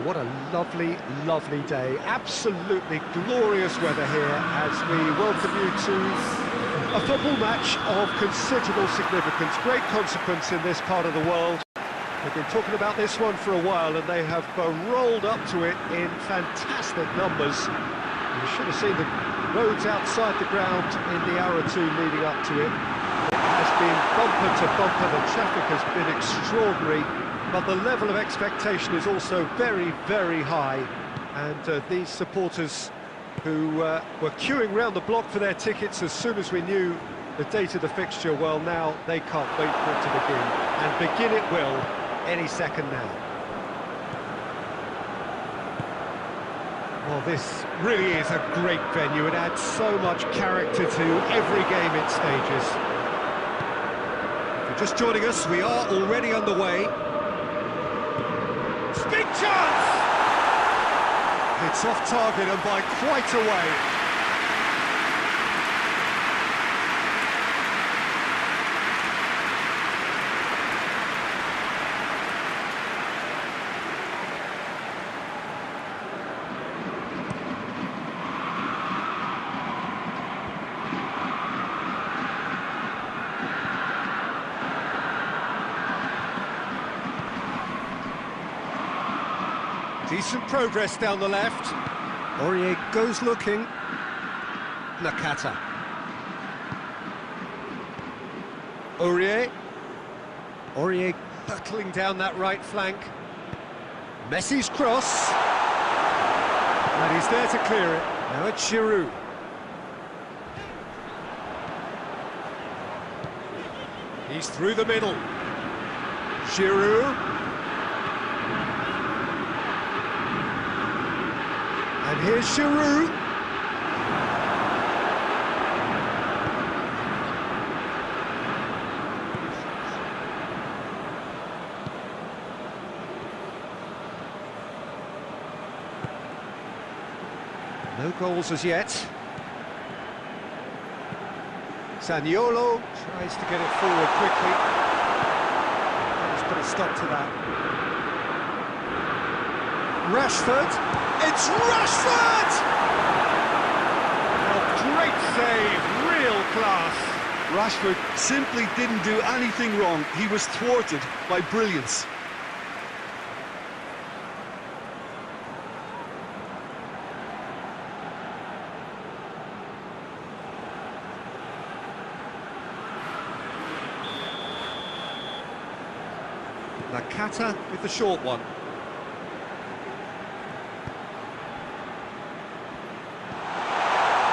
What a lovely, lovely day. Absolutely glorious weather here as we welcome you to a football match of considerable significance, great consequence in this part of the world. We've been talking about this one for a while and they have rolled up to it in fantastic numbers. You should have seen the roads outside the ground in the hour or two leading up to it. It has been bumper to bumper, the traffic has been extraordinary. But the level of expectation is also very, very high. And these supporters who were queuing round the block for their tickets as soon as we knew the date of the fixture, well, now they can't wait for it to begin. And begin it will any second now. Well, this really is a great venue. It adds so much character to every game it stages. If you're just joining us, we are already underway. Big chance! It's off target and by quite a way. Decent progress down the left. Aurier goes looking. Nakata. Aurier. Aurier battling down that right flank. Messi's cross. And he's there to clear it. Now it's Giroud. He's through the middle. Giroud. And here's Giroud. No goals as yet. Zaniolo tries to get it forward quickly. Let's put a stop to that. Rashford. It's Rashford! A great save, real class. Rashford simply didn't do anything wrong. He was thwarted by brilliance. Nakata with the short one.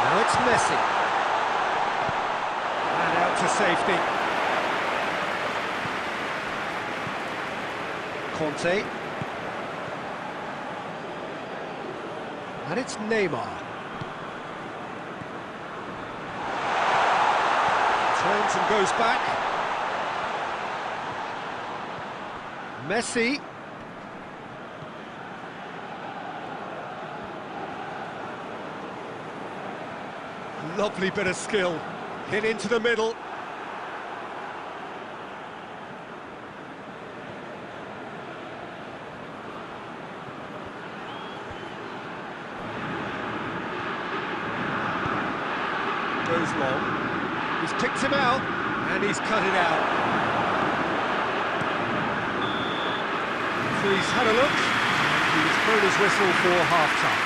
Now it's Messi. And out to safety. Conte. And it's Neymar. Turns and goes back. Messi. Lovely bit of skill. Hit into the middle. Goes long. He's picked him out, and he's cut it out. So he's had a look. He's blown his whistle for half-time.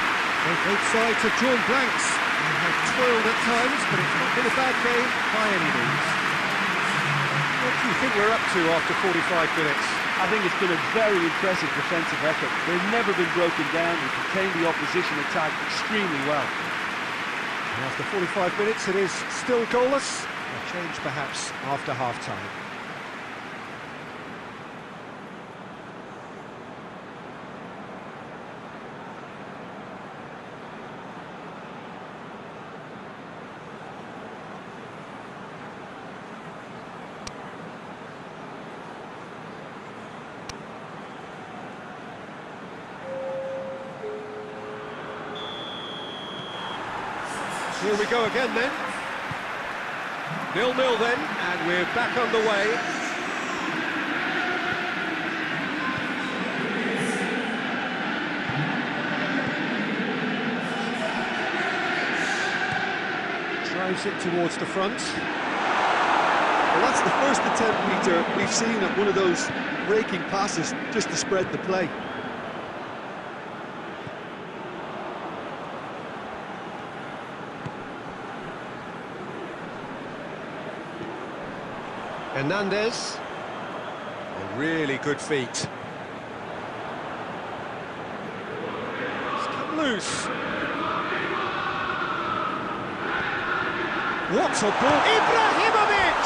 Both sides have drawn blanks. They have toiled at times, but it's not been a bad game by any means. What do you think we're up to after 45 minutes? I think it's been a very impressive defensive effort. They've never been broken down and contained the opposition attack extremely well. And after 45 minutes, it is still goalless. A change perhaps after half-time. Here we go again then. 0-0 then, and we're back underway. Drives it towards the front. Well, that's the first attempt, Peter, we've seen at one of those breaking passes just to spread the play. Hernandez. A really good feet. It's come loose. What a ball! Ibrahimovic!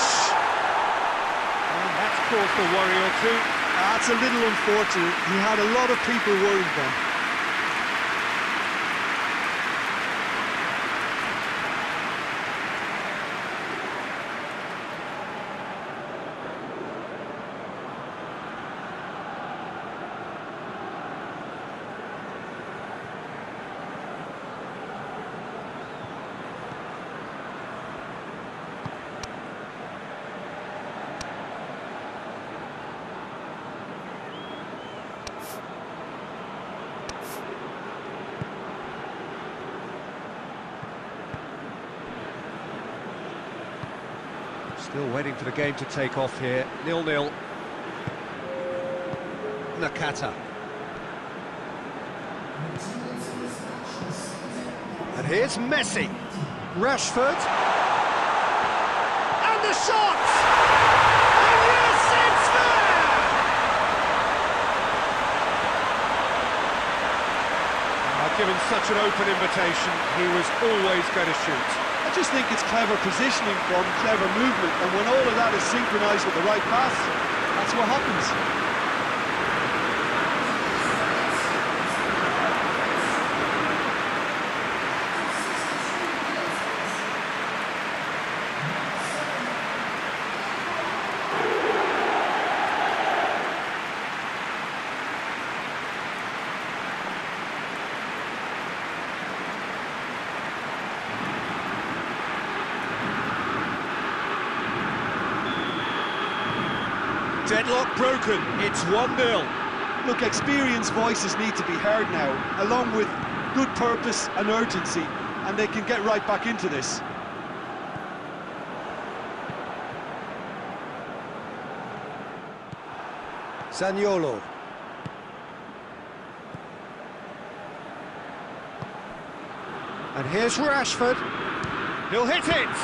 And that's caused a worry or two. That's a little unfortunate. He had a lot of people worried then. Still waiting for the game to take off here. 0-0. Nakata. And here's Messi. Rashford. And the shot! And yes, it's there! Given such an open invitation, he was always going to shoot. I just think it's clever positioning from clever movement, and when all of that is synchronised with the right pass, that's what happens. Deadlock broken, it's 1-0. Look, experienced voices need to be heard now, along with good purpose and urgency, and they can get right back into this. Zaniolo. And here's Rashford. He'll hit it!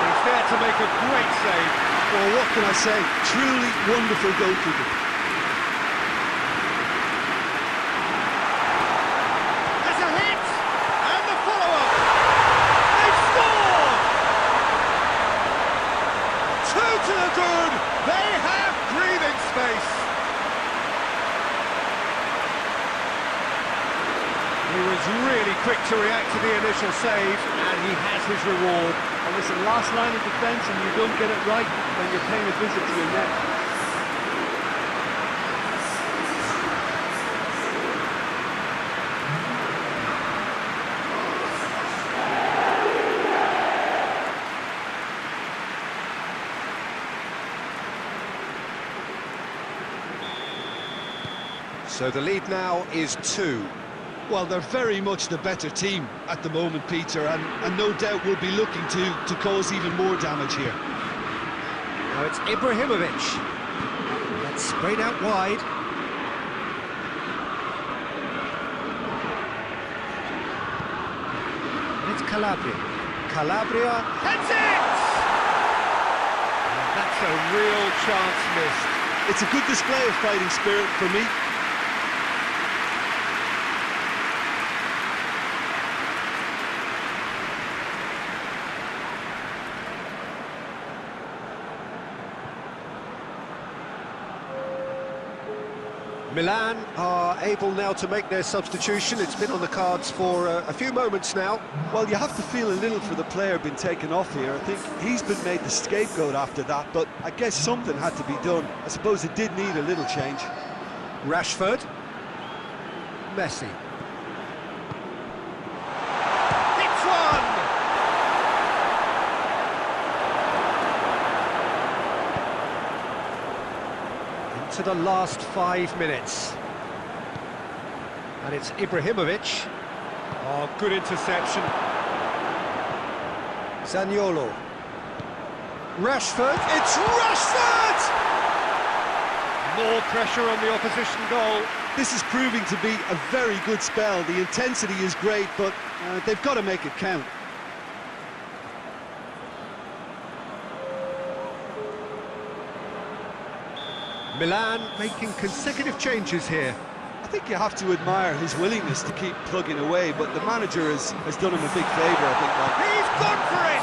He's there to make a great save. Well, what can I say? Truly wonderful goalkeeping. There's a hit! And the follow-up! They've scored! 2 to the good! They have breathing space! He was really quick to react to the initial save, and he has his reward. And listen, last line of defence, and you don't get it right when you're paying a visit to your net. So the lead now is 2. Well, they're very much the better team at the moment, Peter, and no doubt will be looking to cause even more damage here. Now it's Ibrahimovic. That's sprayed out wide. And it's Calabria. Calabria heads it! And that's a real chance missed. It's a good display of fighting spirit for me. Milan are able now to make their substitution. It's been on the cards for a few moments now. Well, you have to feel a little for the player being taken off here. I think he's been made the scapegoat after that, but I guess something had to be done. I suppose it did need a little change. Rashford. Messi. Hits one! To the last 5 minutes. And it's Ibrahimovic. Oh, good interception. Zaniolo. Rashford, it's Rashford! More pressure on the opposition goal. This is proving to be a very good spell. The intensity is great, but they've got to make it count. Milan making consecutive changes here. I think you have to admire his willingness to keep plugging away, but the manager has done him a big favour, I think. He's gone for it!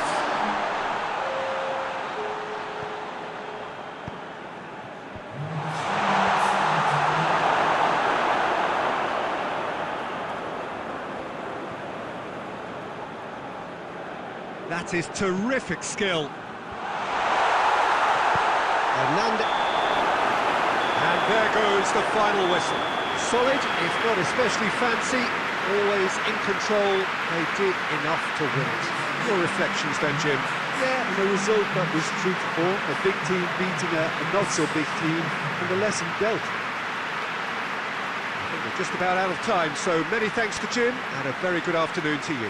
That is terrific skill. Hernandez. And there goes the final whistle. Solid, if not especially fancy, always in control. They did enough to win it. Your reflections then, Jim? Yeah, and the result that was true to form, a big team beating a not-so-big team, and the lesson dealt. I think we're just about out of time, so many thanks to Jim, and a very good afternoon to you.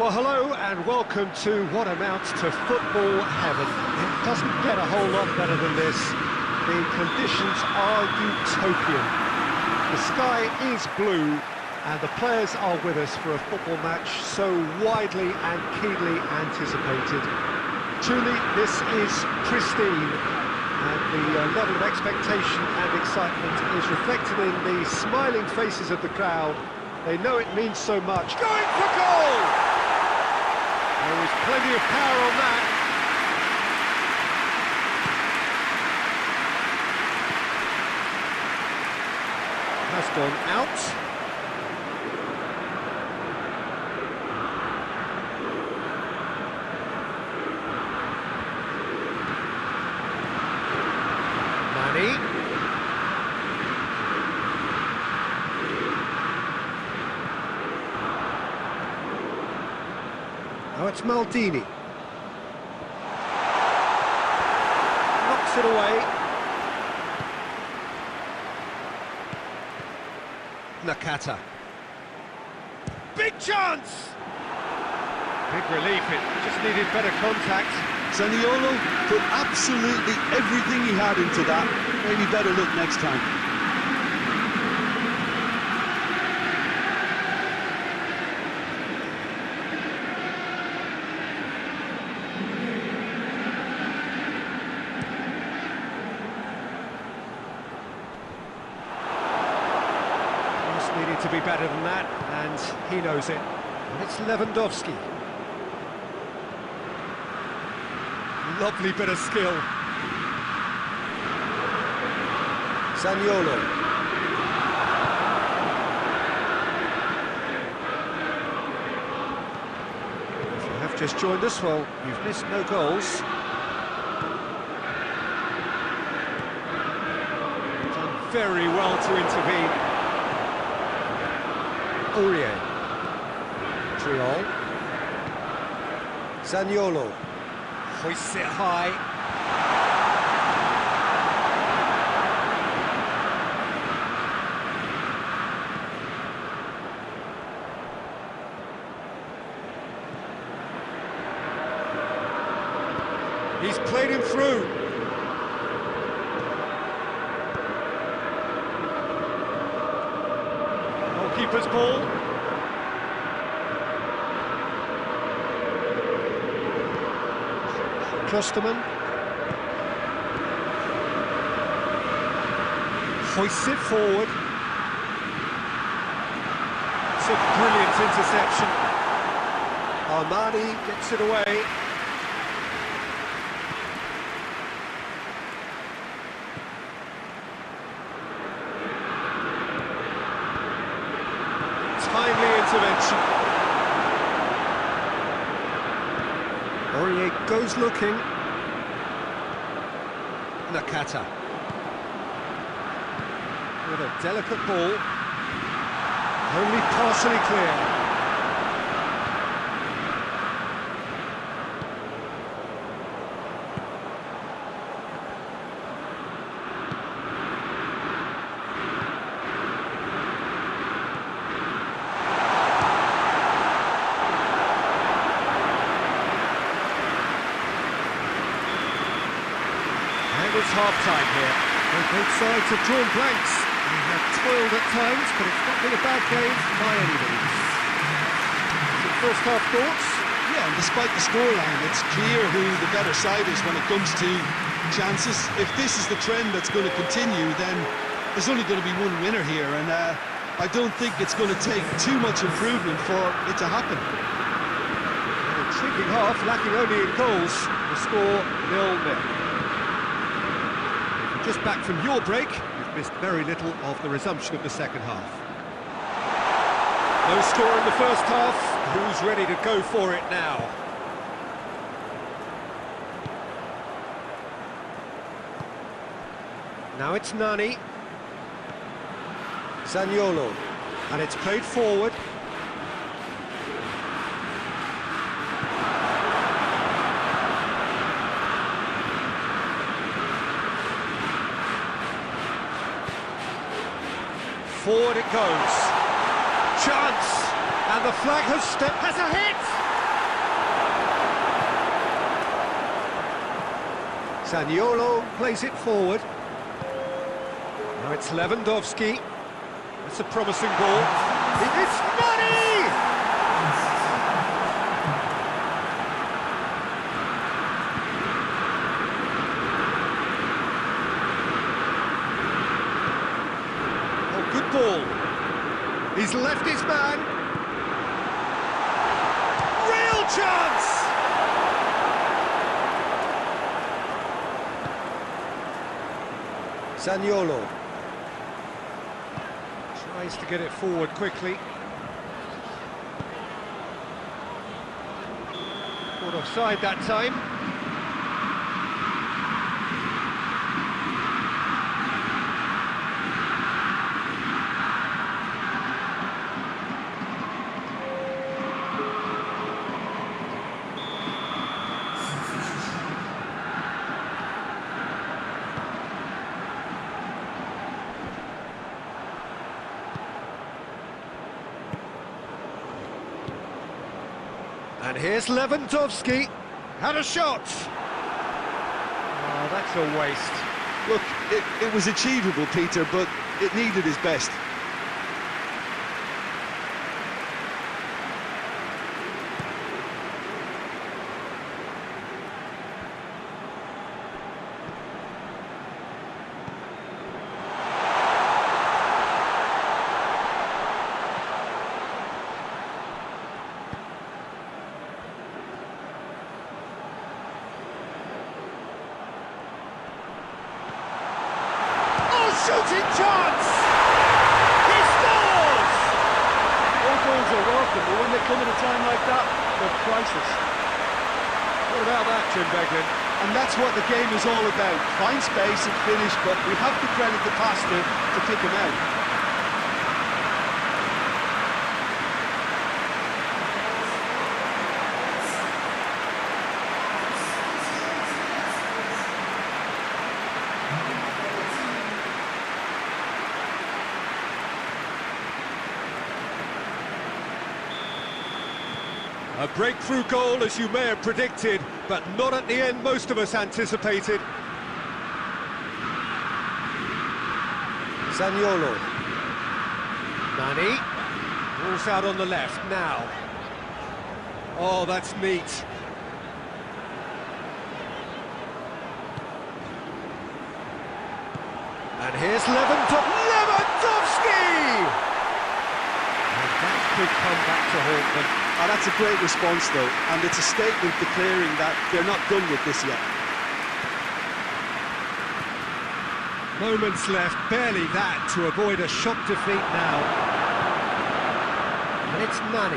Well, hello and welcome to what amounts to football heaven. It doesn't get a whole lot better than this. The conditions are utopian. The sky is blue and the players are with us for a football match so widely and keenly anticipated. Truly, this is pristine, and the level of expectation and excitement is reflected in the smiling faces of the crowd. They know it means so much. Going for goal! There was plenty of power on that. Has gone out. Mane. Oh, it's Maldini. Knocks it away. Nakata. Big chance! Big relief, it just needed better contact. Zaniolo put absolutely everything he had into that. Maybe better look next time. Needed to be better than that, and he knows it. And it's Lewandowski. Lovely bit of skill. Zaniolo. If you have just joined us, well, you've missed no goals. Done very well to intervene. Aurier. Triol. Zaniolo. Hoists it high. He's played him through. Goalkeeper's ball. Klosterman. Hoists it forward. It's a brilliant interception. Armani gets it away. Timely intervention. Aurier goes looking. Nakata. With a delicate ball. Only partially clear. And it's half-time here. Both sides have drawn blanks. They have toiled at times, but it's not been a bad game by any means. Some first half thoughts? Yeah, and despite the scoreline, it's clear who the better side is when it comes to chances. If this is the trend that's going to continue, then there's only going to be one winner here, and I don't think it's going to take too much improvement for it to happen. An intriguing half, lacking only in goals. The score 0-0. Just back from your break, you've missed very little of the resumption of the second half. No score in the first half. Who's ready to go for it now? Now it's Nani. Zaniolo. And it's played forward. Forward it goes. Chance! And the flag has a hit! Zaniolo plays it forward. Now it's Lewandowski. That's a promising ball. It's Nani! Oh, good ball. He's left his man. Real chance! Zaniolo tries to get it forward quickly. Caught offside that time. And here's Lewandowski. Had a shot. Oh, that's a waste. Look, it was achievable, Peter, but it needed his best. Shooting chance! He scores! All goals are welcome, but when they come at a time like that, they're priceless. What about that, Jim Beglin? And that's what the game is all about. Find space and finish, but we have to credit the passer to pick him out. A breakthrough goal, as you may have predicted, but not at the end most of us anticipated. Zaniolo. Nani. Ball's out on the left now. Oh, that's neat. And here's Lewandowski! And that could come back to haunt them. Oh, that's a great response, though, and it's a statement declaring that they're not done with this yet. Moments left, barely that, to avoid a shock defeat now. And it's Nani.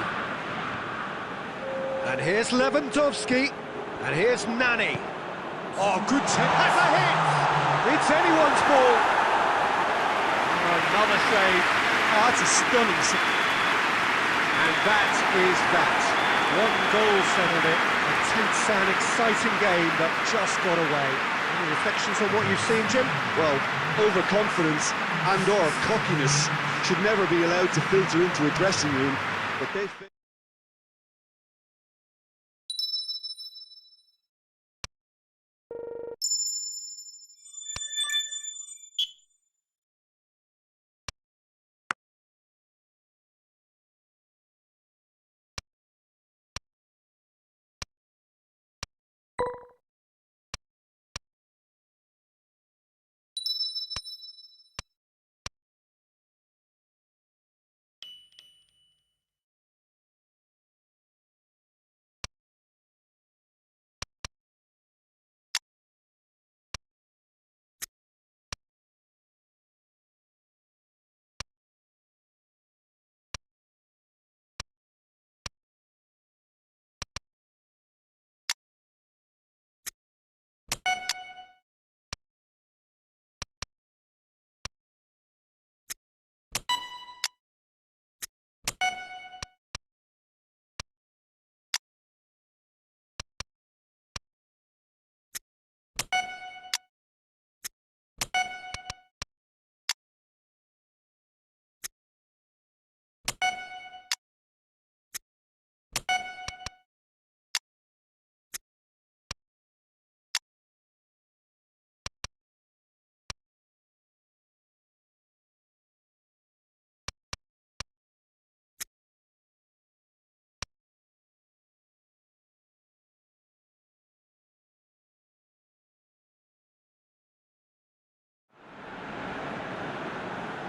And here's Lewandowski. And here's Nani. Oh, good has a hit! It's anyone's ball. Oh, another save. Oh, that's a stunning save. And that is that. One goal settled it. A tense and exciting game that just got away. Any reflections on what you've seen, Jim? Well, overconfidence and or cockiness should never be allowed to filter into a dressing room, but they...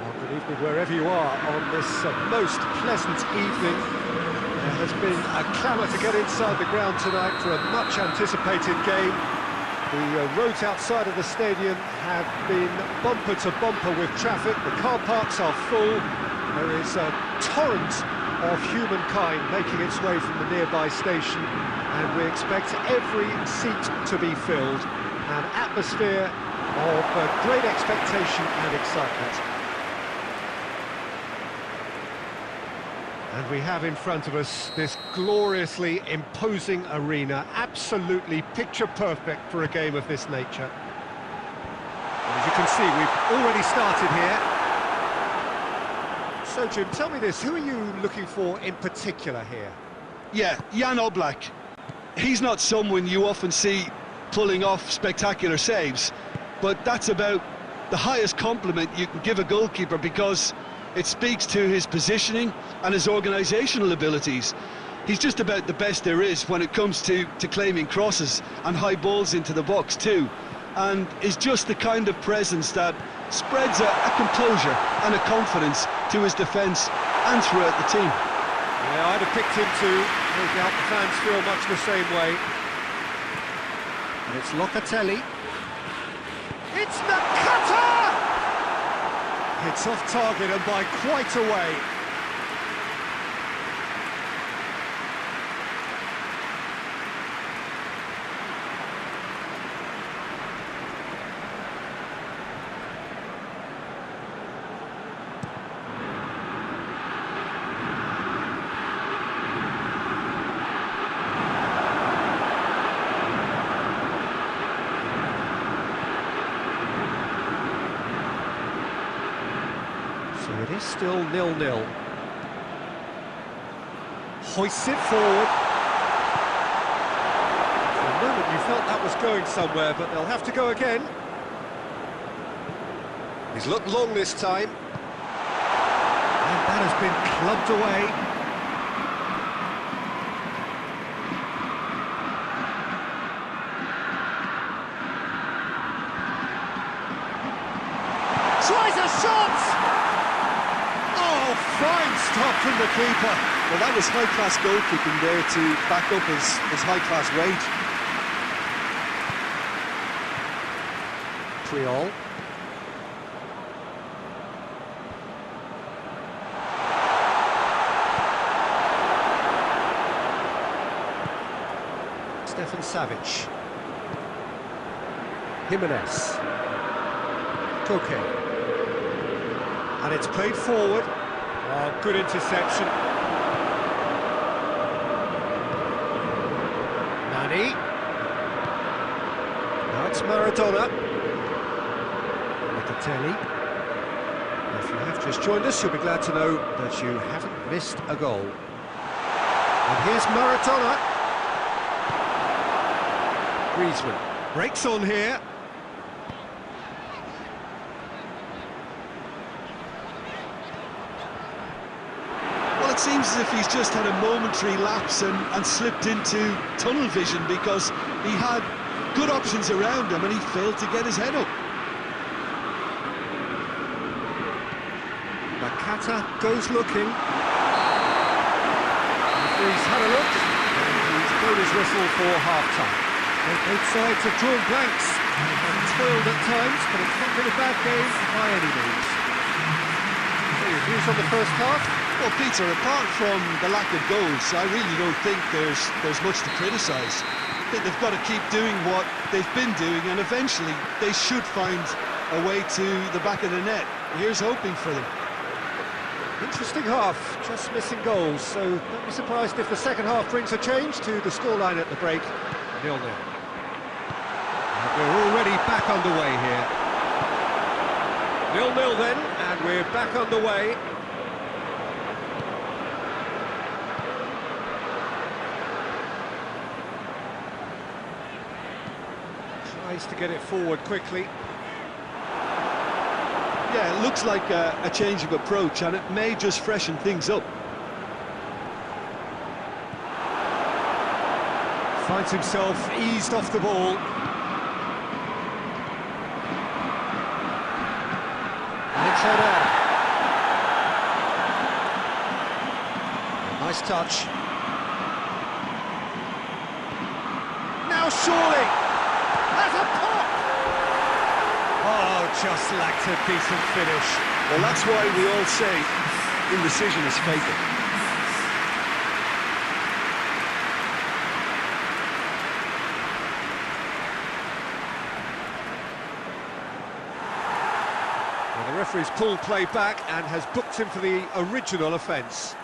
Well, good evening wherever you are on this most pleasant evening. There has been a clamour to get inside the ground tonight for a much anticipated game. The roads outside of the stadium have been bumper to bumper with traffic. The car parks are full. There is a torrent of humankind making its way from the nearby station, and we expect every seat to be filled. An atmosphere of great expectation and excitement. And we have in front of us this gloriously imposing arena, absolutely picture perfect for a game of this nature. And as you can see, we've already started here. So Jim, tell me this, who are you looking for in particular here? Yeah, Jan Oblak. He's not someone you often see pulling off spectacular saves, but that's about the highest compliment you can give a goalkeeper, because it speaks to his positioning and his organisational abilities. He's just about the best there is when it comes to claiming crosses and high balls into the box too, and is just the kind of presence that spreads a composure and a confidence to his defence and throughout the team. Yeah, I'd have picked him too. No doubt the fans feel much the same way. And it's Locatelli. It's the cutter! It's off target and by quite a way. So it is still 0-0. Hoists it forward. You felt that was going somewhere, but they'll have to go again. He's looked long this time. And that has been clubbed away. Tries a shot! Oh, fine stop from the keeper. Well, that was high-class goalkeeping there to back up his high-class weight. Triol. Stefan Savic. Jimenez. Koke. And it's played forward. Oh, good interception. Nani. Now it's Maradona. Locatelli. If you have just joined us, you'll be glad to know that you haven't missed a goal. And here's Maradona. Griezmann breaks on here. Well, it seems as if he's just had a momentary lapse and slipped into tunnel vision, because he had good options around him and he failed to get his head up. Nakata goes looking. He's had a look, and he's blown his whistle for half-time. Both sides have drawn blanks and toiled at times, but it's not been a bad game by any means. So your views on the first half? Well, Peter, apart from the lack of goals, I really don't think there's much to criticise. I think they've got to keep doing what they've been doing, and eventually they should find a way to the back of the net. Here's hoping for them. Interesting half, just missing goals, so don't be surprised if the second half brings a change to the scoreline at the break. 0-0. We're already back underway here. 0-0 then, and we're back underway. Tries to get it forward quickly. Yeah, it looks like a change of approach, and it may just freshen things up. Finds himself eased off the ball. And it's Herrera. Nice touch. Now surely! Has a pop! Oh, just lacked a decent finish. Well, that's why we all say indecision is fatal. Well, the referee's pulled play back and has booked him for the original offence.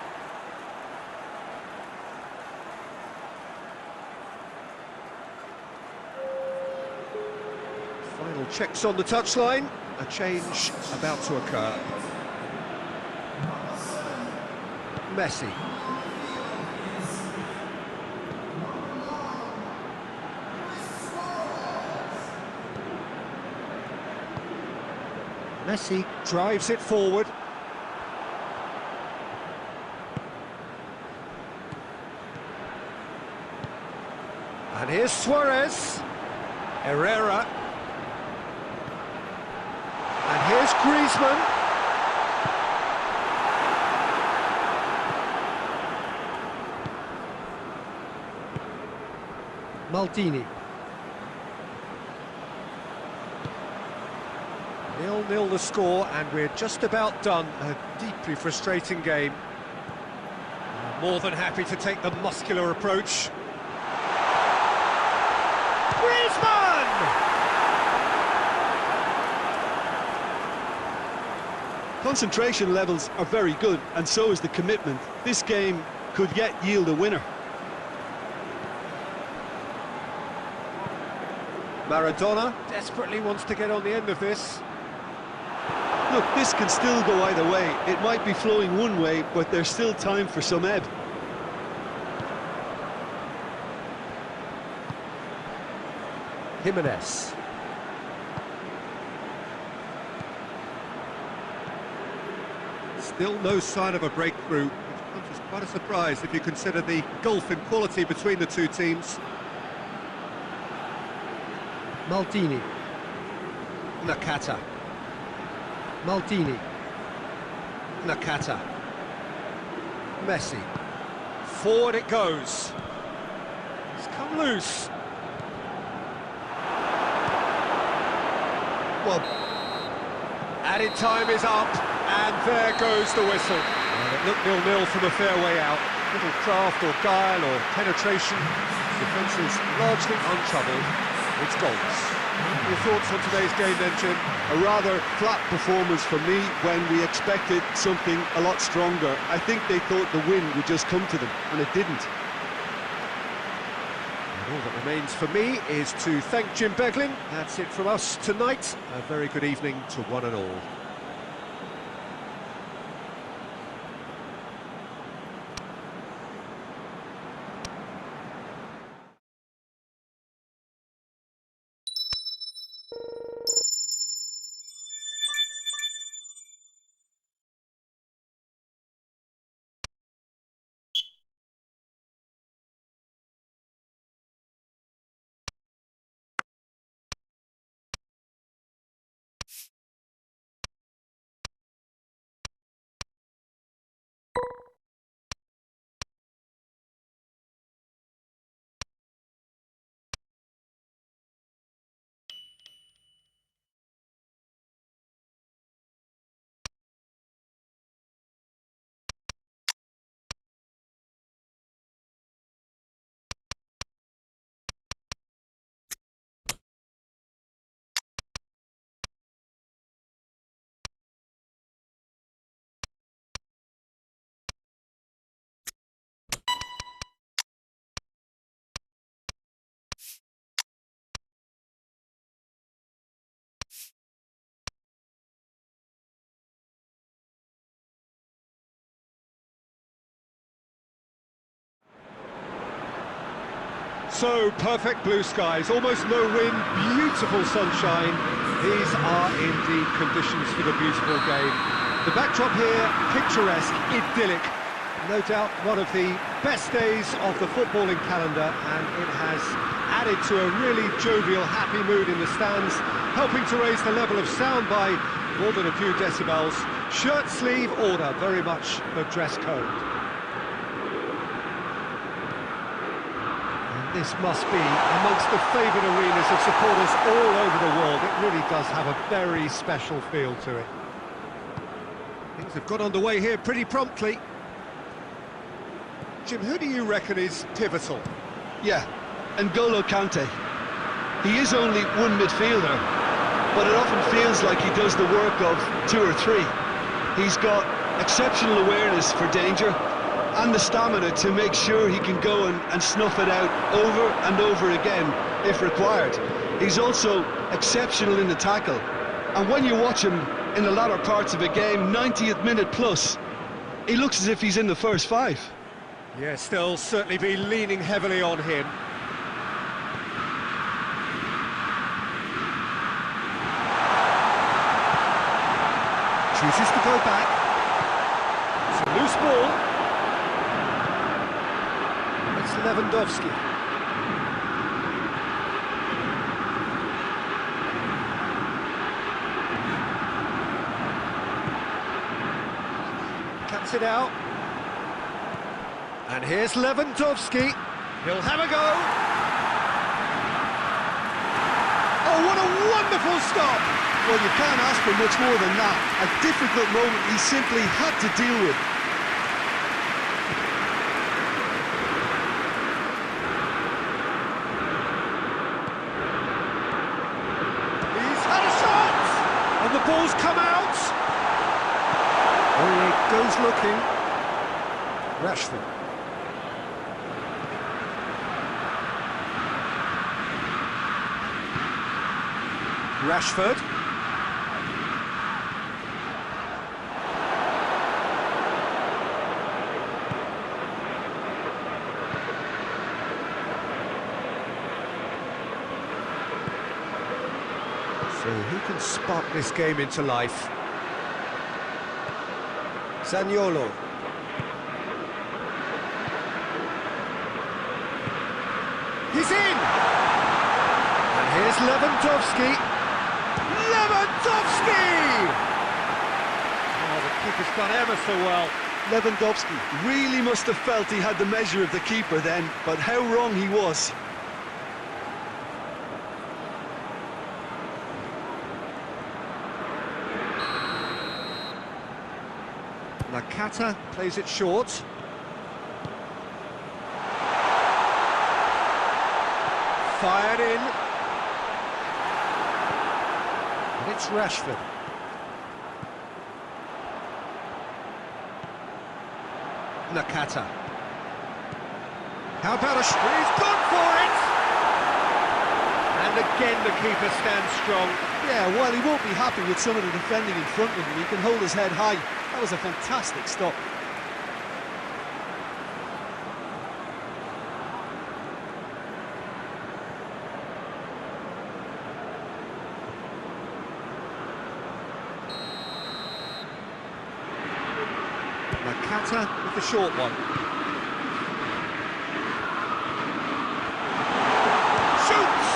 Final checks on the touchline. A change about to occur. Messi. Messi drives it forward. And here's Suarez. Herrera. And here's Griezmann. Maldini. 0-0 the score, and we're just about done. A deeply frustrating game. More than happy to take the muscular approach. Griezmann! Concentration levels are very good, and so is the commitment. This game could yet yield a winner. Maradona desperately wants to get on the end of this. Look, this can still go either way. It might be flowing one way, but there's still time for some ebb. Jimenez. Still no sign of a breakthrough, which comes as quite a surprise if you consider the gulf in quality between the two teams. Maldini. Nakata. Maldini. Nakata. Messi. Forward it goes. It's come loose. Well, added time is up, and there goes the whistle. And it looked 0-0 from a fair way out. Little craft or guile or penetration. Defence is largely untroubled. It's goals. Your thoughts on today's game then, Jim? A rather flat performance for me when we expected something a lot stronger. I think they thought the win would just come to them, and it didn't. And all that remains for me is to thank Jim Beglin. That's it from us tonight. A very good evening to one and all. So, perfect blue skies, almost no wind, beautiful sunshine. These are indeed conditions for the beautiful game. The backdrop here, picturesque, idyllic. No doubt one of the best days of the footballing calendar, and it has added to a really jovial, happy mood in the stands, helping to raise the level of sound by more than a few decibels. Shirt sleeve order, very much the dress code. This must be amongst the favoured arenas of supporters all over the world. It really does have a very special feel to it. Things have got underway here pretty promptly. Jim, who do you reckon is pivotal? Yeah, N'Golo Kante. He is only one midfielder, but it often feels like he does the work of two or three. He's got exceptional awareness for danger, and the stamina to make sure he can go and snuff it out over and over again if required. He's also exceptional in the tackle, and when you watch him in the latter parts of a game, 90th minute plus, he looks as if he's in the first five. Yes, they'll certainly be leaning heavily on him. Chooses to go back. It's a loose ball. It's Lewandowski. Cuts it out. And here's Lewandowski. He'll have a go. Oh, what a wonderful stop! Well, you can't ask for much more than that. A difficult moment he simply had to deal with. He's had a shot! And the ball's come out! He goes looking. Rashford. Rashford. Who can spark this game into life? Zaniolo. He's in! And here's Lewandowski. Lewandowski! Oh, the keeper's done ever so well. Lewandowski really must have felt he had the measure of the keeper then, but how wrong he was. Nakata plays it short. Fired in. And it's Rashford. Nakata. How about a shot? He's gone for it! And again the keeper stands strong. Yeah, while he won't be happy with some of the defending in front of him, he can hold his head high. That was a fantastic stop. Nakata with the short one. Shoots!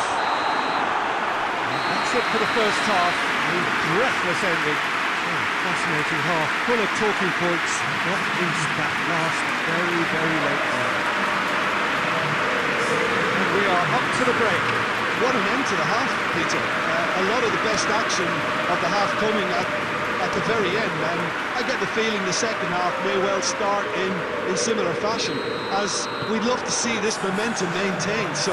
And that's it for the first half. A breathless ending. Oh, fascinating half, full of talking points, not least that last very, very late goal. And we are up to the break. What an end to the half, Peter. A lot of the best action of the half coming at the very end, and I get the feeling the second half may well start in similar fashion, as we'd love to see this momentum maintained, so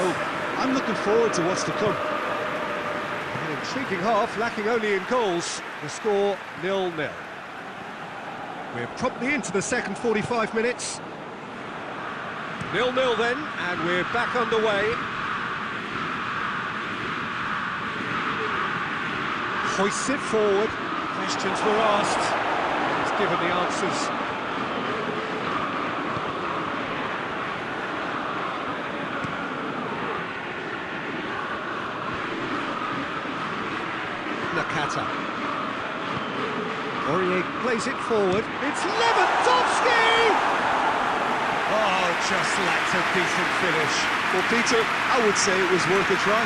I'm looking forward to what's to come. An intriguing half, lacking only in goals. The score 0-0. We're promptly into the second 45 minutes. 0-0 then, and we're back underway. Hoists it forward. Questions were asked. He's given the answers. Nakata. Aurier plays it forward. It's Lewandowski! Oh, just lacked a decent finish. Well, Peter, I would say it was worth a try.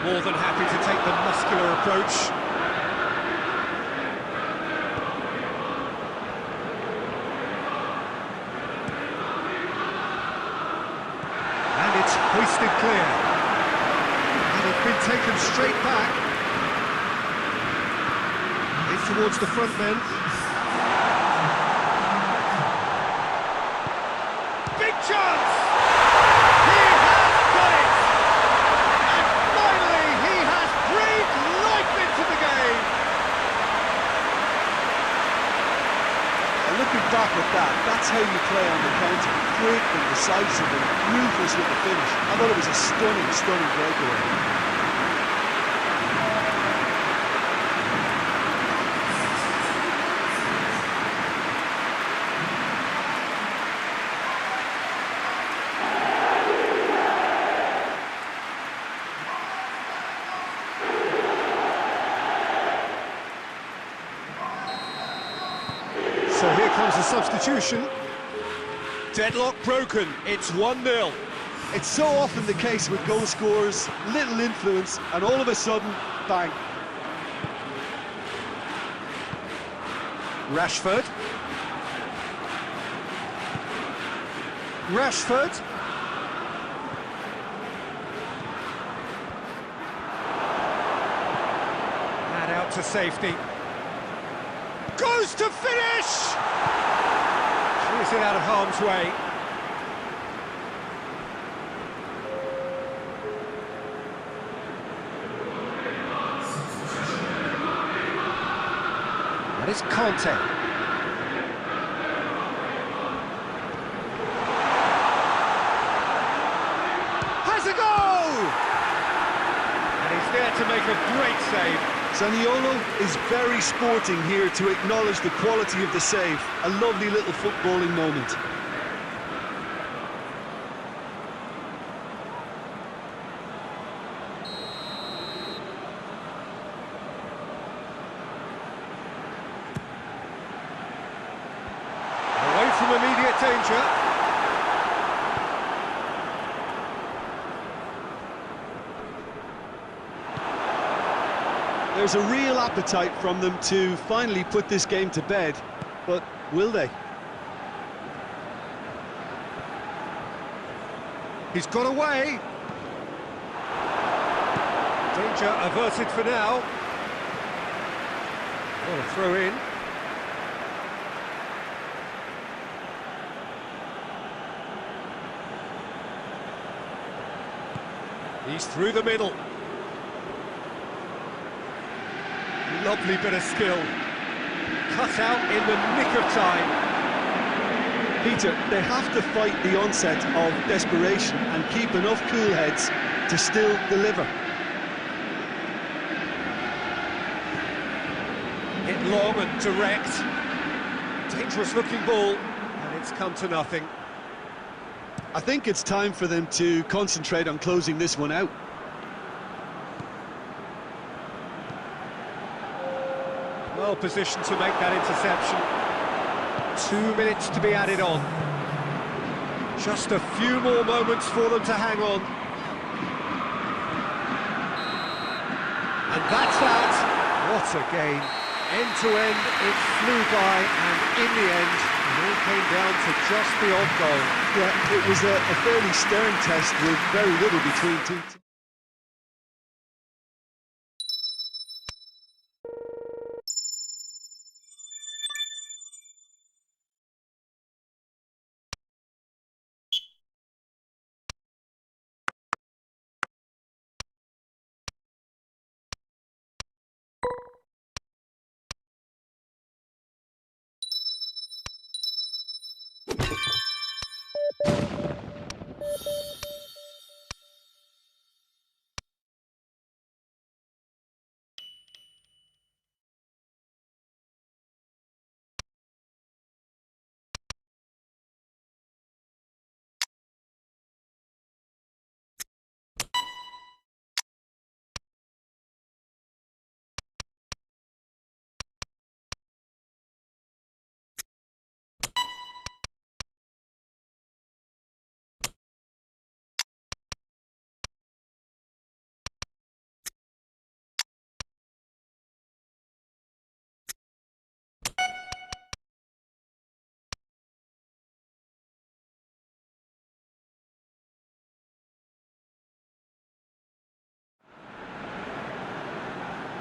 More than happy to take the muscular approach. And it's hoisted clear. And it's been taken straight back. It's towards the front men. Big chance! He has got it! And finally he has breathed life into the game! And looking back at that, that's how you play on the counter. Quick and decisive and ruthless with the finish. I thought it was a stunning, stunning breakaway. So here comes the substitution. Deadlock broken, it's 1-0. It's so often the case with goal scorers, little influence, and all of a sudden, bang. Rashford. Rashford. And out to safety. Goes to finish! Clears it out of harm's way. That is Conte. Has a goal! And he's there to make a great save. Zaniolo is very sporting here to acknowledge the quality of the save. A lovely little footballing moment. Away from immediate danger. There's a real appetite from them to finally put this game to bed, but will they? He's got away. Danger averted for now. What a throw in. He's through the middle. Lovely bit of skill. Cut out in the nick of time. Peter, they have to fight the onset of desperation and keep enough cool heads to still deliver. Hit long and direct. Dangerous looking ball, and it's come to nothing. I think it's time for them to concentrate on closing this one out. Well positioned to make that interception. 2 minutes to be added on. Just a few more moments for them to hang on. And that's that. What a game. End to end, it flew by, and in the end, it all came down to just the odd goal. Yeah, it was a fairly stern test with very little between two teams.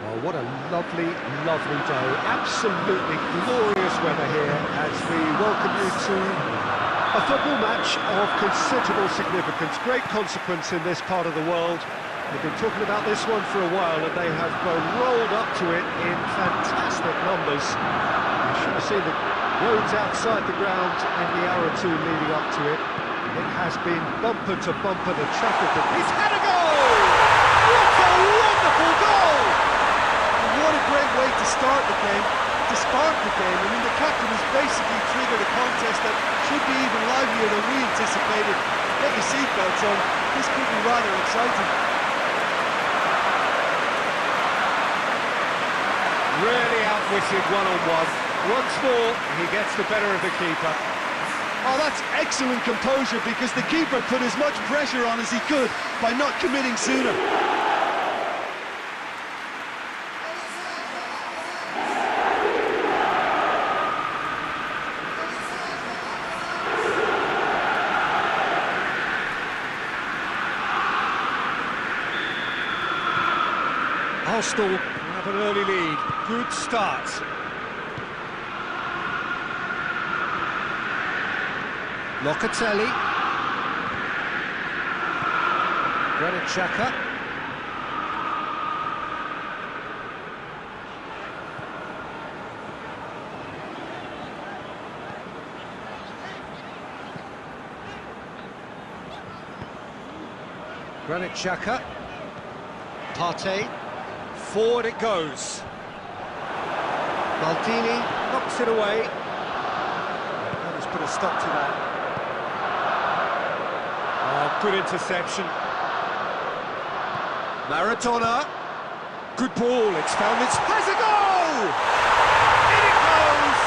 Well, what a lovely, lovely day. Absolutely glorious weather here as we welcome you to a football match of considerable significance, great consequence in this part of the world. They've been talking about this one for a while and they have rolled up to it in fantastic numbers. You should have seen the roads outside the ground in the hour or two leading up to it. It has been bumper to bumper, the traffic. He's had a goal! What a wonderful goal! What a great way to start the game, to spark the game. I mean, the captain has basically triggered a contest that should be even livelier than we anticipated. Get your seatbelts on, this could be rather exciting. Really outwitted one-on-one. Once more, he gets the better of the keeper. Oh, that's excellent composure because the keeper put as much pressure on as he could by not committing sooner. Arsenal have an early lead. Good start. Locatelli. Granit Xhaka. Granit Xhaka. Partey. Forward it goes. Maldini knocks it away. That has put a stop to that. Oh, good interception. Maradona. Good ball, it's found its... Has a goal! In it goes!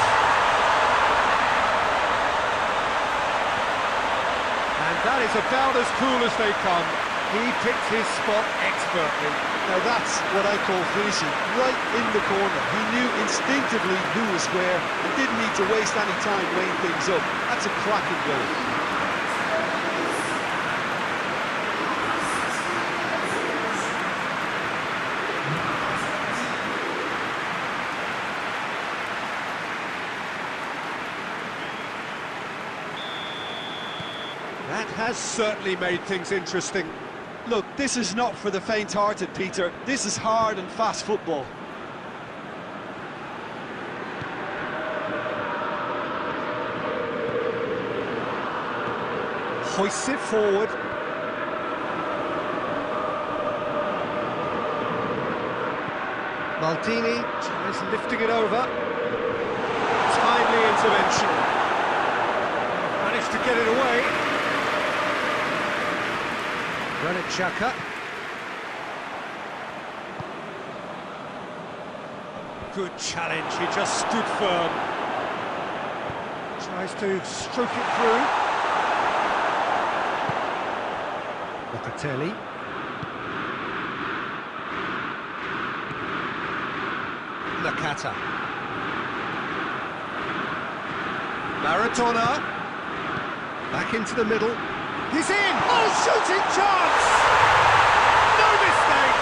And that is about as cool as they come. He picked his spot expertly. Now that's what I call finishing, right in the corner. He knew instinctively who was where and didn't need to waste any time weighing things up. That's a cracking goal. That has certainly made things interesting. Look, this is not for the faint-hearted, Peter. This is hard and fast football. Hoists it forward. Maldini tries lifting it over. Timely intervention. Managed to get it away. Granit Xhaka. Good challenge, he just stood firm. Tries to stroke it through. Locatelli. Nakata. Maradona. Back into the middle. He's in! Oh, shooting chance! No mistake!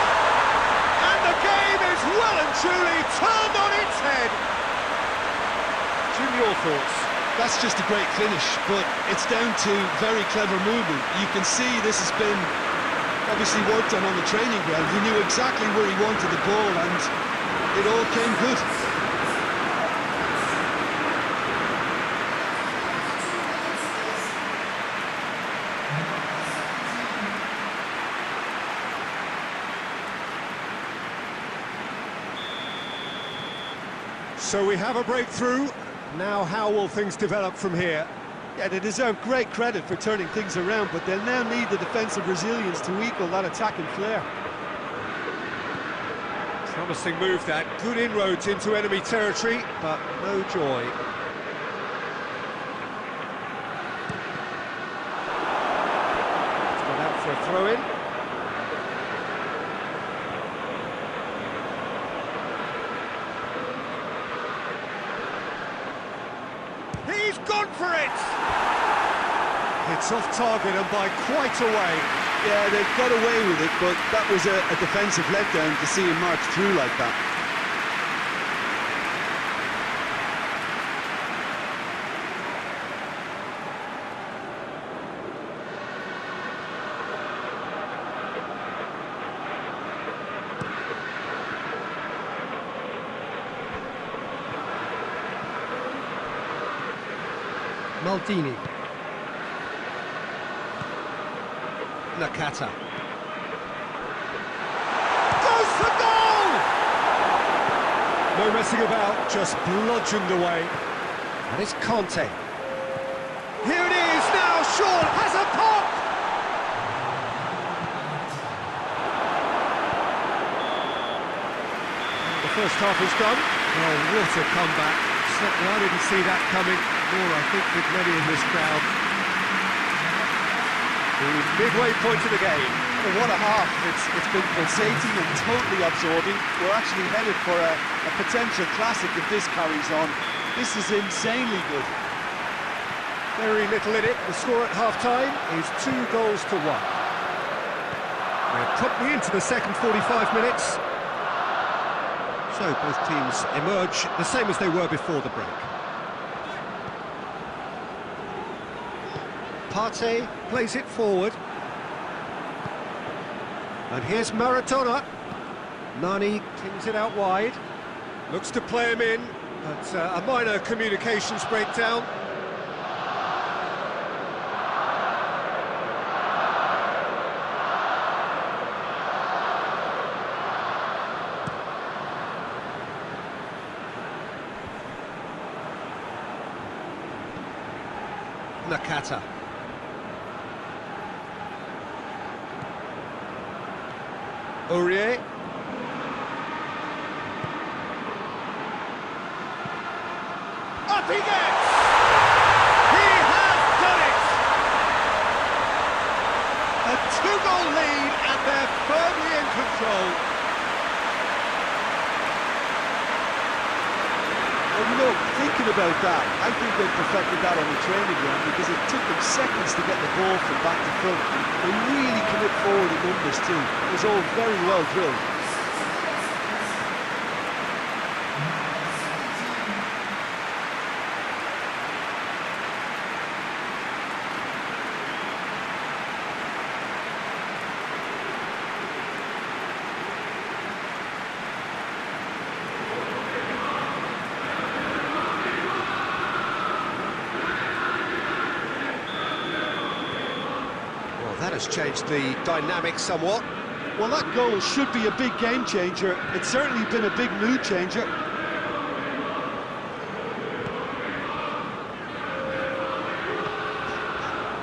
And the game is well and truly turned on its head! Jim, your thoughts? That's just a great finish, but it's down to very clever movement. You can see this has been obviously worked on the training ground. He knew exactly where he wanted the ball and it all came good. So we have a breakthrough. Now how will things develop from here? Yeah, they deserve great credit for turning things around, but they'll now need the defensive resilience to equal that attacking flair. Promising move that. Good inroads into enemy territory, but no joy. It's gone out for a throw-in. He's gone for it! It's off target and by quite a way. Yeah, they've got away with it, but that was a defensive letdown to see him march through like that. Maldini. Nakata. Goes for goal! No messing about, just bludgeoned away. And it's Conte. Here it is now, Sean has a pop! The first half is done. Oh, what a comeback. Certainly I didn't see that coming, nor I think did many in this crowd. The midway point of the game. Well, what a half. It's been pulsating and totally absorbing. We're actually headed for a potential classic if this carries on. This is insanely good. Very little in it. The score at half-time is 2-1. We're promptly into the second 45 minutes. So both teams emerge the same as they were before the break. Partey plays it forward. And here's Maradona. Nani cleans it out wide. Looks to play him in, but a minor communications breakdown. Nakata. Aurier. Up he gets! He has done it! A two-goal lead and they're firmly in control. Well, you know, thinking about that, I think they perfected that on the training ground because it took them seconds to get the ball from back to front. They really commit forward in numbers too. It was all very well drilled. That has changed the dynamic somewhat. Well, that goal should be a big game changer. It's certainly been a big mood changer.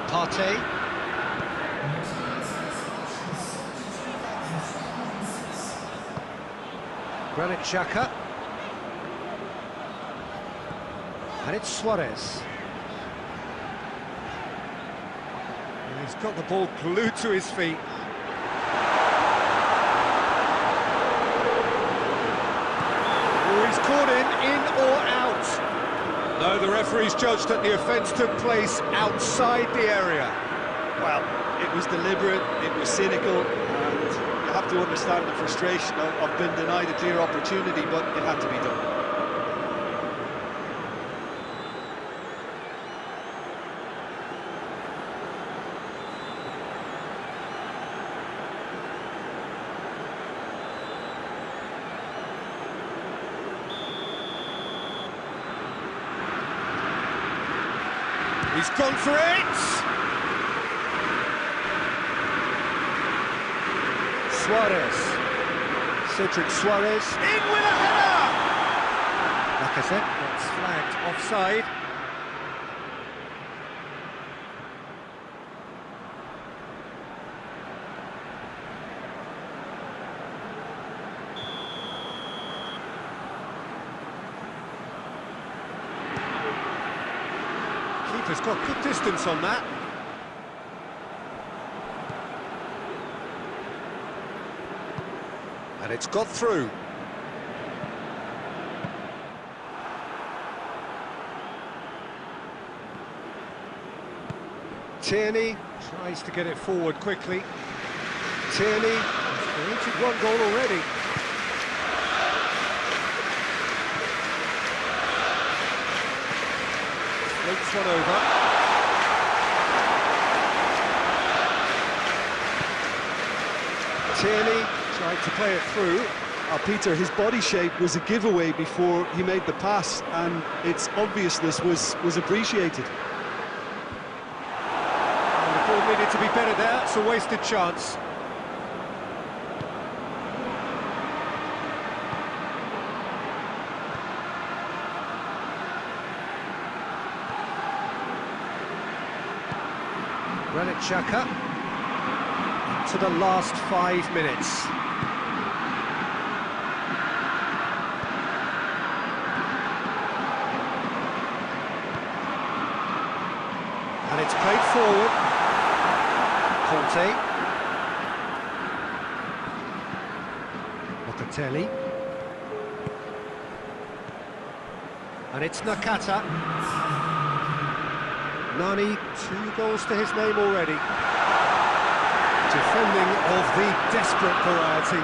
Partey. Granit Xhaka. And it's Suarez. He's got the ball glued to his feet. Oh, he's caught in or out. No, the referee's judged that the offence took place outside the area. Well, it was deliberate, it was cynical, and you have to understand the frustration of being denied a clear opportunity, but it had to be done. He's gone for it! Suarez. Cedric Suarez. In with a header! Lacazette gets flagged offside. Keeper's got good distance on that. And it's got through. Tierney tries to get it forward quickly. Tierney has created one goal already. Floats one over. Tierney tried to play it through. Peter, his body shape was a giveaway before he made the pass, and its obviousness was appreciated. And the ball needed to be better there. It's a wasted chance. Granit Xhaka to the last 5 minutes. And it's played forward. Conte. Locatelli. And it's Nakata. Nani, 2 goals to his name already. Defending of the desperate variety.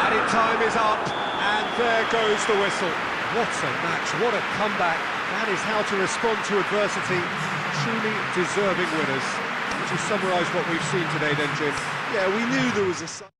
Added time is up, and there goes the whistle. What a match, what a comeback. That is how to respond to adversity. Truly deserving winners. Would you summarise what we've seen today then, Jim? Yeah, we knew there was a...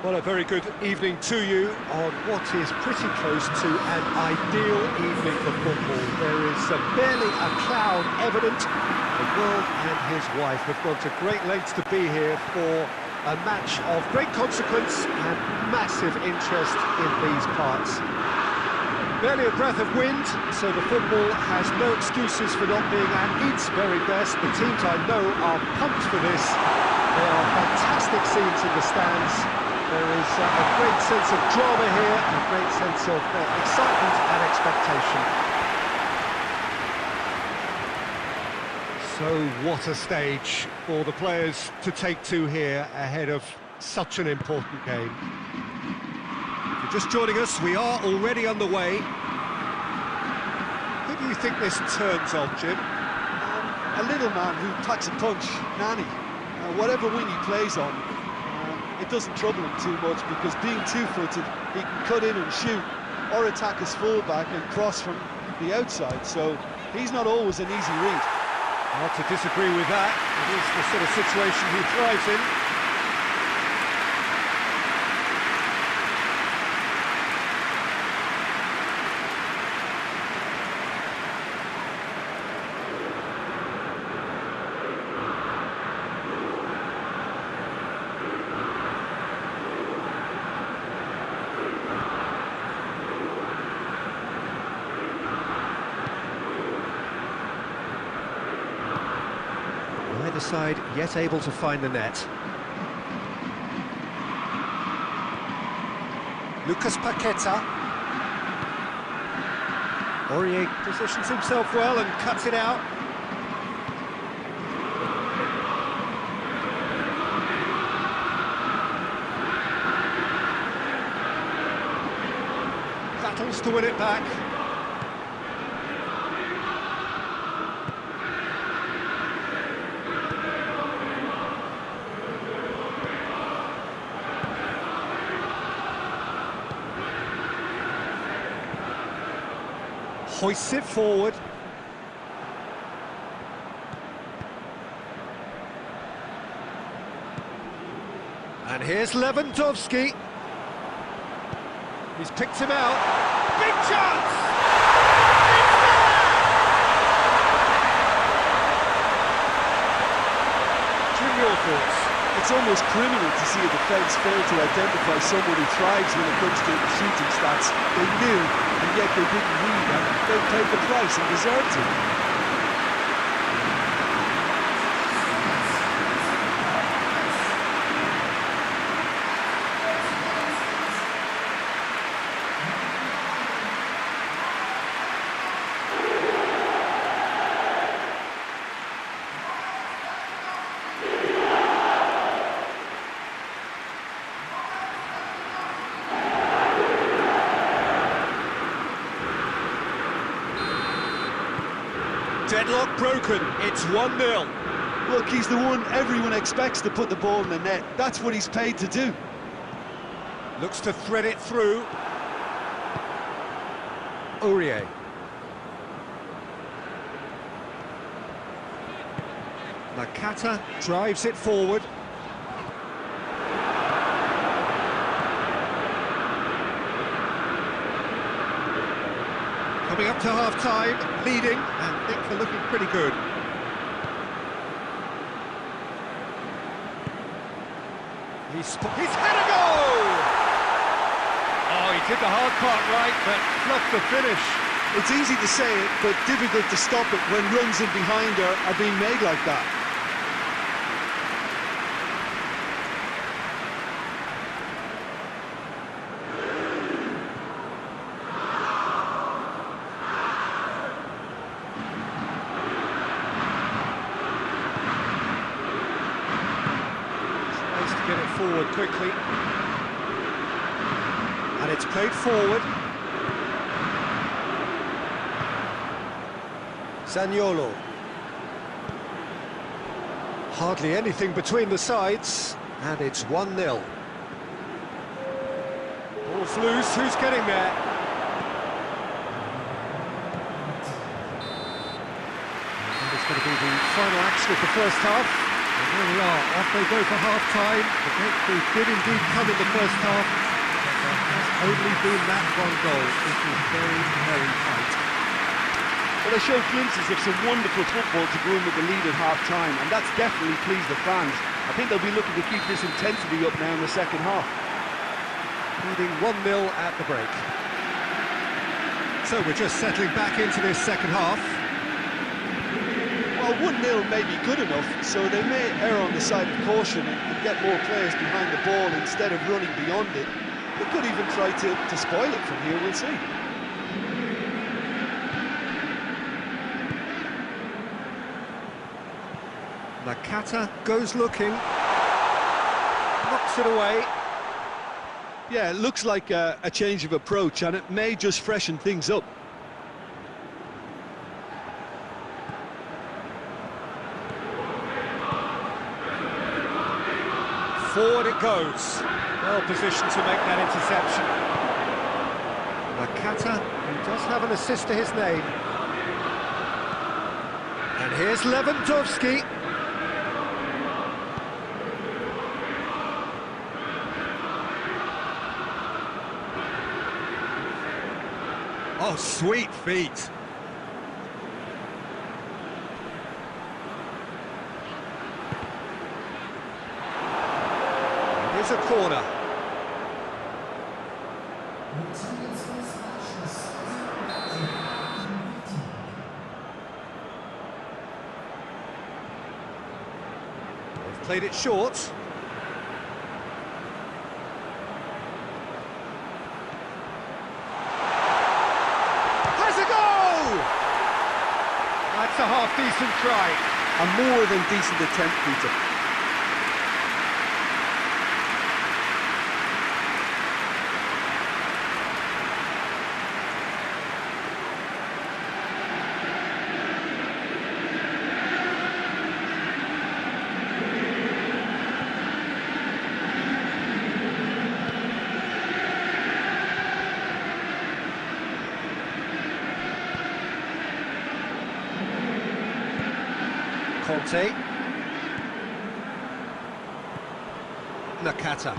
Well, a very good evening to you on what is pretty close to an ideal evening for football. There is barely a cloud evident. The world and his wife have gone to great lengths to be here for a match of great consequence and massive interest in these parts. Barely a breath of wind, so the football has no excuses for not being at its very best. The teams I know are pumped for this. There are fantastic scenes in the stands. There is a great sense of drama here, a great sense of excitement and expectation. So what a stage for the players to take to here ahead of such an important game. If you're just joining us, we are already underway. Who do you think this turns on, Jim? A little man who packs a punch, Nani. Whatever wing he plays on, it doesn't trouble him too much, because being two-footed, he can cut in and shoot, or attack his full-back and cross from the outside, so he's not always an easy read. Hard to disagree with that. It is the sort of situation he thrives in. Neither side yet able to find the net. Lucas Paqueta. Aurier positions himself well and cuts it out. Battles to win it back. Hoists it forward. And here's Lewandowski. He's picked him out. Big chance! It's there! Jim, your thoughts? It's almost criminal to see a defence fail to identify someone who thrives when it comes to shooting stats. They knew, and yet they didn't read, and they paid the price and deserved it. Deadlock broken, it's 1-0. Look, he's the one everyone expects to put the ball in the net. That's what he's paid to do. Looks to thread it through. Aurier. Nakata drives it forward. Coming up to half-time, leading, and things are looking pretty good. He's had a goal! Oh, he did the hard part right, but fluffed the finish. It's easy to say it, but difficult to stop it when runs in behind are being made like that. Get it forward quickly, and it's played forward. Zaniolo. Hardly anything between the sides, and it's 1-0. Ball's loose, who's getting there? And it's going to be the final action of the first half. Here we are, off they go for half-time. The breakthrough did indeed come in the first half, but there has only been that one goal. It was very, very tight. Well, they showed glimpses of some wonderful football to go in with the lead at half-time, and that's definitely pleased the fans. I think they'll be looking to keep this intensity up now in the second half. Leading 1-0 at the break. So we're just settling back into this second half. Well, 1-0 may be good enough, so they may err on the side of caution and get more players behind the ball instead of running beyond it. They could even try to spoil it from here, we'll see. Nakata goes looking, knocks it away. Yeah, it looks like a change of approach, and it may just freshen things up. Forward it goes. Well positioned to make that interception. Nakata, who does have an assist to his name. And here's Lewandowski. Oh, sweet feet. It is a corner. They've played it short. That's a half-decent try. A more than decent attempt, Peter. Conte. Nakata.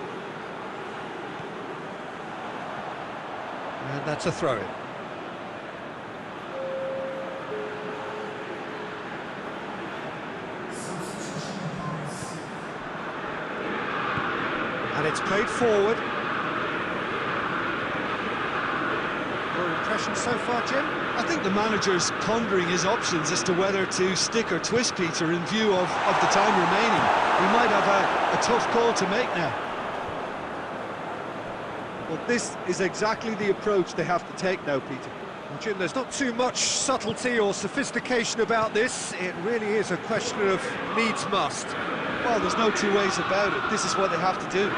And that's a throw-in. And it's played forward. Your impression so far, Jim? I think the manager's pondering his options as to whether to stick or twist Peter in view of the time remaining. He might have a tough call to make now. Well, this is exactly the approach they have to take now, Peter. Well, Jim, there's not too much subtlety or sophistication about this. It really is a question of needs must. Well, there's no two ways about it. This is what they have to do.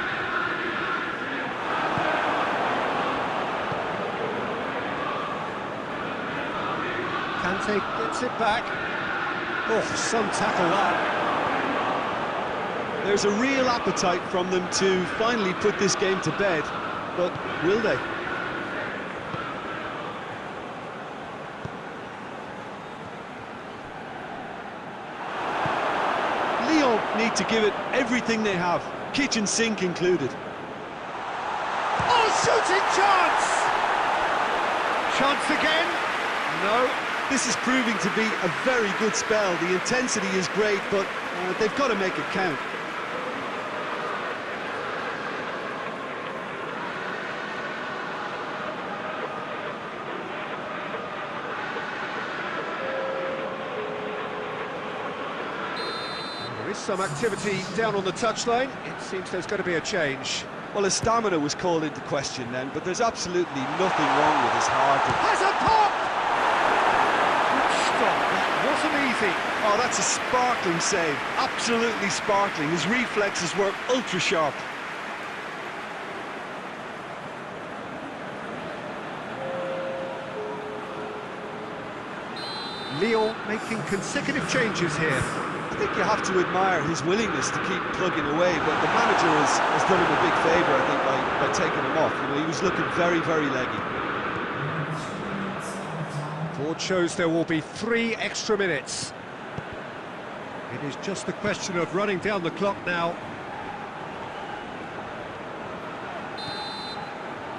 Kante gets it back. Oh, some tackle that. There's a real appetite from them to finally put this game to bed, but will they? Lyon need to give it everything they have, kitchen sink included. Oh, shooting chance! Chance again? No. This is proving to be a very good spell. The intensity is great, but they've got to make it count. There is some activity down on the touchline. It seems there's going to be a change. Well, his stamina was called into question then, but there's absolutely nothing wrong with his heart. Has a pop! Wasn't easy. Oh, that's a sparkling save. Absolutely sparkling. His reflexes were ultra sharp. Lyon making consecutive changes here. I think you have to admire his willingness to keep plugging away, but the manager has done him a big favour, I think, by taking him off. You know, he was looking very, very leggy. Board shows there will be 3 extra minutes. It is just a question of running down the clock now.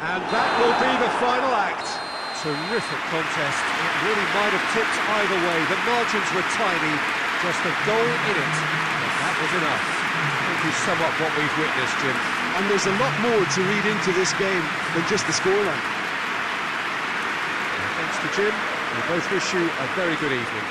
And that will be the final act. Terrific contest. It really might have tipped either way. The margins were tiny, just a goal in it. But that was enough. I think you sum up what we've witnessed, Jim. And there's a lot more to read into this game than just the scoreline. Thanks to Jim. We both wish you a very good evening.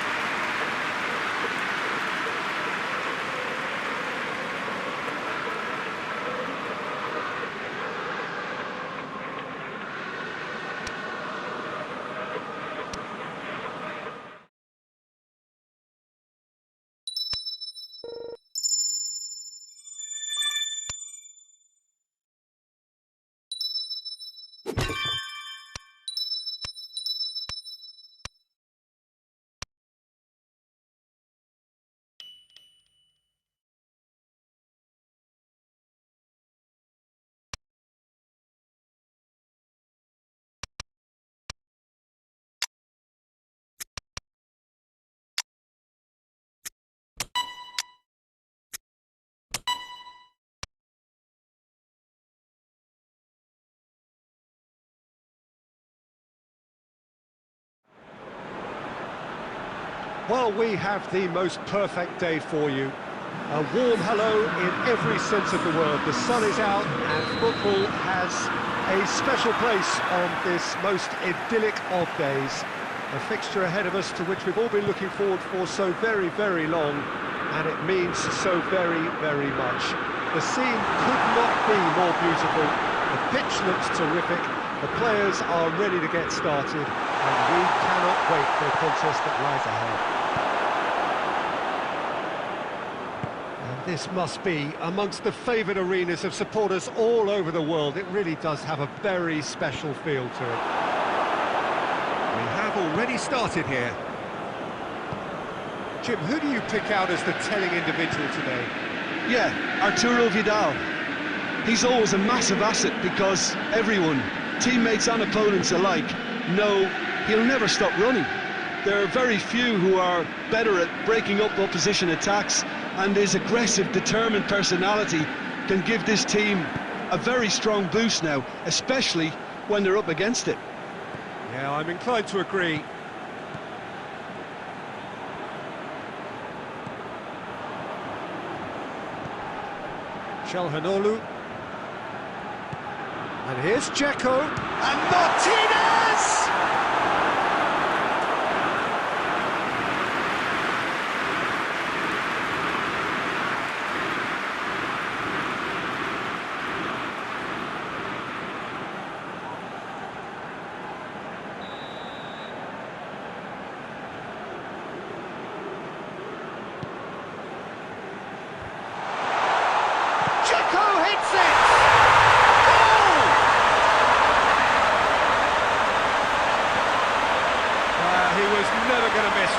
Well, we have the most perfect day for you. A warm hello in every sense of the word. The sun is out and football has a special place on this most idyllic of days. A fixture ahead of us to which we've all been looking forward for so very, very long, and it means so very, very much. The scene could not be more beautiful. The pitch looks terrific. The players are ready to get started, and we cannot wait for the contest that lies ahead. And this must be amongst the favoured arenas of supporters all over the world. It really does have a very special feel to it. We have already started here. Jim, who do you pick out as the telling individual today? Yeah, Arturo Vidal. He's always a massive asset because everyone, teammates and opponents alike, know he'll never stop running. There are very few who are better at breaking up opposition attacks, and his aggressive, determined personality can give this team a very strong boost now, especially when they're up against it. Yeah, I'm inclined to agree. Çalhanoğlu. And here's Dzeko. And Martinez!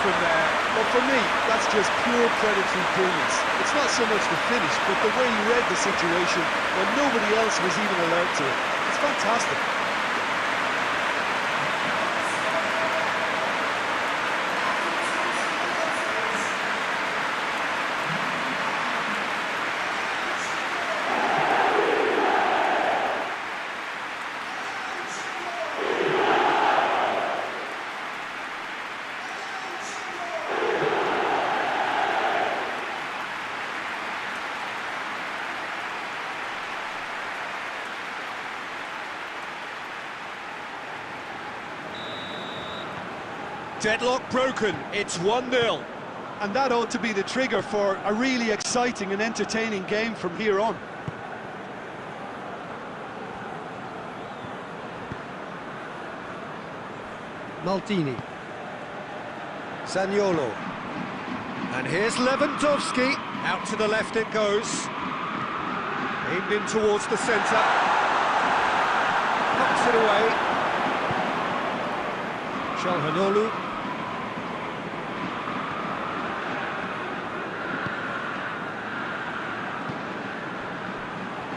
From there. But for me, that's just pure predatory brilliance. It's not so much the finish, but the way he read the situation when nobody else was even alert to it. It's fantastic. Deadlock broken, it's 1-0. And that ought to be the trigger for a really exciting and entertaining game from here on. Maldini. Zaniolo. And here's Lewandowski. Out to the left it goes. Aimed in towards the centre. Knocks it away. Çalhanoğlu.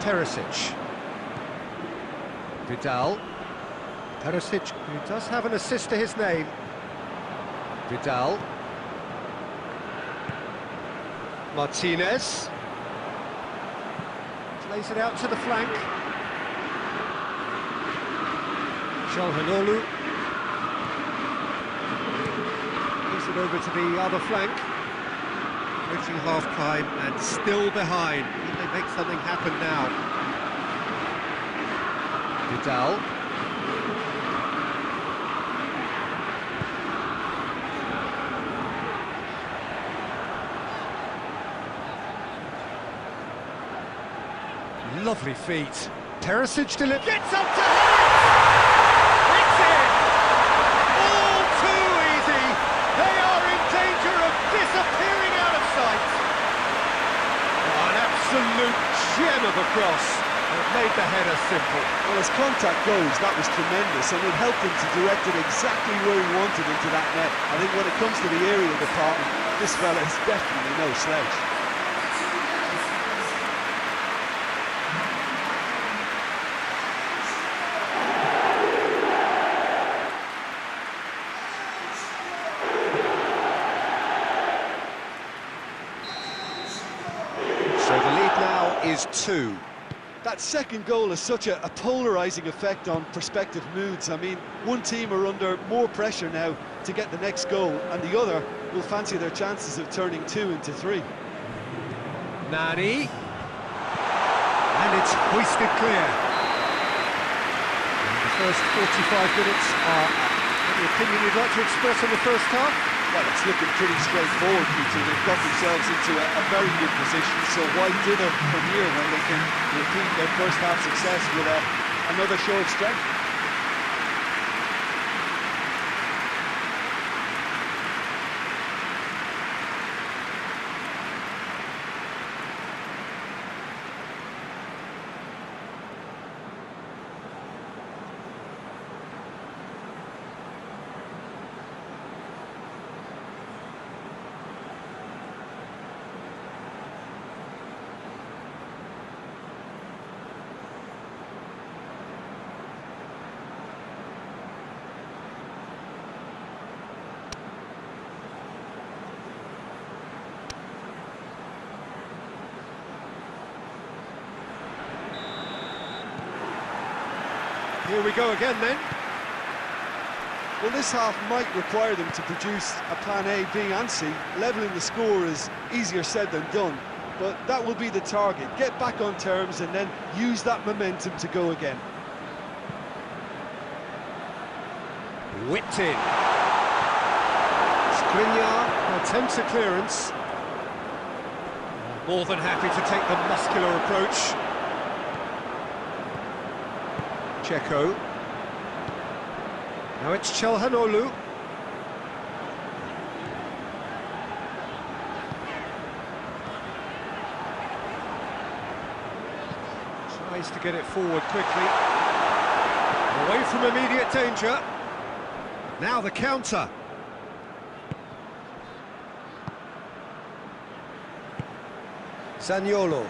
Perisic. Vidal. Perisic, who does have an assist to his name. Vidal. Martinez. Plays it out to the flank. Çalhanoğlu. Moves it over to the other flank. Reaching half-time and still behind. Can they make something happen now? Vidal. Lovely feet. Perisic delivers. Gets up to hit! It's in! All too easy. They are in danger of disappearing out of sight. Oh, an absolute gem of a cross. It made the header simple. Well, as contact goes, that was tremendous, and it helped him to direct it exactly where he wanted into that net. I think when it comes to the aerial department, this fella is definitely no slouch. So the lead now is 2. That second goal has such a polarising effect on prospective moods. I mean, one team are under more pressure now to get the next goal, and the other will fancy their chances of turning 2 into 3. Nani. And it's hoisted clear. And the first 45 minutes are up. Any opinion you'd like to express on the first half? Well, it's looking pretty straightforward, Peter. They've got themselves into a very good position, so why dither from here when they can repeat their first half success with another show of strength? Here we go again then. Well, this half might require them to produce a plan A, B and C. Levelling the score is easier said than done, but that will be the target. Get back on terms and then use that momentum to go again. Whipped in. Skriniar attempts a clearance. More than happy to take the muscular approach. Checo. Now it's Çalhanoğlu. Tries to get it forward quickly. Away from immediate danger. Now the counter. Zaniolo.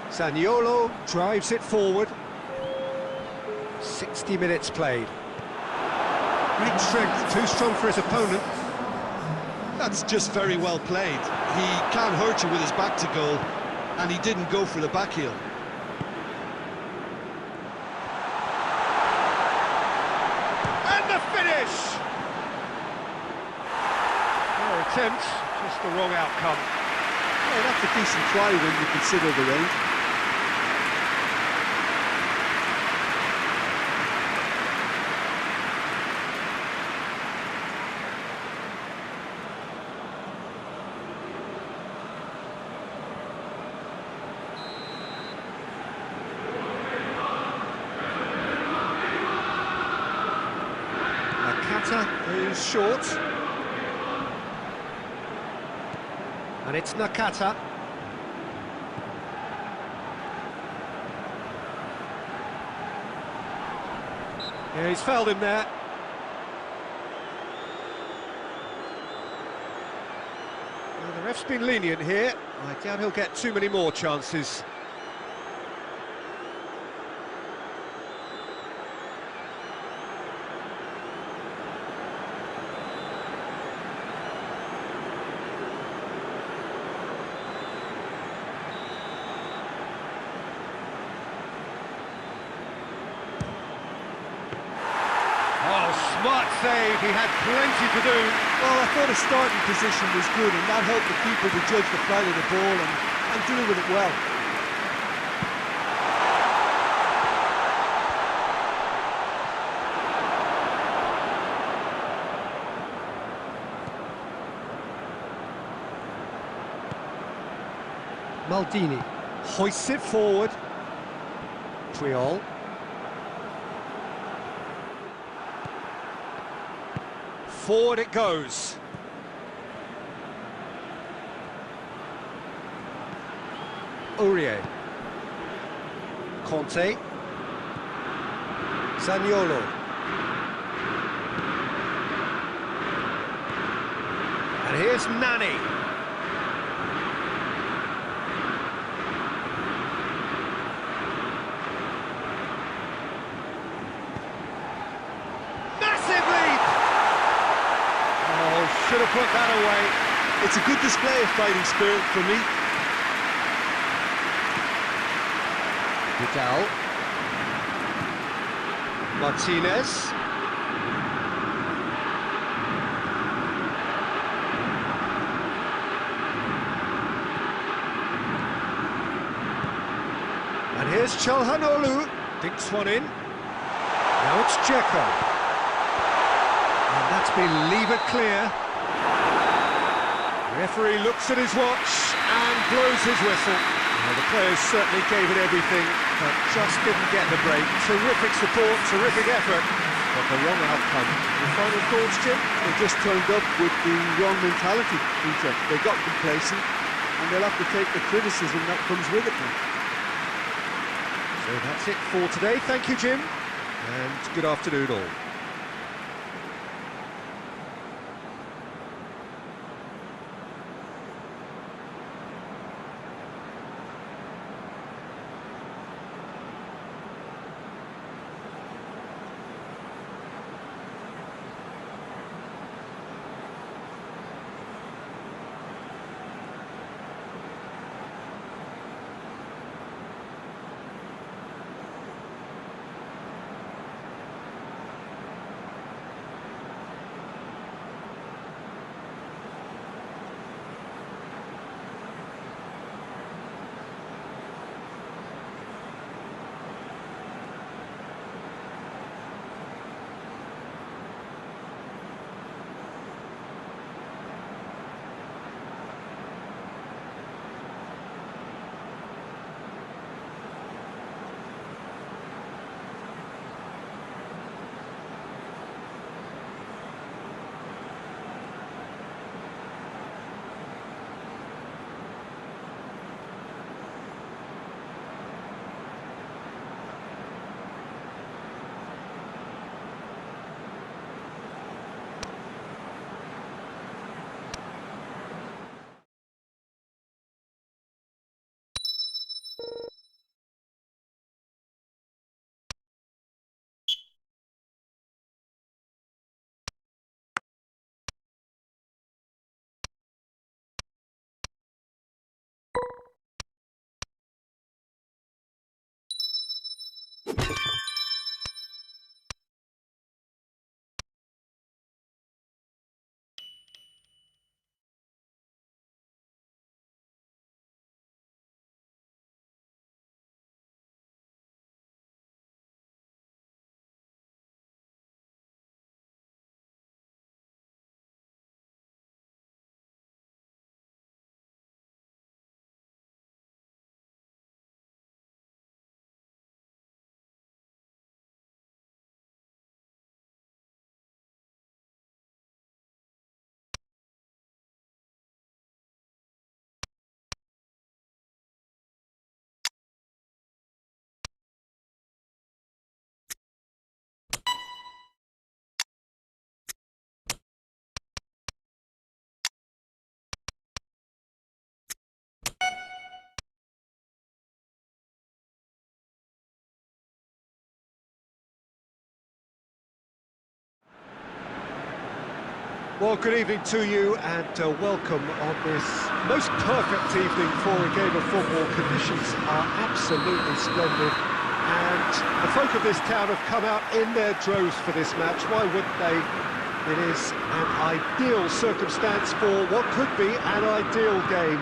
Zaniolo drives it forward. 60 minutes played. Great strength, too strong for his opponent. That's just very well played. He can't hurt you with his back to goal, and he didn't go for the back heel. And the finish! Their attempt, just the wrong outcome. Yeah, that's a decent try when you consider the range. Who's short. And it's Nakata. Yeah, he's fouled him there. Well, the ref's been lenient here. I doubt he'll get too many more chances. Oh, smart save, he had plenty to do. Well, I thought his starting position was good, and that helped the keeper to judge the flight of the ball and deal with it well. Maldini hoists it forward. Puyol. Forward it goes. Aurier. Conte. Zaniolo. And here's Nani. Should have put that away. It's a good display of fighting spirit for me. Vidal. Martinez. And here's Çalhanoğlu. Dinks one in. Now it's Dzeko. And that's been levered clear. Referee looks at his watch and blows his whistle. Well, the players certainly gave it everything, but just didn't get the break. Terrific support, terrific effort, but the wrong outcome. Your final thoughts, Jim? They just turned up with the wrong mentality, Peter. They got complacent, and they'll have to take the criticism that comes with it now. So that's it for today. Thank you, Jim, and good afternoon all. Well, good evening to you and welcome on this most perfect evening for a game of football. Conditions are absolutely splendid and the folk of this town have come out in their droves for this match. Why wouldn't they? It is an ideal circumstance for what could be an ideal game.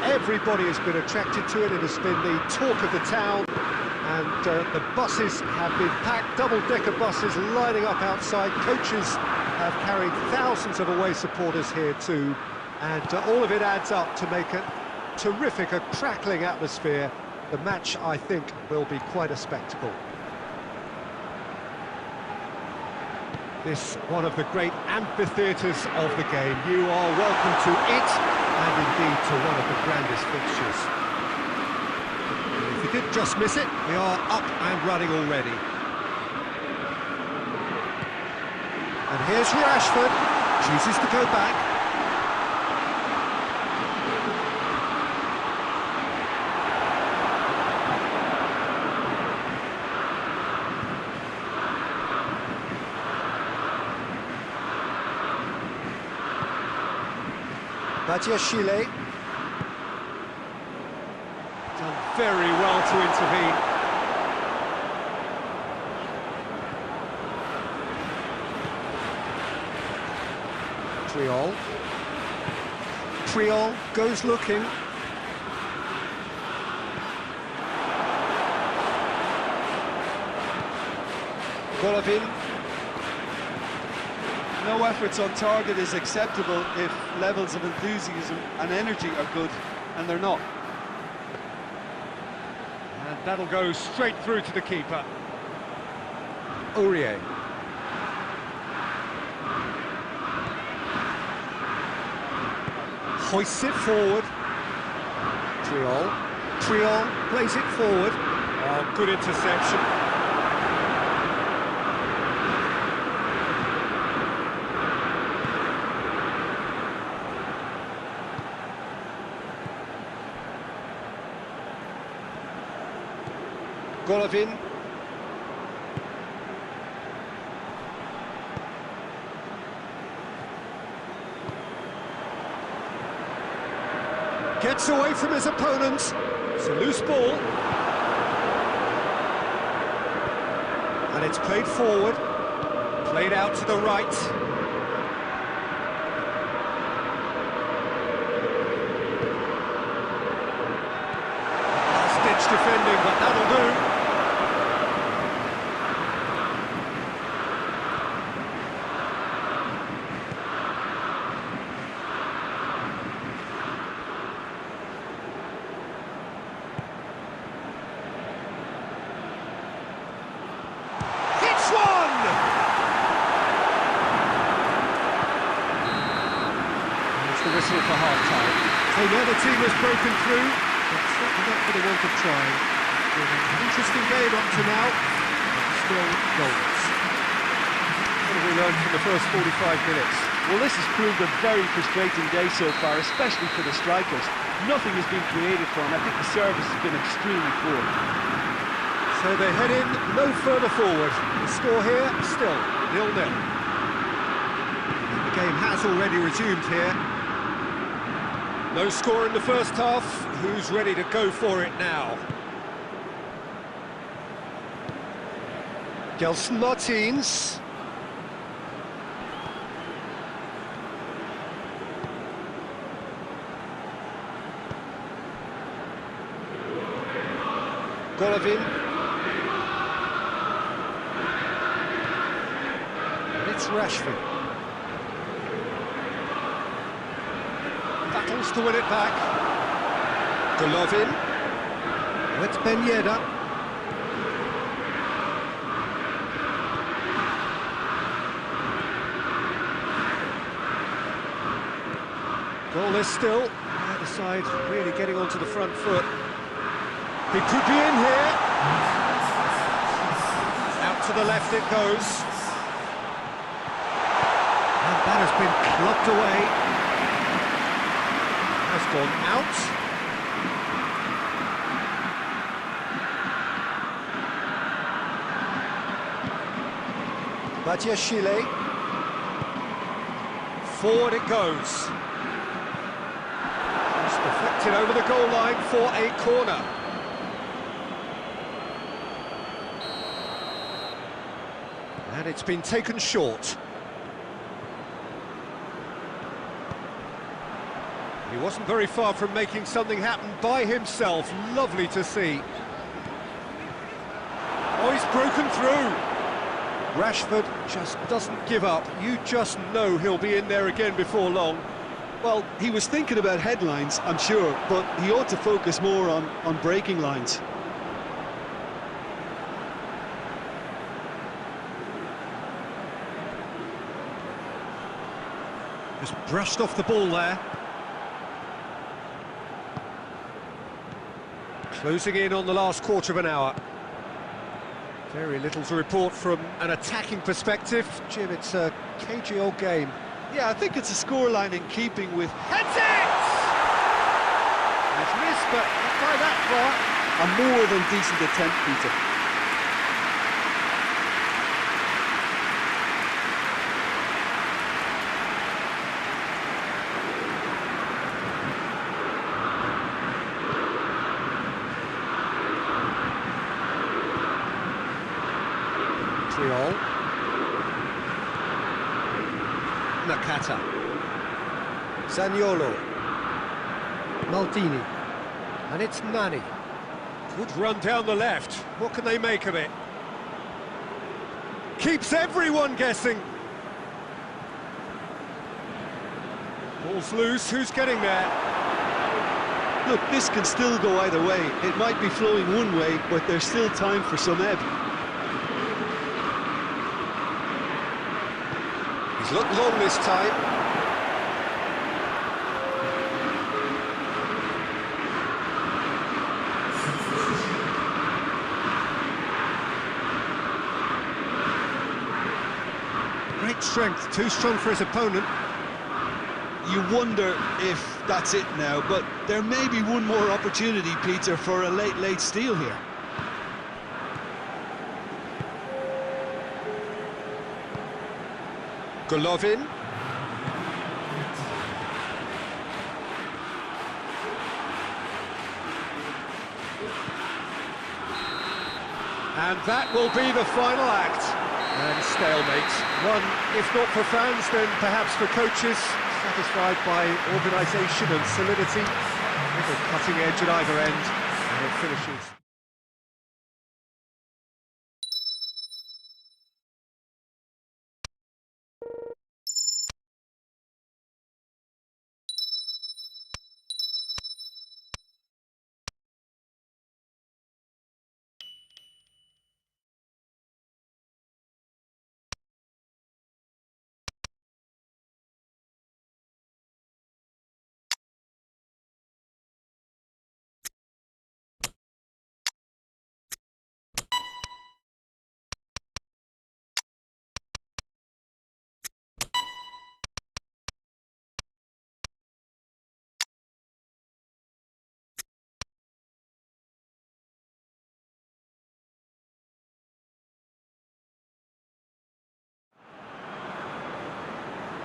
Everybody has been attracted to it. It has been the talk of the town, and the buses have been packed, double-decker buses lining up outside. Coaches have carried thousands of away supporters here too, and all of it adds up to make a terrific, a crackling atmosphere. The match, I think, will be quite a spectacle. This one of the great amphitheatres of the game. You are welcome to it, and indeed to one of the grandest fixtures. If you did just miss it, we are up and running already. And here's Rashford, chooses to go back. Chile. Done very well to intervene. Triol goes looking. Golovin. No efforts on target is acceptable if levels of enthusiasm and energy are good, and they're not. And that'll go straight through to the keeper. Aurier. Hoists it forward. Triol plays it forward. Oh, good interception. Golovin. Gets away from his opponents. It's a loose ball. And it's played forward. Played out to the right. Last-ditch defending, but that'll do. The whistle for half-time. So the other team has broken through, but certainly not for the want of trying. An interesting game up to now, but still goals. What have we learned from the first 45 minutes? Well, this has proved a very frustrating day so far, especially for the strikers. Nothing has been created for them. I think the service has been extremely poor. So they head in no further forward. The score here, still 0-0. The game has already resumed here. No score in the first half. Who's ready to go for it now? Gelson Martins. Golovin. And it's Rashford. Battles to win it back. Golovin. It's Ben Yedder. Goalless still. Either side really getting onto the front foot. He could be in here. Out to the left it goes. And that has been clubbed away. Has gone out. Chile. Forward it goes. It's deflected over the goal line for a corner. And it's been taken short. He wasn't very far from making something happen by himself. Lovely to see. Oh, he's broken through. Rashford just doesn't give up. You just know he'll be in there again before long. Well, he was thinking about headlines, I'm sure, but he ought to focus more on breaking lines. Just brushed off the ball there. Closing in on the last quarter of an hour. Very little to report from an attacking perspective. Jim, it's a cagey old game. Yeah, I think it's a scoreline in keeping with... Heads it! It's missed, but not by that far. a more than decent attempt, Peter. Triol. Nakata. Zaniolo. Maldini. And it's Nani. Good run down the left. What can they make of it? Keeps everyone guessing. Ball's loose. Who's getting there? Look, this can still go either way. It might be flowing one way, but there's still time for some ebb. He's looked long this time. Great strength, too strong for his opponent. You wonder if that's it now, but there may be one more opportunity, Peter, for a late steal here. Golovin. And that will be the final act. And stalemate. One, if not for fans, then perhaps for coaches, satisfied by organisation and solidity. With a cutting edge at either end, and it finishes.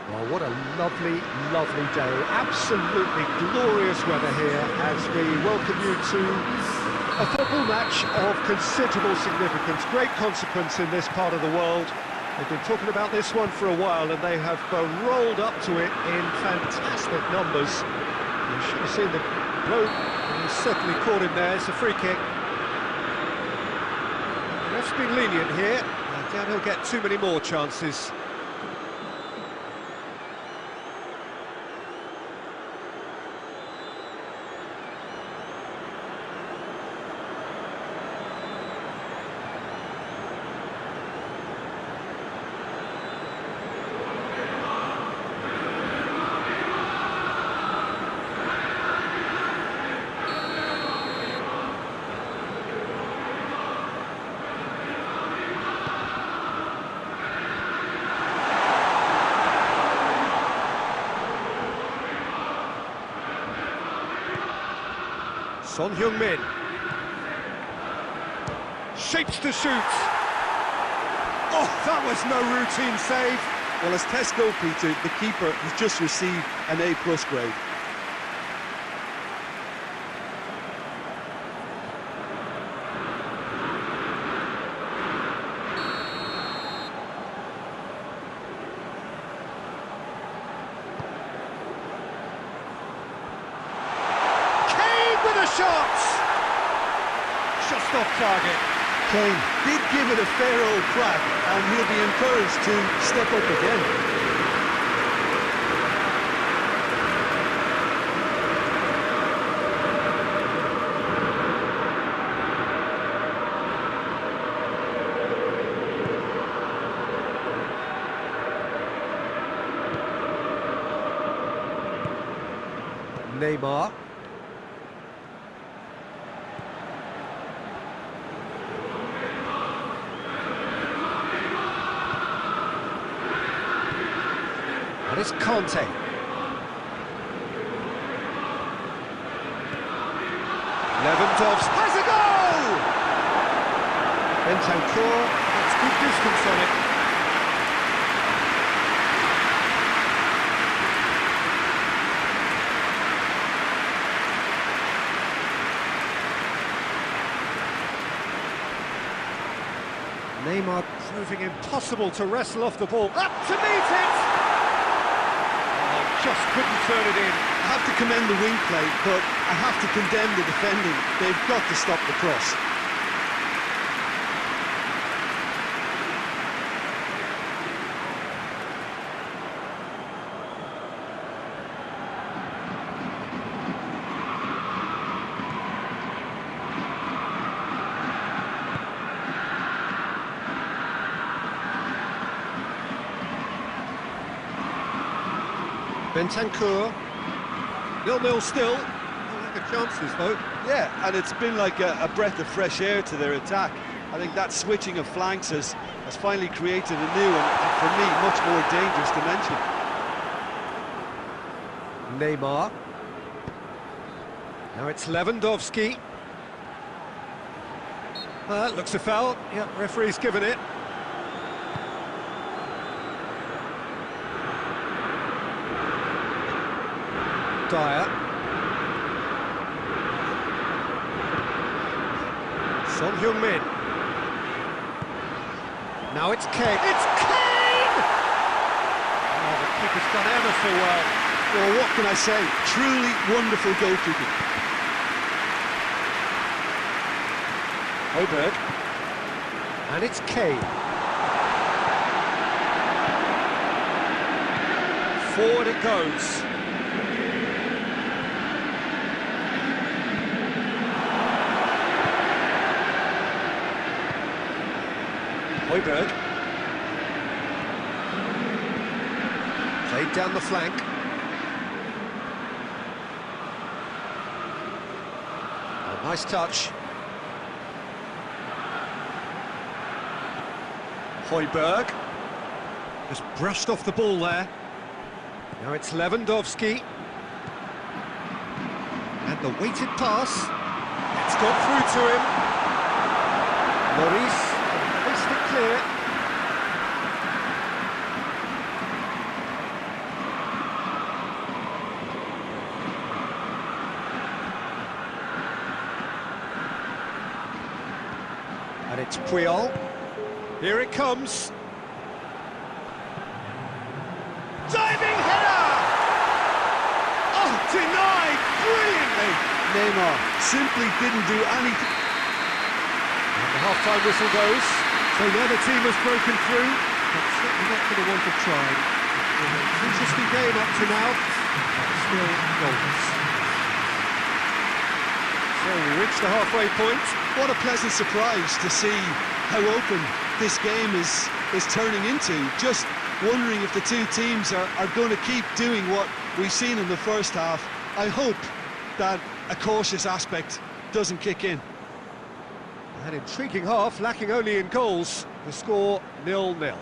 Well, what a lovely, lovely day. Absolutely glorious weather here as we welcome you to a football match of considerable significance, great consequence in this part of the world. They've been talking about this one for a while and they have rolled up to it in fantastic numbers. You should have seen the bloke, he's certainly caught him there. It's a free kick. The ref's been lenient here. I doubt he'll get too many more chances. Son Heung-min shapes to shoot. Oh, that was no routine save. Well, as tests go, Peter, the keeper has just received an A+ grade. off target. Kane did give it a fair old crack, and he'll be encouraged to step up again. Neymar. And it's Conte. Lewandowski has a goal! Bentancur gets good distance on it. Neymar proving impossible to wrestle off the ball. Up to meet it! Oh, just couldn't turn it in. I have to commend the wing play, but I have to condemn the defending. They've got to stop the cross. Bentancur, 0-0 still. Don't like the chances though. Yeah, and it's been like a breath of fresh air to their attack. I think that switching of flanks has finally created a new and for me, much more dangerous dimension. Neymar. Now it's Lewandowski. Looks a foul. Yeah, referee's given it. Dyer. Son Heung-min. Now it's Kane. It's Kane! Oh, the keeper's done ever so well. Well, what can I say? Truly wonderful goalkeeping. Højbjerg. And it's Kane. Forward it goes. Højbjerg. Played down the flank. A nice touch. Højbjerg. Just brushed off the ball there. Now it's Lewandowski. And the weighted pass. It's got through to him. Maurice. Hoist it clear. And it's Puyol. Here it comes. Diving header! Oh, denied brilliantly! Neymar simply didn't do anything. And the half-time whistle goes. So now the team has broken through, but certainly not for the want of trying. It's been an interesting game up to now, but still goalless. So we reach the halfway point. What a pleasant surprise to see how open this game is turning into. Just wondering if the two teams are going to keep doing what we've seen in the first half. I hope that a cautious aspect doesn't kick in. An intriguing half, lacking only in goals. The score 0-0.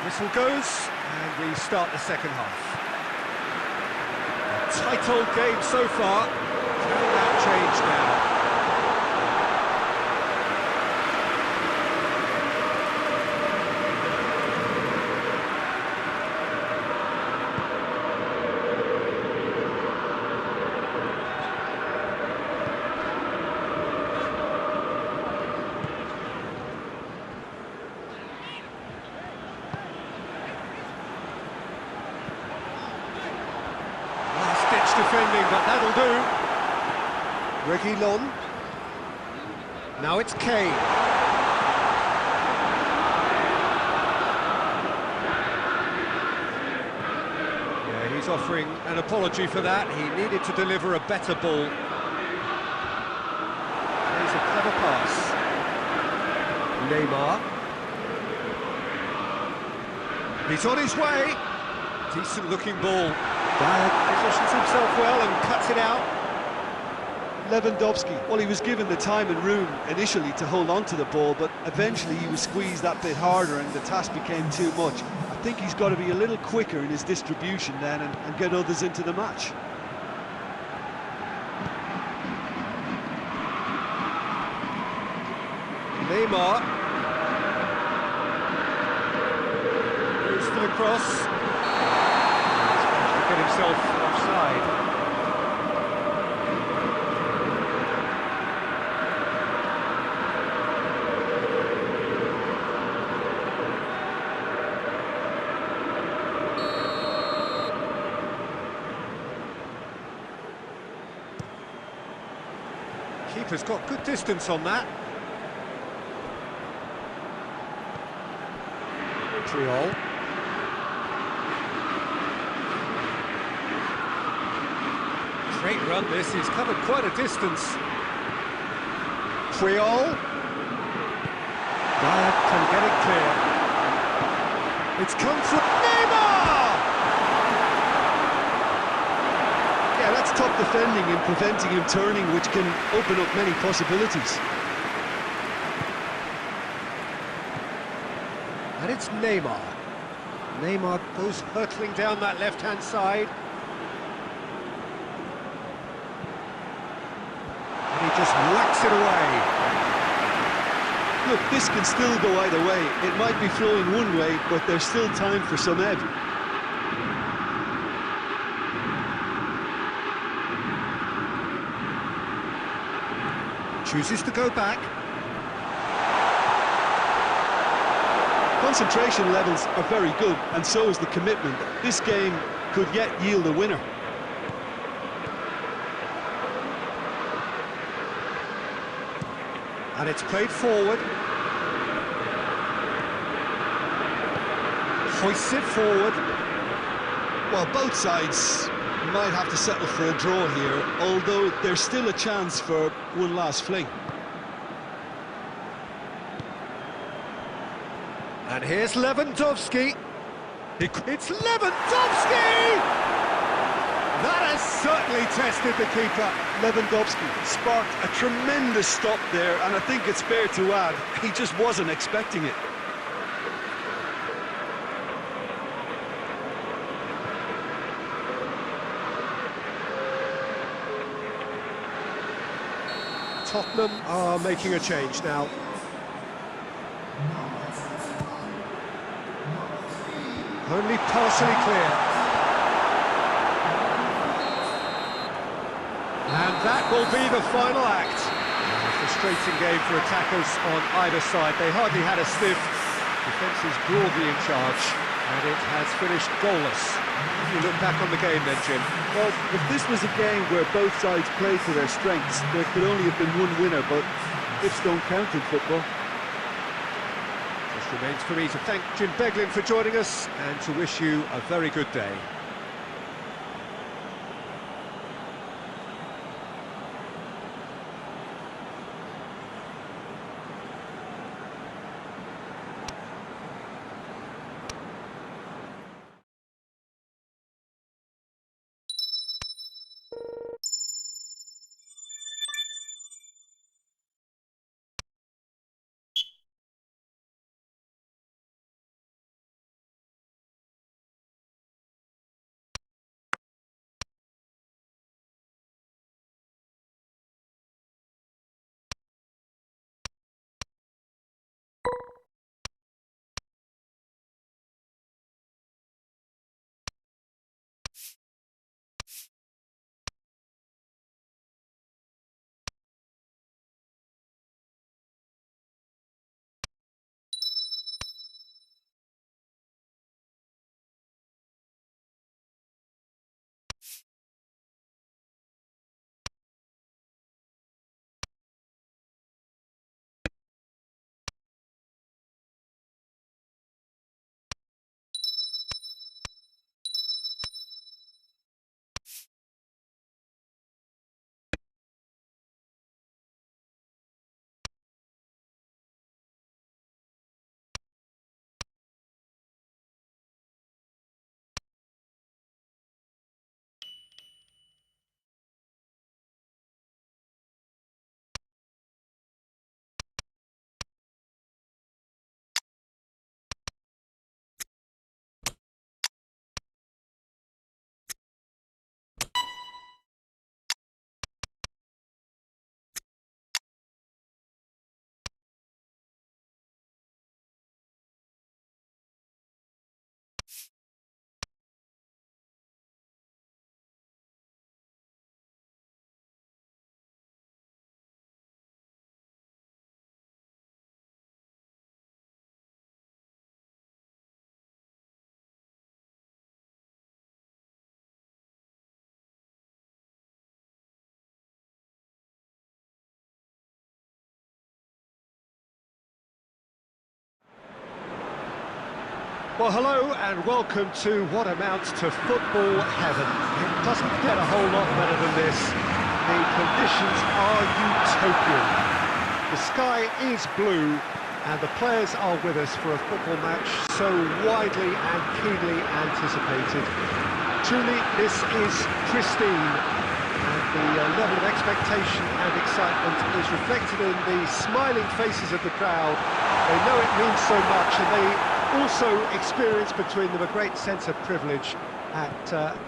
Whistle goes, and we start the second half. A tight old game so far. Can that change now? Defending, but that'll do. Reguilon. Now it's Kane. Yeah, he's offering an apology for that. He needed to deliver a better ball. There's a clever pass. Neymar. He's on his way. Decent looking ball. Positions himself well and cuts it out. Lewandowski, well, he was given the time and room initially to hold on to the ball, but eventually he was squeezed that bit harder and the task became too much. I think he's got to be a little quicker in his distribution then and get others into the match. Neymar. Moves for the cross. Get himself offside. Keeper's got good distance on that. Triol. Great run this, he's covered quite a distance. Triol. Dyer can get it clear. It's come to Neymar! Yeah, that's top defending and preventing him turning, which can open up many possibilities. And it's Neymar. Neymar goes hurtling down that left-hand side. He just whacks it away. Look, this can still go either way. It might be flowing one way, but there's still time for some ebb. Chooses to go back. Concentration levels are very good, and so is the commitment. This game could yet yield a winner. And it's played forward. Hoists it forward. Well, both sides might have to settle for a draw here, although there's still a chance for one last fling. And here's Lewandowski. It's Lewandowski! That has certainly tested the keeper. Lewandowski sparked a tremendous stop there, and I think it's fair to add, he just wasn't expecting it. Tottenham are making a change now. Only partially clear. And that will be the final act. A frustrating game for attackers on either side. They hardly had a sniff. Defence is broadly in charge, and it has finished goalless. If you look back on the game then, Jim. Well, if this was a game where both sides played to their strengths, there could only have been one winner, but ifs don't count in football. Just remains for me to thank Jim Beglin for joining us, and to wish you a very good day. Well, hello and welcome to what amounts to football heaven. It doesn't get a whole lot better than this. The conditions are utopian. The sky is blue and the players are with us for a football match so widely and keenly anticipated. Truly, this is pristine, and the level of expectation and excitement is reflected in the smiling faces of the crowd. They know it means so much, and they also experience between them a great sense of privilege at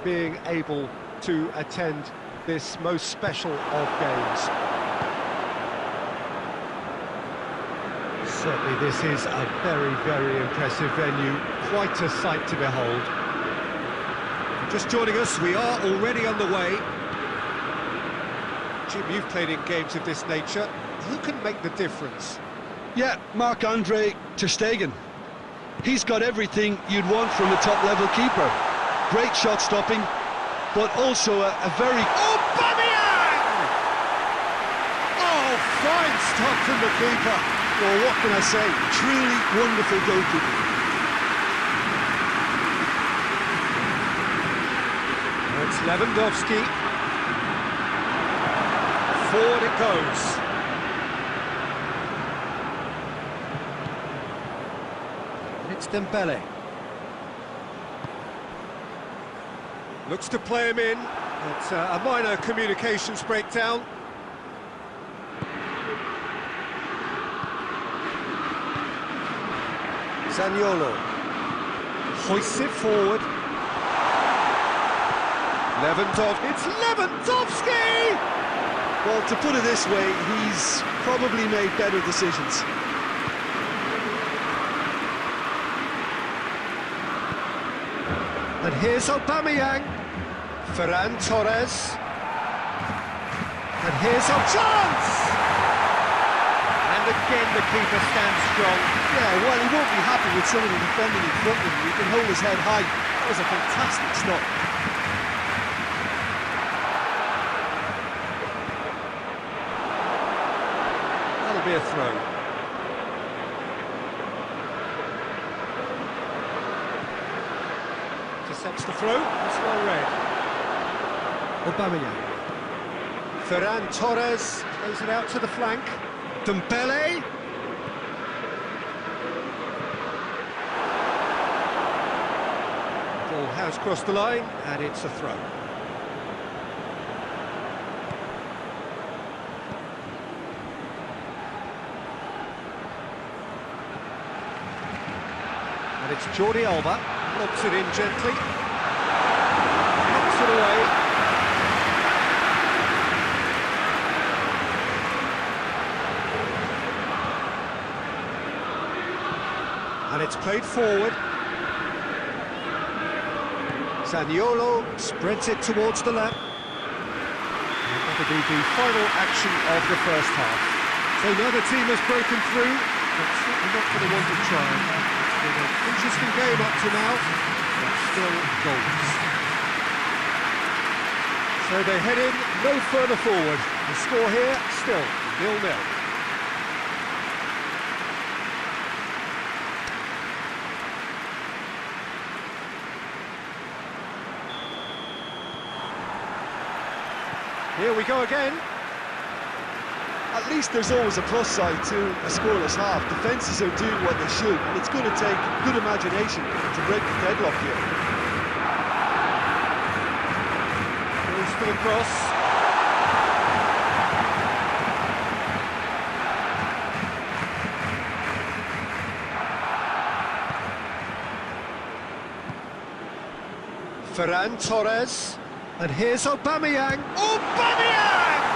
being able to attend this most special of games. Certainly this is a very, very impressive venue, quite a sight to behold. Just joining us, we are already underway. Jim, you've played in games of this nature. Who can make the difference? Yeah, Marc-Andre ter Stegen. He's got everything you'd want from a top-level keeper. Great shot stopping, but also a very... Oh, Aubameyang! Oh, fine stop from the keeper. Well, what can I say? Truly wonderful goalkeeping. It's Lewandowski. Forward it goes. It's Dembele. Looks to play him in. It's a minor communications breakdown. Zaniolo hoists it forward. Lewandowski. It's Lewandowski! Well, to put it this way, he's probably made better decisions. And here's Aubameyang. Ferran Torres. And here's a chance! And again the keeper stands strong. Yeah, well, he won't be happy with somebody defending in front of him. He can hold his head high. That was a fantastic stop. That'll be a throw. Intercepts the throw. It's well read. Aubameyang. Ferran Torres plays it out to the flank. Dembele. Ball has crossed the line, and it's a throw. And it's Jordi Alba. Lobs it in gently. Knocks it away. And it's played forward. Zaniolo spreads it towards the left. And that'll be the final action of the first half. So neither team has broken through, but certainly not for the want of trying. It's been an interesting game up to now, but still goals. So they head in no further forward. The score here still 0-0. Here we go again. At least there's always a plus side to a scoreless half. Defences are doing what they should, and it's going to take good imagination to break the deadlock here. Goes for the cross. Ferran Torres. And here's Aubameyang. Aubameyang!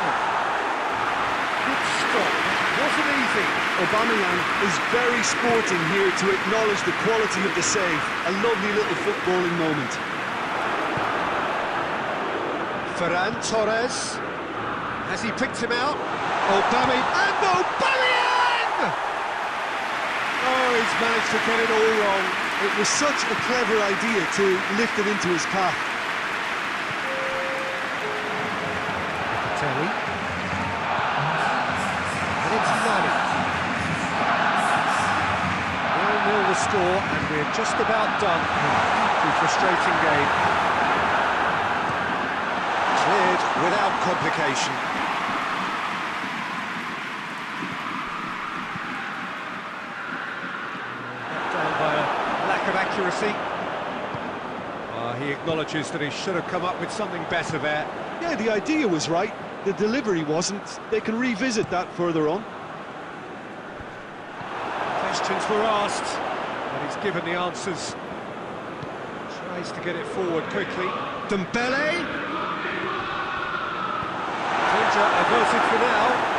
Good stop. Wasn't easy. Aubameyang is very sporting here to acknowledge the quality of the save. A lovely little footballing moment. Ferran Torres. Has he picked him out? Aubameyang! Oh, he's managed to get it all wrong. It was such a clever idea to lift it into his path. Terry. And it's Nani. 0-0 the score, and we're just about done. A frustrating game. Cleared without complication. Down by a lack of accuracy. He acknowledges that he should have come up with something better there. Yeah, the idea was right, the delivery wasn't. They can revisit that further on. Questions were asked, and he's given the answers. Tries to get it forward quickly. Dembele! Danger averted for now.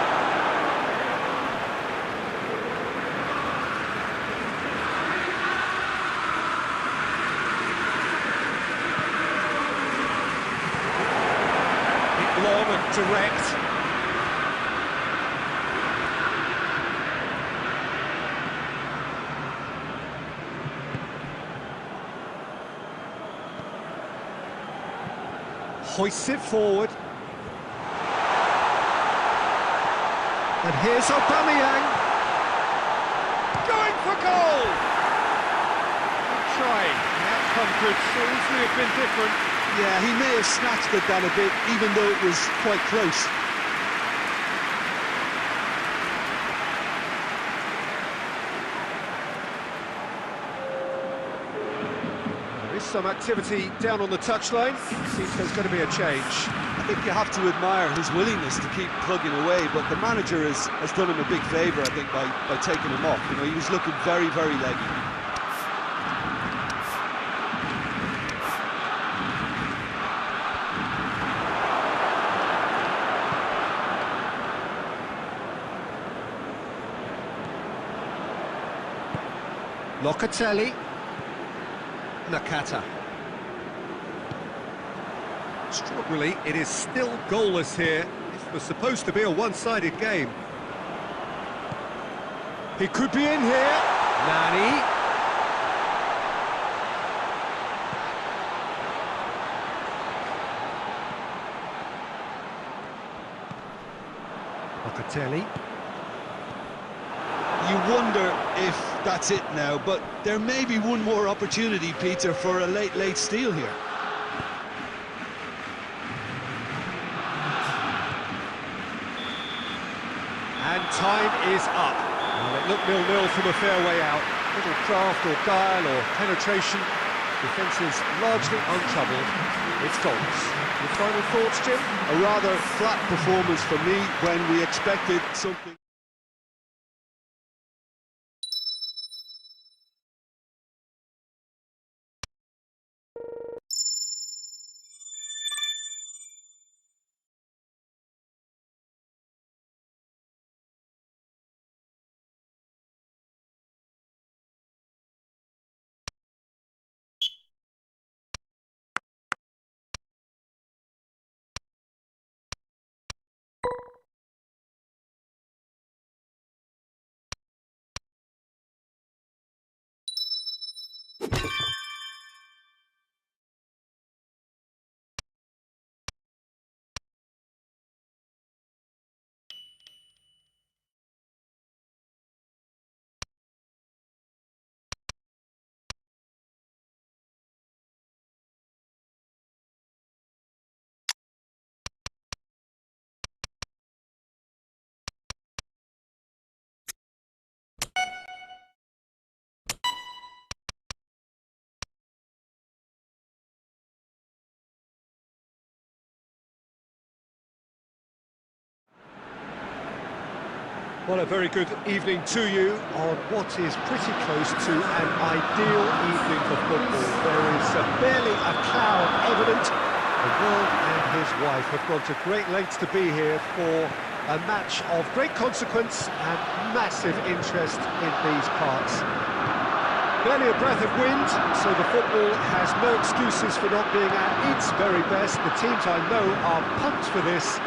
Long and direct. Hoists it forward. And here's Aubameyang. Going for goal! Good try. The outcome could so easily have been different. Yeah, he may have snatched at that a bit, even though it was quite close. There is some activity down on the touchline. Seems there's going to be a change. I think you have to admire his willingness to keep plugging away, but the manager has done him a big favour, I think, by taking him off. You know, he was looking very, very leggy. Locatelli. Nakata. Struggling, it is still goalless here. This was supposed to be a one-sided game. He could be in here. Nani. Locatelli. You wonder if that's it now, but there may be one more opportunity, Peter, for a late steal here. And time is up. Well, it looked 0-0 from a fair way out. Little craft or guile or penetration. Defence is largely untroubled. It's goals. Your final thoughts, Jim? A rather flat performance for me when we expected something. Well, a very good evening to you on what is pretty close to an ideal evening for football. There is barely a cloud evident. The world and his wife have gone to great lengths to be here for a match of great consequence and massive interest in these parts. Barely a breath of wind, so the football has no excuses for not being at its very best. The teams I know are pumped for this.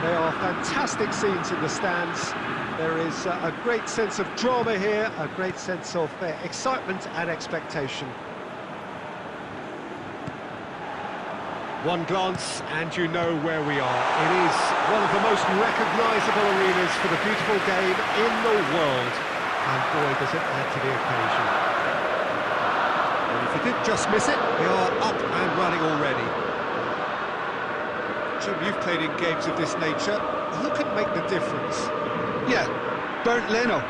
They are fantastic scenes in the stands. There is a great sense of drama here, a great sense of excitement and expectation. One glance and you know where we are. It is one of the most recognisable arenas for the beautiful game in the world. And boy, does it add to the occasion. didn't just miss it, they are up and running already. Jim, you've played in games of this nature. Who can make the difference? Yeah, Bernd Leno.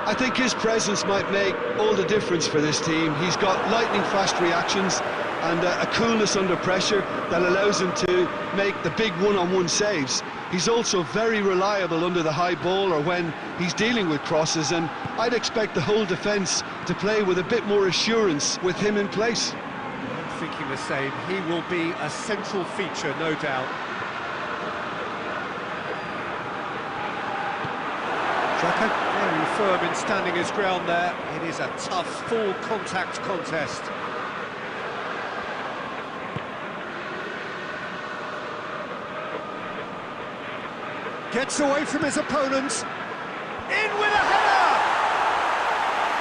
I think his presence might make all the difference for this team. He's got lightning-fast reactions and a coolness under pressure that allows him to make the big one-on-one saves. He's also very reliable under the high ball or when he's dealing with crosses, and I'd expect the whole defence to play with a bit more assurance with him in place. I'm thinking the same. He will be a central feature, no doubt. Xhaka very firm in standing his ground there. It is a tough, full-contact contest. Gets away from his opponents. In with a header!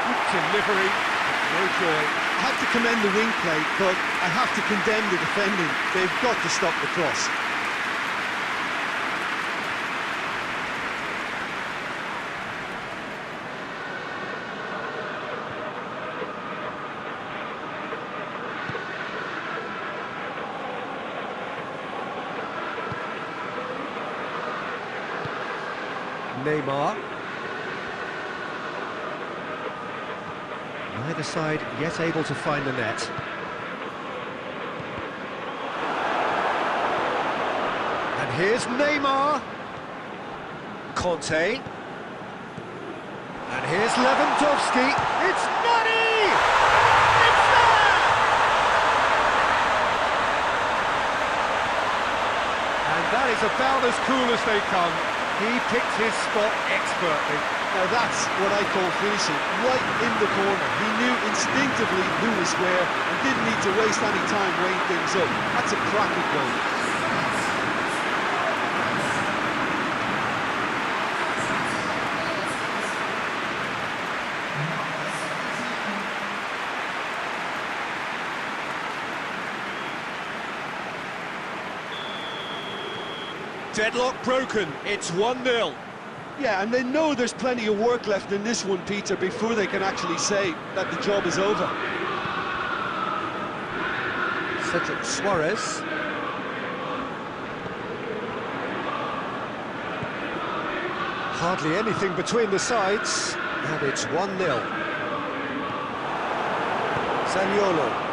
Good delivery, no joy. I have to commend the wing play, but I have to condemn the defending. They've got to stop the cross. Neymar. Neither side yet able to find the net. And here's Neymar. Conte. And here's Lewandowski. It's Nani! It's there! And that is about as cool as they come. He picked his spot expertly. Now that's what I call finishing, right in the corner. He knew instinctively who was where and didn't need to waste any time weighing things up. That's a cracking goal. Deadlock broken, it's 1-0. Yeah, and they know there's plenty of work left in this one, Peter, before they can actually say that the job is over. Cedric Suarez. Hardly anything between the sides, and it's 1-0. Zaniolo.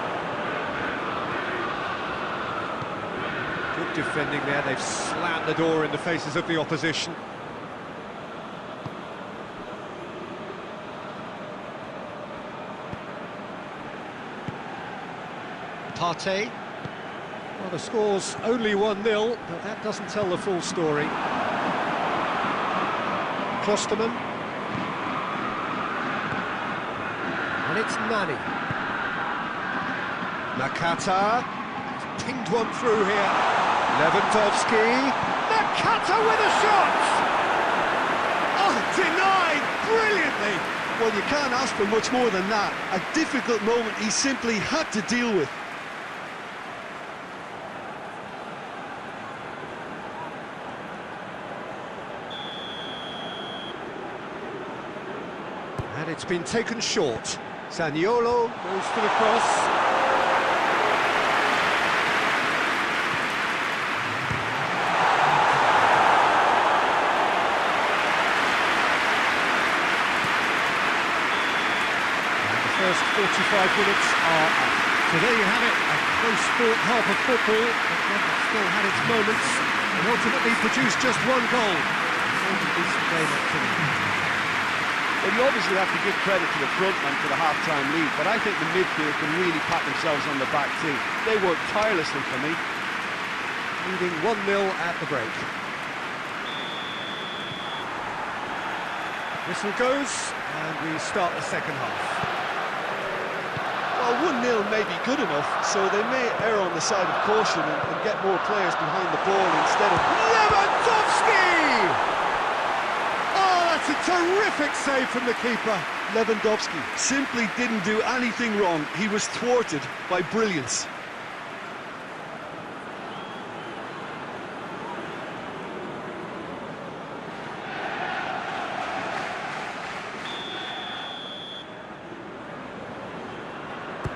Good defending there, they've slammed the door in the faces of the opposition. Partey. Well, the score's only 1-0, but that doesn't tell the full story. Klosterman. And it's Nani. Nakata. Pinged one through here. Lewandowski. Nakata with a shot! Oh, denied brilliantly! Well, you can't ask for much more than that. A difficult moment he simply had to deal with. And it's been taken short. Zaniolo goes for the cross. First 45 minutes are up. So there you have it, a close-fought half of football, but one that still had its moments, and ultimately produced just one goal. Decent game activity. Well, you obviously have to give credit to the front man for the half-time lead, but I think the midfield can really pat themselves on the back too. They worked tirelessly for me. Leading 1-0 at the break. Whistle goes, and we start the second half. Well, 1-0 may be good enough, so they may err on the side of caution and get more players behind the ball instead of... Lewandowski! Oh, that's a terrific save from the keeper. Lewandowski simply didn't do anything wrong. He was thwarted by brilliance.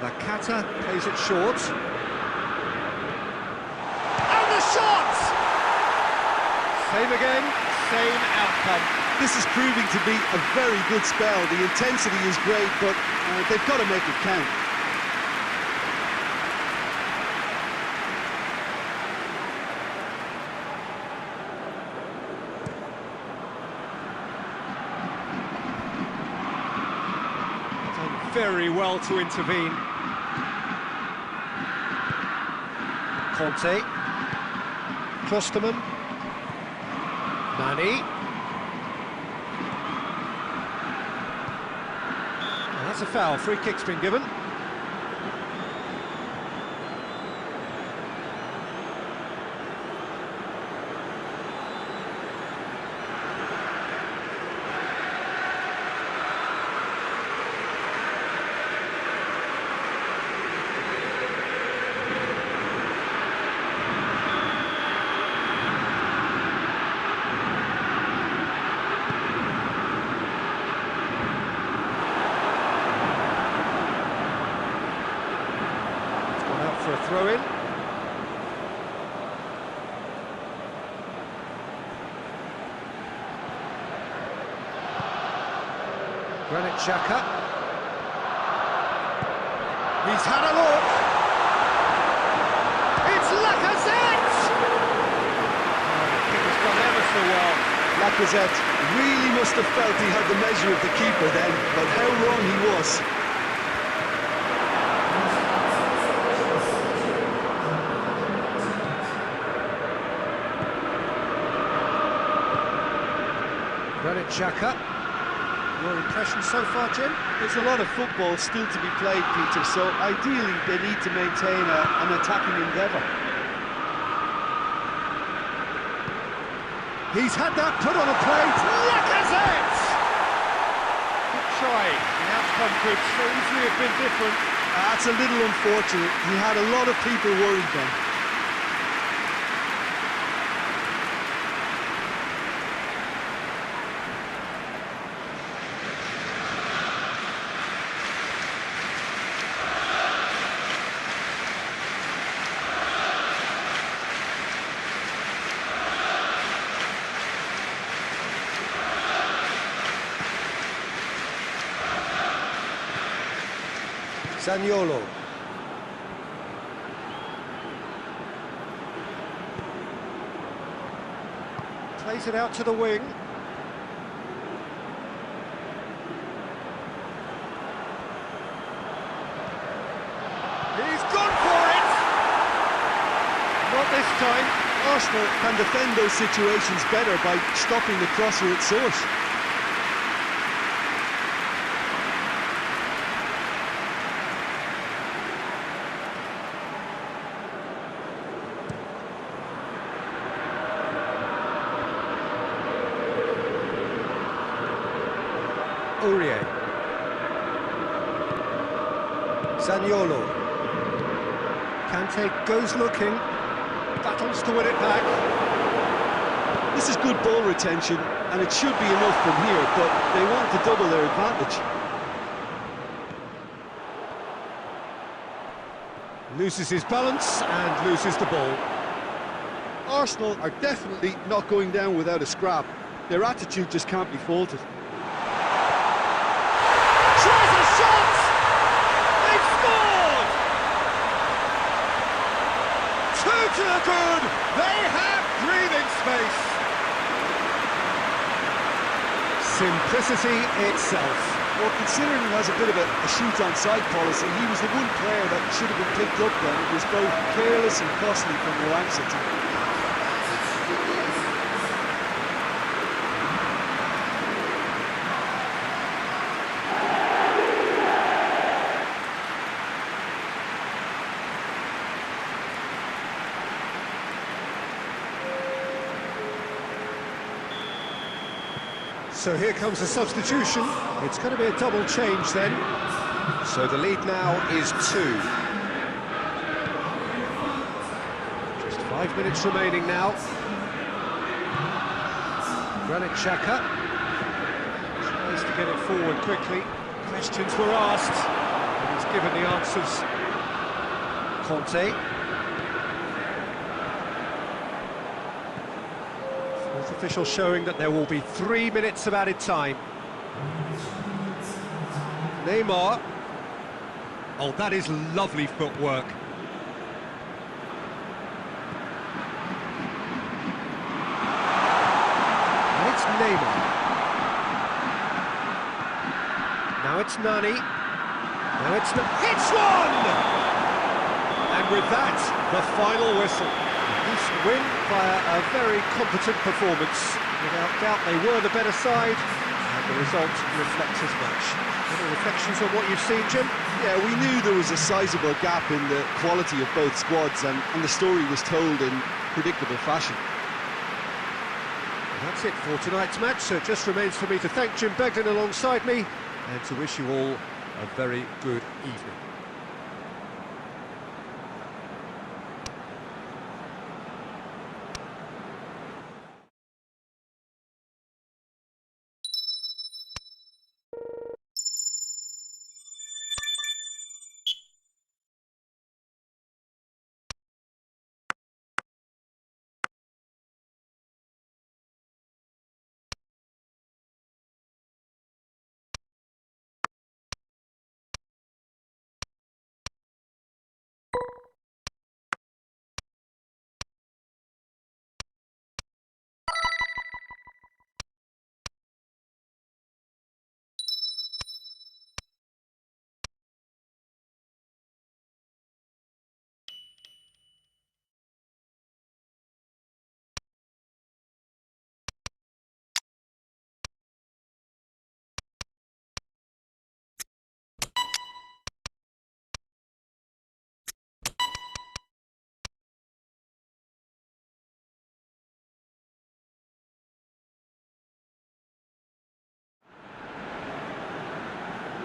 Nakata plays it short. And the shot! Same again, same outcome. This is proving to be a very good spell. The intensity is great, but they've got to make it count. Very well to intervene. Conte. Klosterman. Nani. And that's a foul. Free kick's been given. For a throw-in. Granit Xhaka. He's had a look. It's Lacazette! Oh, the kick has gone ever so well. Lacazette really must have felt he had the measure of the keeper then, but how wrong he was. Granit Xhaka. Your impression so far, Jim? There's a lot of football still to be played, Peter, so ideally they need to maintain an attacking endeavour. He's had that put on a plate. Lacazette! Good try. The outcome could so easily have been different. That's a little unfortunate. He had a lot of people worried then. Zaniolo. Plays it out to the wing. He's gone for it! Not this time. Arsenal can defend those situations better by stopping the crosser at source. Aurier. Zaniolo. Kante goes looking, battles to win it back. This is good ball retention, and it should be enough from here, but they want to double their advantage. Loses his balance and loses the ball. Arsenal are definitely not going down without a scrap. Their attitude just can't be faulted. Tries a shot! They've scored! Two to the good! They have breathing space! Simplicity itself. Well, considering he has a bit of a shoot-on-sight policy, he was the one player that should have been picked up then. It was both careless and costly from Moran's team. So here comes a substitution. It's going to be a double change then. So the lead now is 2. Just 5 minutes remaining now. Granit Xhaka tries to get it forward quickly. Questions were asked. And he's given the answers. Conte. Fourth official showing that there will be 3 minutes of added time. Neymar. Oh, that is lovely footwork. And it's Neymar. Now it's Nani. Now it's... It's one! And with that, the final whistle. East win via a very competent performance. Without doubt, they were the better side, and the result reflects as much. Any reflections on what you've seen, Jim? Yeah, we knew there was a sizable gap in the quality of both squads, and the story was told in predictable fashion. And that's it for tonight's match, so it just remains for me to thank Jim Begden alongside me, and to wish you all a very good evening.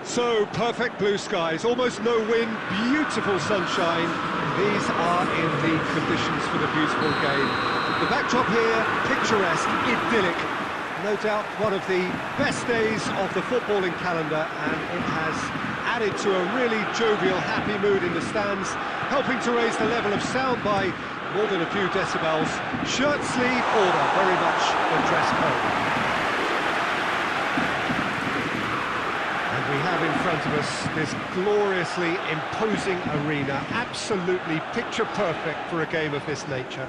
So, perfect blue skies, almost no wind, beautiful sunshine. These are in the conditions for the beautiful game. The backdrop here, picturesque, idyllic. No doubt one of the best days of the footballing calendar, and it has added to a really jovial, happy mood in the stands, helping to raise the level of sound by more than a few decibels. Shirt sleeve order, very much the dress code. We have in front of us this gloriously imposing arena, absolutely picture perfect for a game of this nature.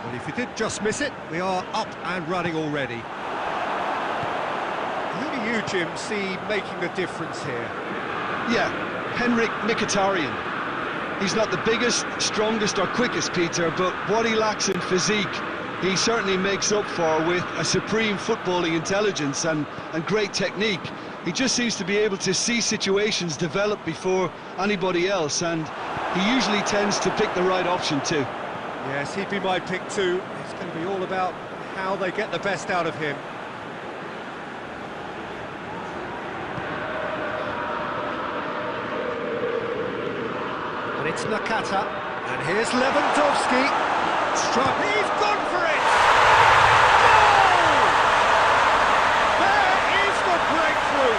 But if you did just miss it, we are up and running already. Who do you, Jim, see making the difference here? Yeah, Henrik Mkhitaryan. He's not the biggest, strongest or quickest, Peter, but what he lacks in physique, he certainly makes up for with a supreme footballing intelligence and great technique. He just seems to be able to see situations develop before anybody else, and he usually tends to pick the right option too. Yes, he'd be my pick too. It's going to be all about how they get the best out of him. And it's Nakata, and here's Lewandowski. Struck, he's gone for it! Goal! There is the breakthrough!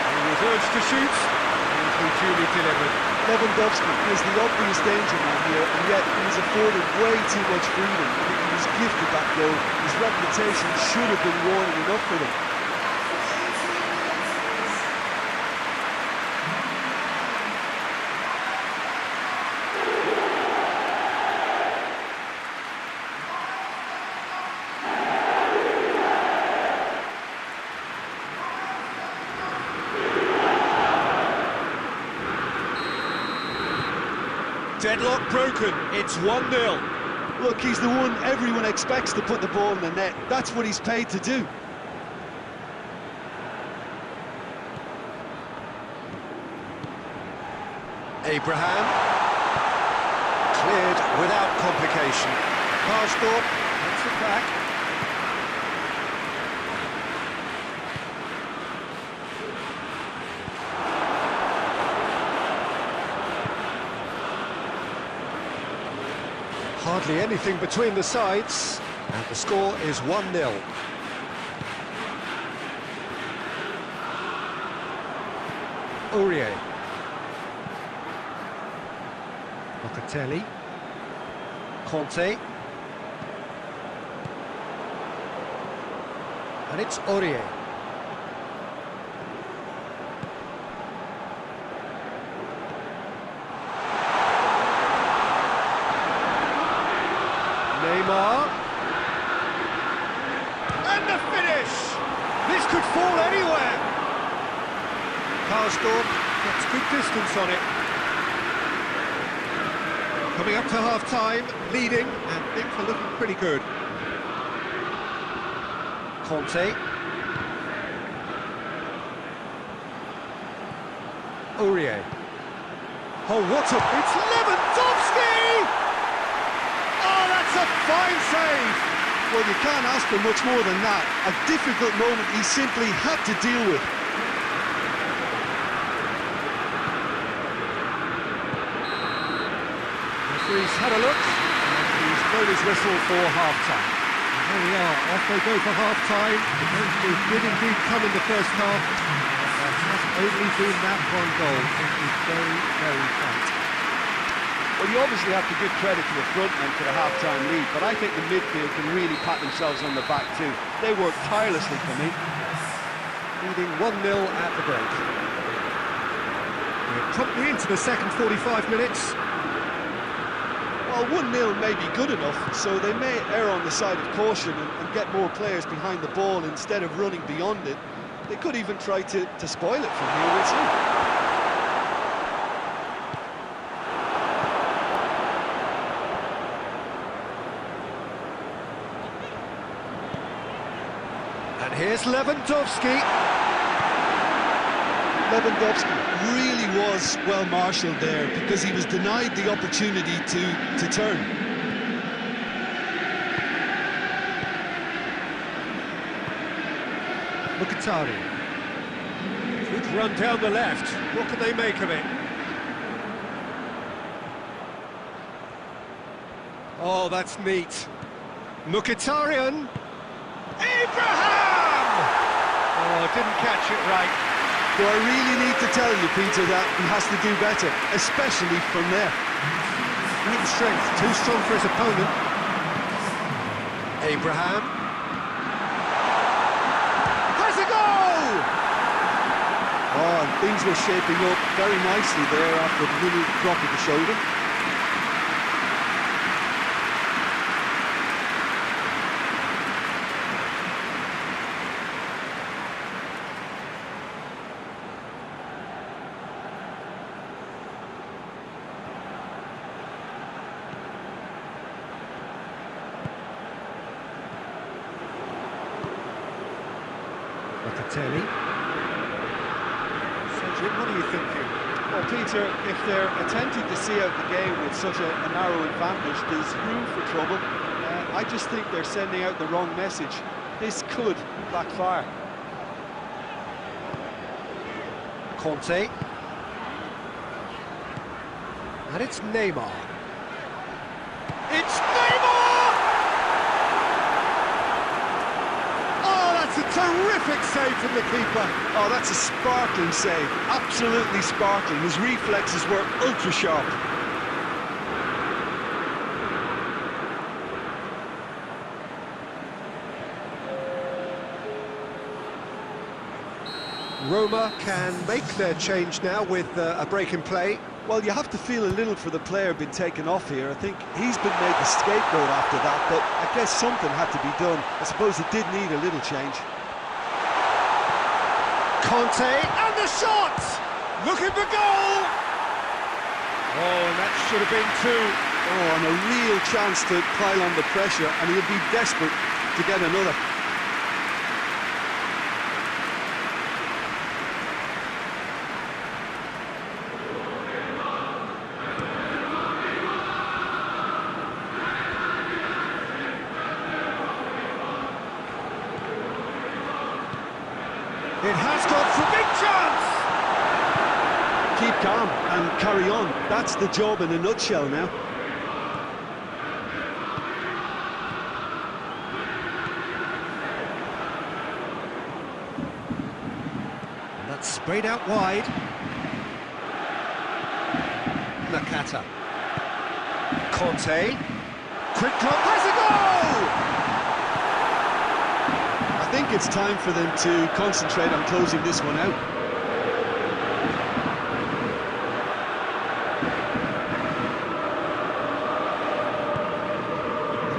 He was urged to shoot, and he duly delivered. Lewandowski is the obvious danger man here, and yet he's afforded way too much freedom. I think he was gifted that goal. His reputation should have been warning enough for them. Deadlock broken, it's 1-0. Look, he's the one everyone expects to put the ball in the net. That's what he's paid to do. Abraham. Cleared without complication. Karsdorp gets it back. Hardly anything between the sides, and the score is 1-0. Aurier. Locatelli. Conte. And it's Aurier. Neymar. And the finish! This could fall anywhere. Karsdorp gets good distance on it. Coming up to half-time, leading, and things are looking pretty good. Conte. Aurier. Oh, what a... It's Lewandowski! Oh, that's a fine save! Well, you can't ask for much more than that. A difficult moment he simply had to deal with. Referee's had a look, and he's blown his whistle for half-time. And here we are, off they go for half-time. The game did indeed come in the first half, but there has only been that one goal. It is very, very tight. Well, you obviously have to give credit to the front men for the half-time lead, but I think the midfield can really pat themselves on the back too. They worked tirelessly for me. Leading 1-0 at the break. We're promptly into the second 45 minutes. Well, 1-0 may be good enough, so they may err on the side of caution and get more players behind the ball instead of running beyond it. They could even try to spoil it from here, we'll see. And here's Lewandowski. Lewandowski really was well marshalled there because he was denied the opportunity to turn. Mkhitaryan. Good run down the left. What can they make of it? Oh, that's neat. Mkhitaryan. Abraham! Oh, didn't catch it right. Do I really need to tell you, Peter, that he has to do better, especially from there? Great strength, too strong for his opponent. Abraham. Has a goal! Oh, and things were shaping up very nicely there after the little drop of the shoulder. Locatelli. Cedric, what are you thinking? Well, Peter, if they're attempting to see out the game with such a narrow advantage, there's room for trouble. I just think they're sending out the wrong message. This could backfire. Conte. And it's Neymar. It's Neymar! Oh, that's a terrific save from the keeper. Oh, that's a sparkling save. Absolutely sparkling. His reflexes were ultra sharp. Roma can make their change now with a break in play. Well, you have to feel a little for the player being taken off here. I think he's been made the scapegoat after that, but I guess something had to be done. I suppose it did need a little change. Conte, and the shot! Looking for goal! Oh, and that should have been two. Oh, and a real chance to pile on the pressure, and he'll be desperate to get another. It has got for big chance! Keep calm and carry on. That's the job in a nutshell now. And that's sprayed out wide. Nakata. Conte. Quick drop, has a goal! I think it's time for them to concentrate on closing this one out.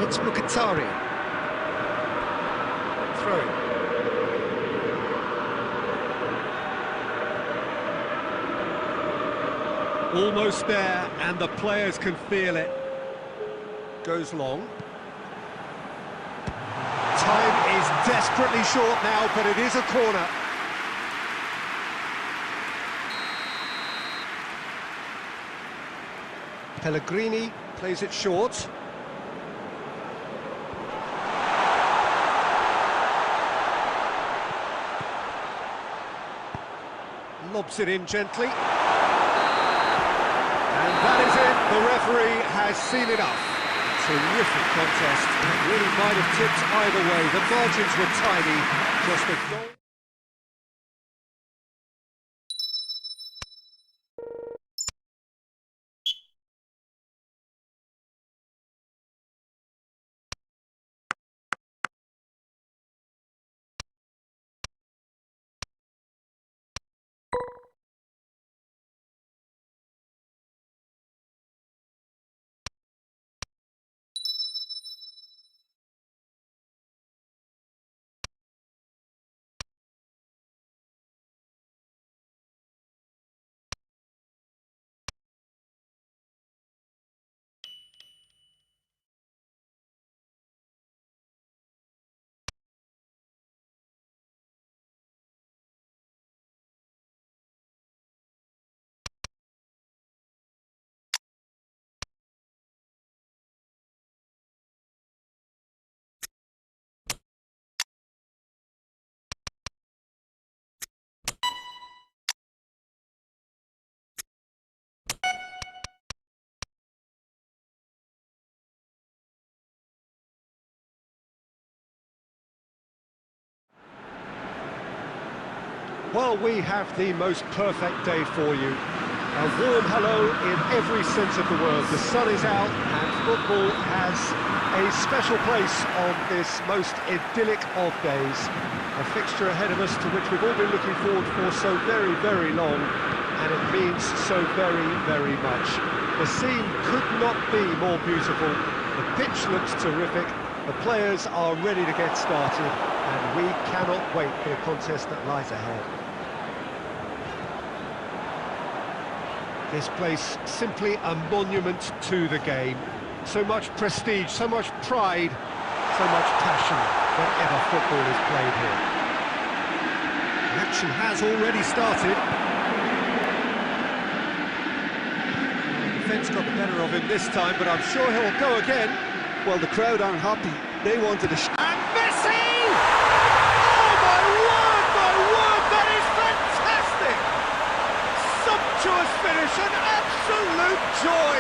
It's Mkhitaryan. Throw. Almost there, and the players can feel it. Goes long. Time is desperately short now, but it is a corner. Pellegrini plays it short. Lobs it in gently. And that is it. The referee has seen enough. Terrific contest. It really might have tipped either way. The margins were tiny. Just a goal. Well, we have the most perfect day for you. A warm hello in every sense of the word. The sun is out and football has a special place on this most idyllic of days. A fixture ahead of us to which we've all been looking forward for so very, very long, and it means so very, very much. The scene could not be more beautiful. The pitch looks terrific. The players are ready to get started, and we cannot wait for the contest that lies ahead. This place simply a monument to the game. So much prestige, so much pride, so much passion whenever football is played here. The action has already started. The defence got the better of him this time, but I'm sure he'll go again. Well, the crowd aren't happy. They wanted a And Messi! Oh my word, that is fantastic! Sumptuous finish, an absolute joy!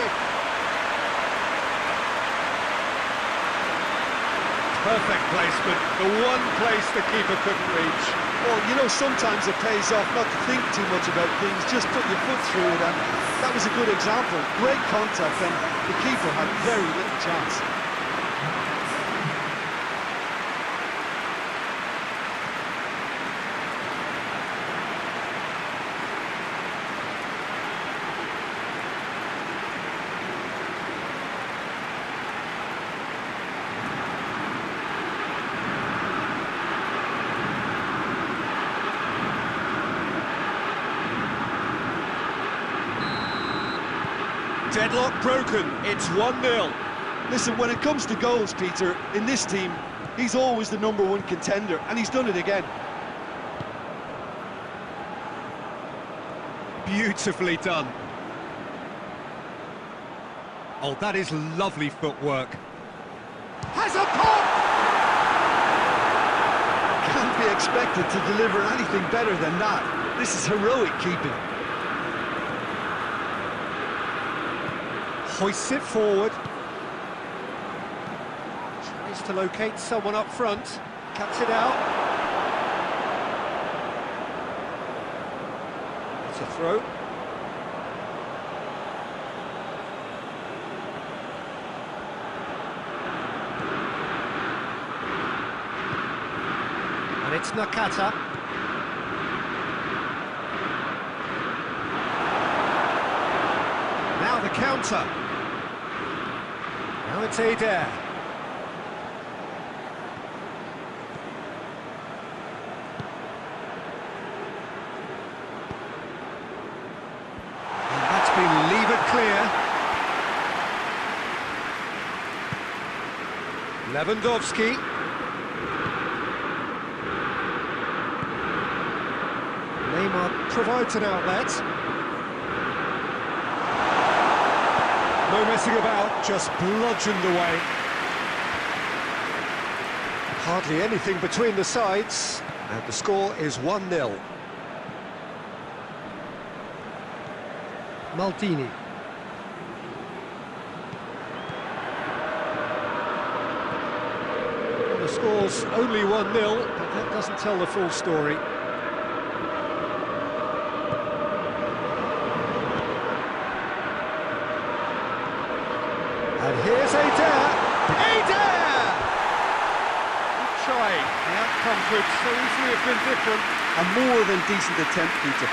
Perfect placement, the one place the keeper couldn't reach. Well, you know, sometimes it pays off not to think too much about things, just put your foot through it, and that was a good example. Great contact, and the keeper had very little chance. Deadlock broken, it's 1-0. Listen, when it comes to goals, Peter, in this team, he's always the #1 contender, and he's done it again. Beautifully done. Oh, that is lovely footwork. Has a pop! Can't be expected to deliver anything better than that. This is heroic keeping. Hoists it forward. Tries to locate someone up front. Cuts it out. It's a throw. And it's Nakata. Now the counter. Now it's Adair. And that's been levered clear. Lewandowski. Neymar provides an outlet. No messing about, just bludgeoned away. Hardly anything between the sides, and the score is 1-0. Maldini. Well, the score's only 1-0, but that doesn't tell the full story. And here's Adair. Adair! Good try. The outcome could so easily have been different. A more than decent attempt, Peter.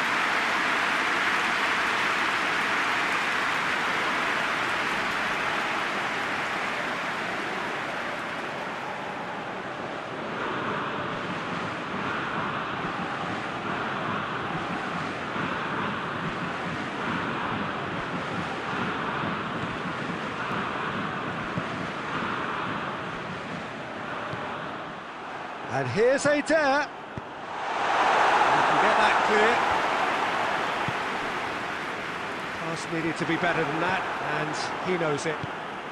And here's Adair. You can get that clear. Pass needed to be better than that, and he knows it.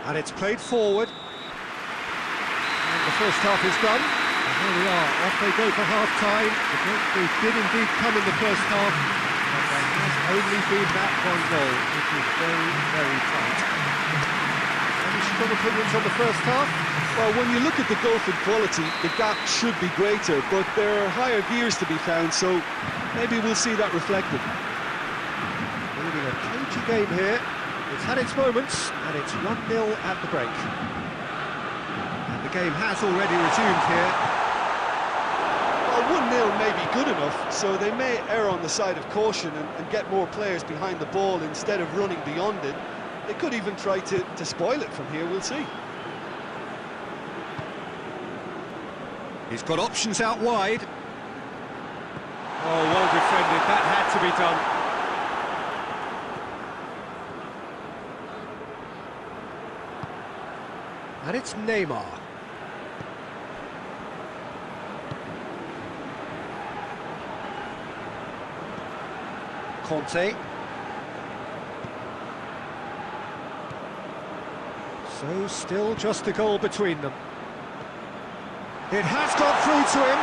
And it's played forward. And the first half is done. And here we are, off they go for half-time. The breakthrough did indeed come in the first half, but there has only been that one goal, which is very, very tight. Any strong opinions on the first half? Well, when you look at the golf in quality, the gap should be greater, but there are higher gears to be found, so maybe we'll see that reflected. Leading a cagey game here. It's had its moments, and it's 1-0 at the break. And the game has already resumed here. Well, 1-0 may be good enough, so they may err on the side of caution and get more players behind the ball instead of running beyond it. They could even try to spoil it from here, we'll see. He's got options out wide. Oh, well defended. That had to be done. And it's Neymar. Conte. So still just a goal between them. It has got through to him.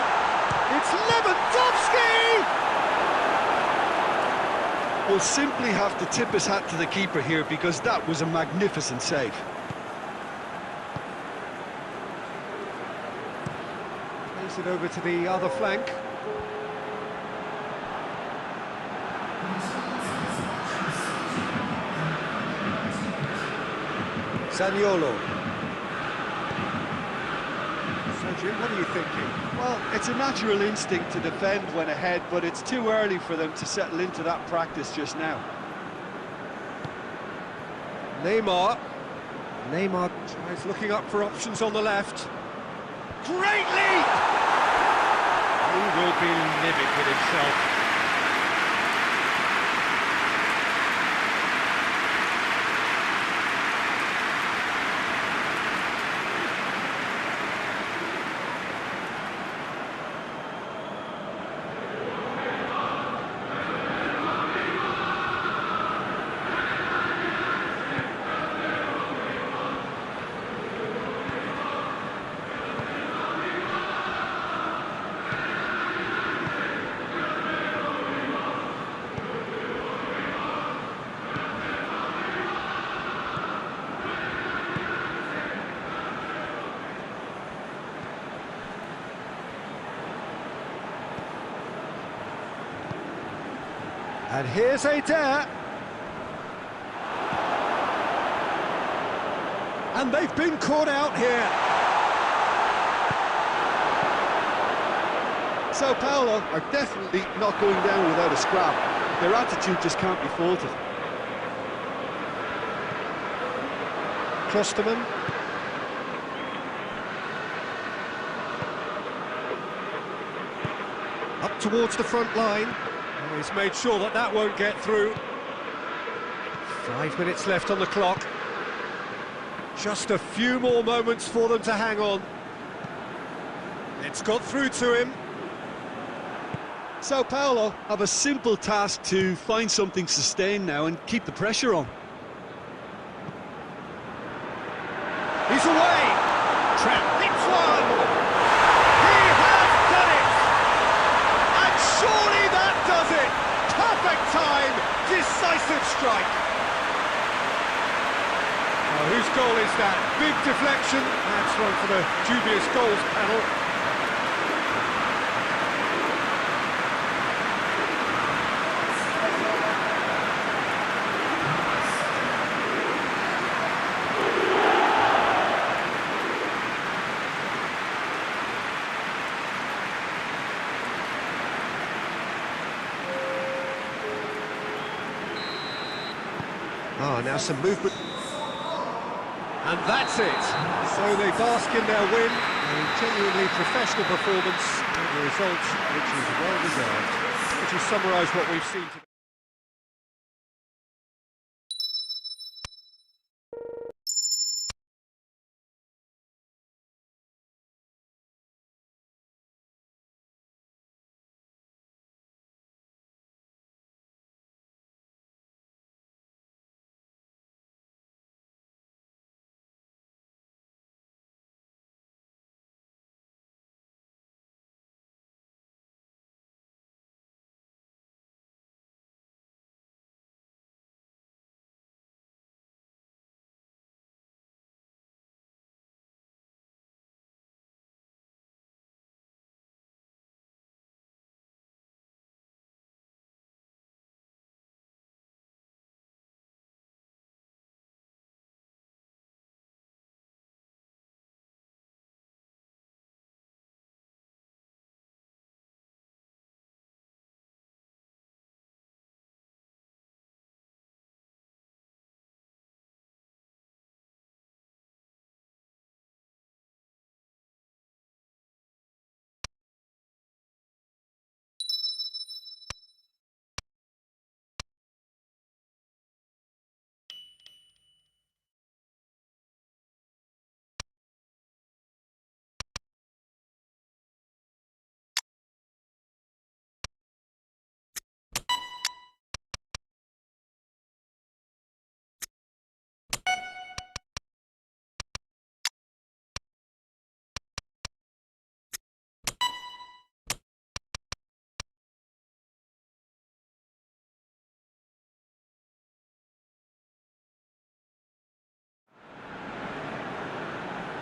It's Lewandowski! We'll simply have to tip his hat to the keeper here because that was a magnificent save. Plays it over to the other flank. Zaniolo. Jim, what are you thinking? Well, it's a natural instinct to defend when ahead, but it's too early for them to settle into that practice just now. Neymar. Neymar tries looking up for options on the left. Great leap! He will be livid with himself. And here's Adair. And they've been caught out here. Sao Paulo are definitely not going down without a scrap. Their attitude just can't be faulted. Klosterman. Up towards the front line. Oh, he's made sure that that won't get through. 5 minutes left on the clock. Just a few more moments for them to hang on. It's got through to him. Sao Paulo have a simple task to find something sustained now and keep the pressure on. He's away! Trap hits one! He has done it! And surely that does it! Perfect time! Decisive strike! Whose goal is that? Big deflection. That's one for the dubious goals panel. Now some movement. And that's it. So they bask in their win. A genuinely professional performance and the result which is well deserved. Which has summarised what we've seen today.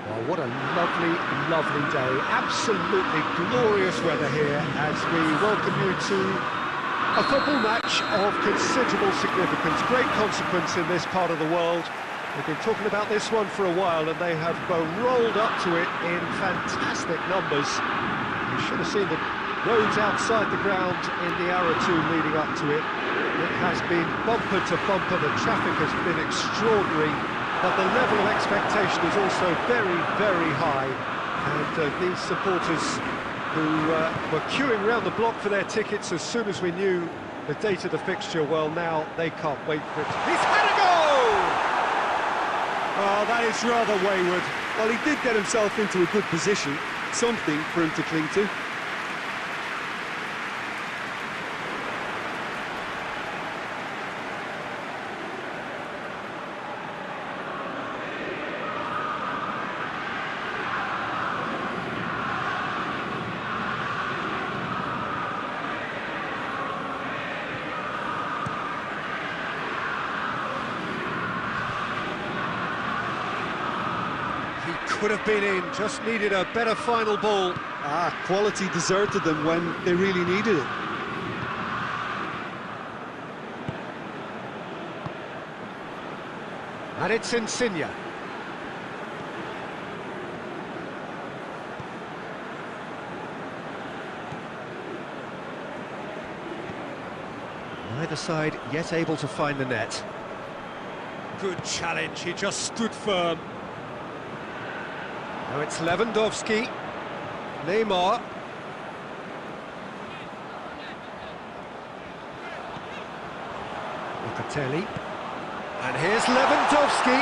Well, what a lovely, lovely day. Absolutely glorious weather here as we welcome you to a football match of considerable significance, great consequence in this part of the world. We've been talking about this one for a while and they have rolled up to it in fantastic numbers. You should have seen the roads outside the ground in the hour or two leading up to it. It has been bumper to bumper, the traffic has been extraordinary. But the level of expectation is also very, very high. And these supporters who were queuing around the block for their tickets as soon as we knew the date of the fixture, well, now they can't wait for it. He's had a goal! Oh, that is rather wayward. Well, he did get himself into a good position, something for him to cling to. Could have been in, just needed a better final ball. Quality deserted them when they really needed it. And it's Insigne. Neither side yet able to find the net. Good challenge, he just stood firm. Now it's Lewandowski. Neymar. Locatelli. And here's Lewandowski.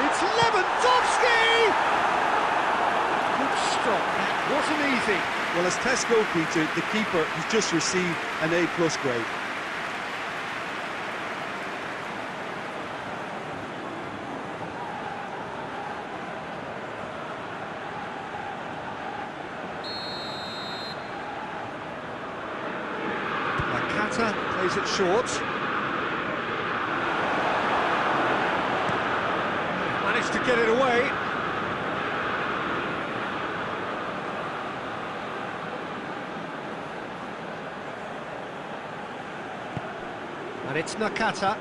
It's Lewandowski! Good stop, that wasn't easy. Well, as Tesco, Peter, the keeper has just received an A+ grade. Plays it short. Managed to get it away. And it's Nakata.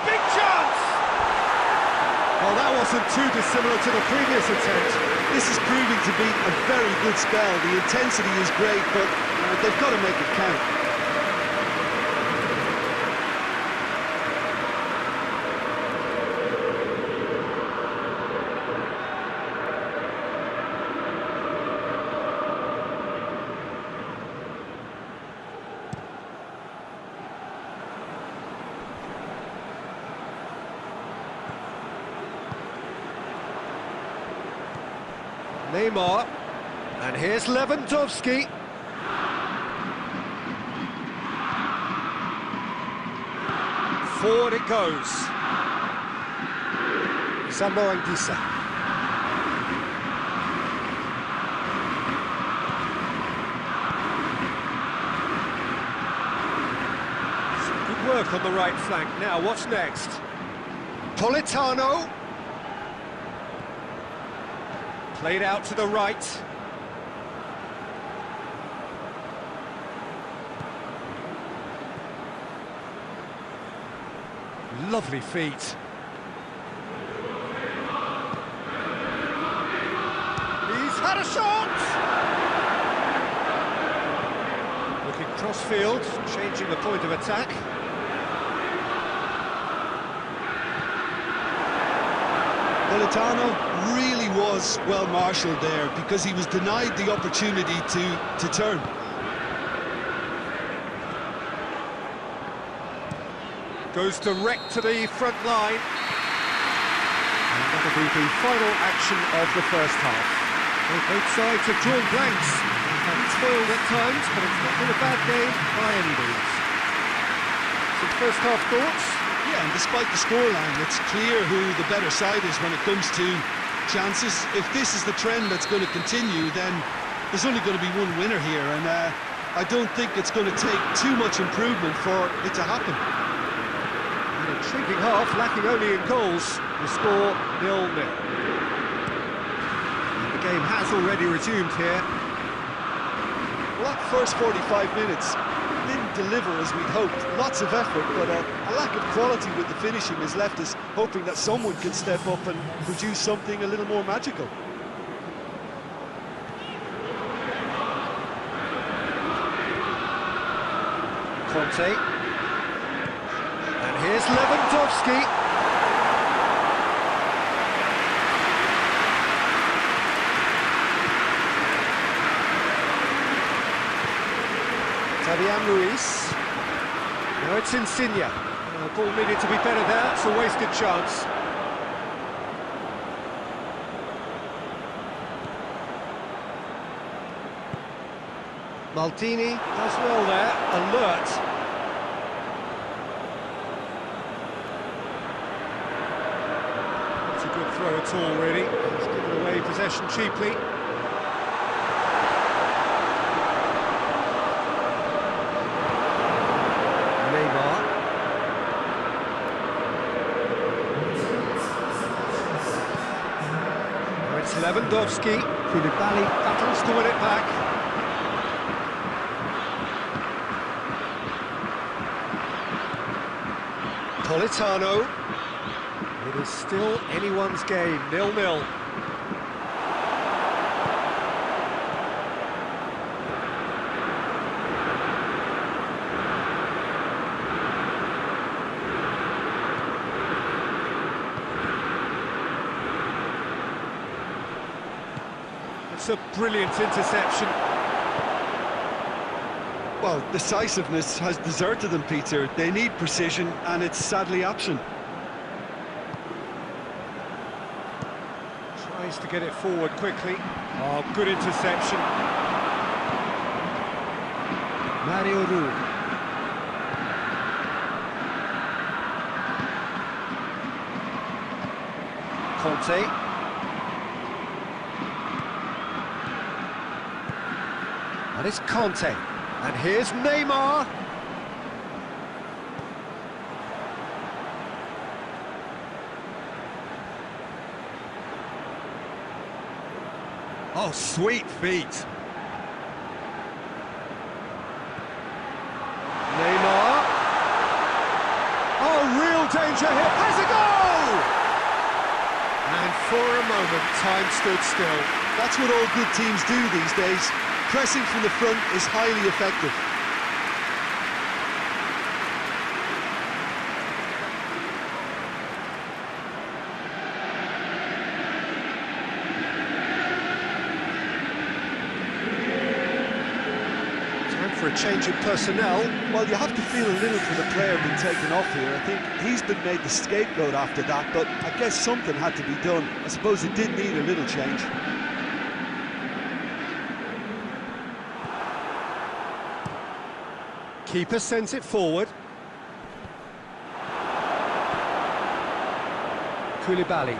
Big chance! Well, that wasn't too dissimilar to the previous attempt. This is proving to be a very good spell. The intensity is great, but they've got to make it count. Neymar, and here's Lewandowski. Forward it goes. Sambo Anguissa. Some good work on the right flank. Now, what's next? Politano. Played out to the right. Lovely feet. He's had a shot! Looking cross-field, changing the point of attack. Politano really was well marshalled there because he was denied the opportunity to turn. Goes direct to the front line. And that'll be the final action of the first half. Well, both sides have drawn blanks. It's spoiled at times, but it's not been a bad game by any means. Some first half thoughts? Yeah, and despite the scoreline, it's clear who the better side is when it comes to chances. If this is the trend that's going to continue, then there's only going to be one winner here, and I don't think it's going to take too much improvement for it to happen. An intriguing half, lacking only in goals. The score 0-0. The game has already resumed here. Well, that first 45 minutes didn't deliver as we'd hoped. Lots of effort, but a lack of quality with the finishing has left us hoping that someone can step up and produce something a little more magical. Conte. And here's Lewandowski. Fabian Ruiz. Now it's Insigne. The ball needed to be better there, it's a wasted chance. Maldini does well there, alert. Not a good throw at all, really. He's given away possession cheaply. Lewandowski, Koulibaly battles to win it back. Politano. It is still anyone's game, 0-0. It's a brilliant interception. Well, decisiveness has deserted them, Peter. They need precision, and it's sadly absent. Tries to get it forward quickly. Oh, good interception. Luru. Conte. And it's Conte. And here's Neymar. Oh, sweet feet. Neymar. Oh, real danger here. Has a goal! And for a moment, time stood still. That's what all good teams do these days. Pressing from the front is highly effective. Time for a change in personnel. Well, you have to feel a little for the player being taken off here. I think he's been made the scapegoat after that, but I guess something had to be done. I suppose it did need a little change. Keeper sends it forward. Koulibaly.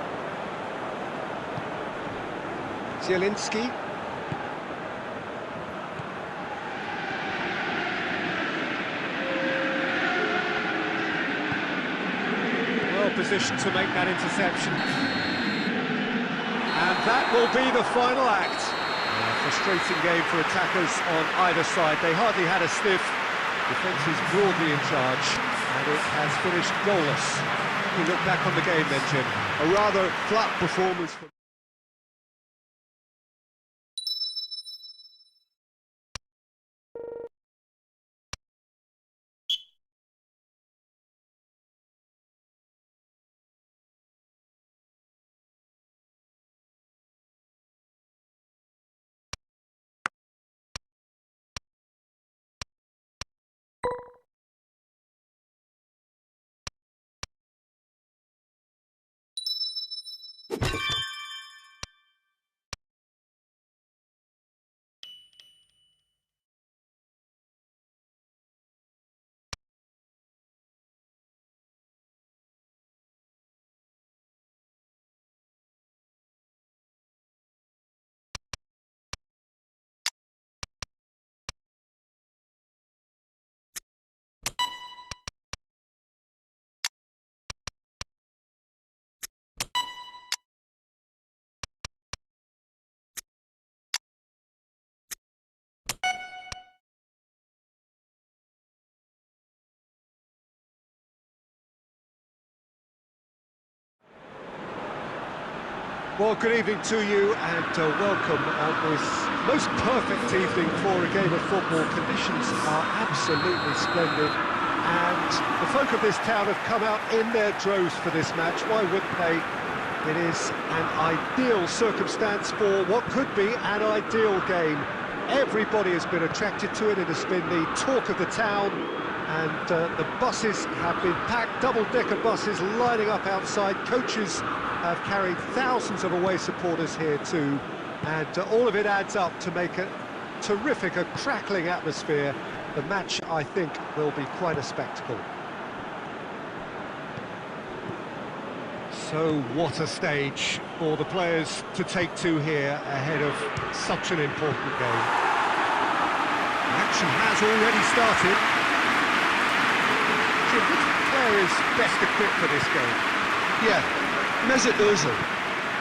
Zielinski. Well positioned to make that interception. And that will be the final act. Frustrating game for attackers on either side. They hardly had a sniff. Defence is broadly in charge, and it has finished goalless. You look back on the game then, Jim. A rather flat performance for... Well, good evening to you and welcome on this most perfect evening for a game of football. Conditions are absolutely splendid and the folk of this town have come out in their droves for this match. Why wouldn't they? It is an ideal circumstance for what could be an ideal game. Everybody has been attracted to it. It has been the talk of the town and the buses have been packed, double-decker buses lining up outside. Coaches have carried thousands of away supporters here too, and all of it adds up to make a terrific, a crackling atmosphere. The match, I think, will be quite a spectacle. So what a stage for the players to take to here ahead of such an important game. The action has already started. Jim, which player is best equipped for this game? Yeah, Mesut Ozil.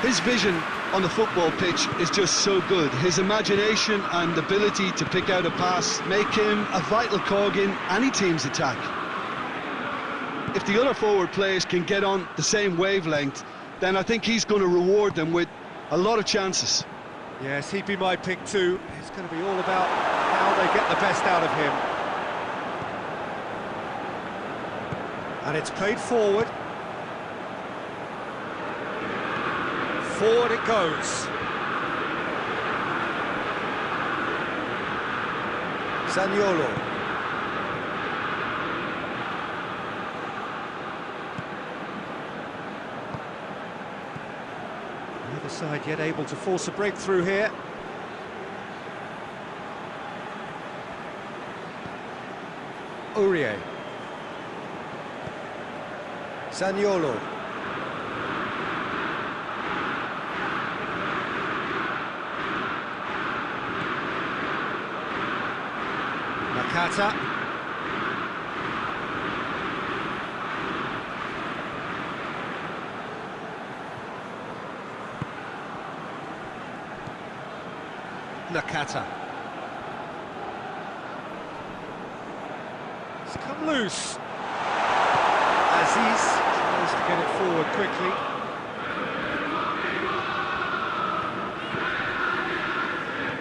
His vision on the football pitch is just so good. His imagination and ability to pick out a pass make him a vital cog in any team's attack. If the other forward players can get on the same wavelength, then I think he's going to reward them with a lot of chances. Yes, he'd be my pick too. It's going to be all about how they get the best out of him. And it's played forward. Forward it goes. Zaniolo. Neither side yet able to force a breakthrough here. Aurier. Zaniolo. Nakata. Nakata. It's come loose. Aziz tries to get it forward quickly.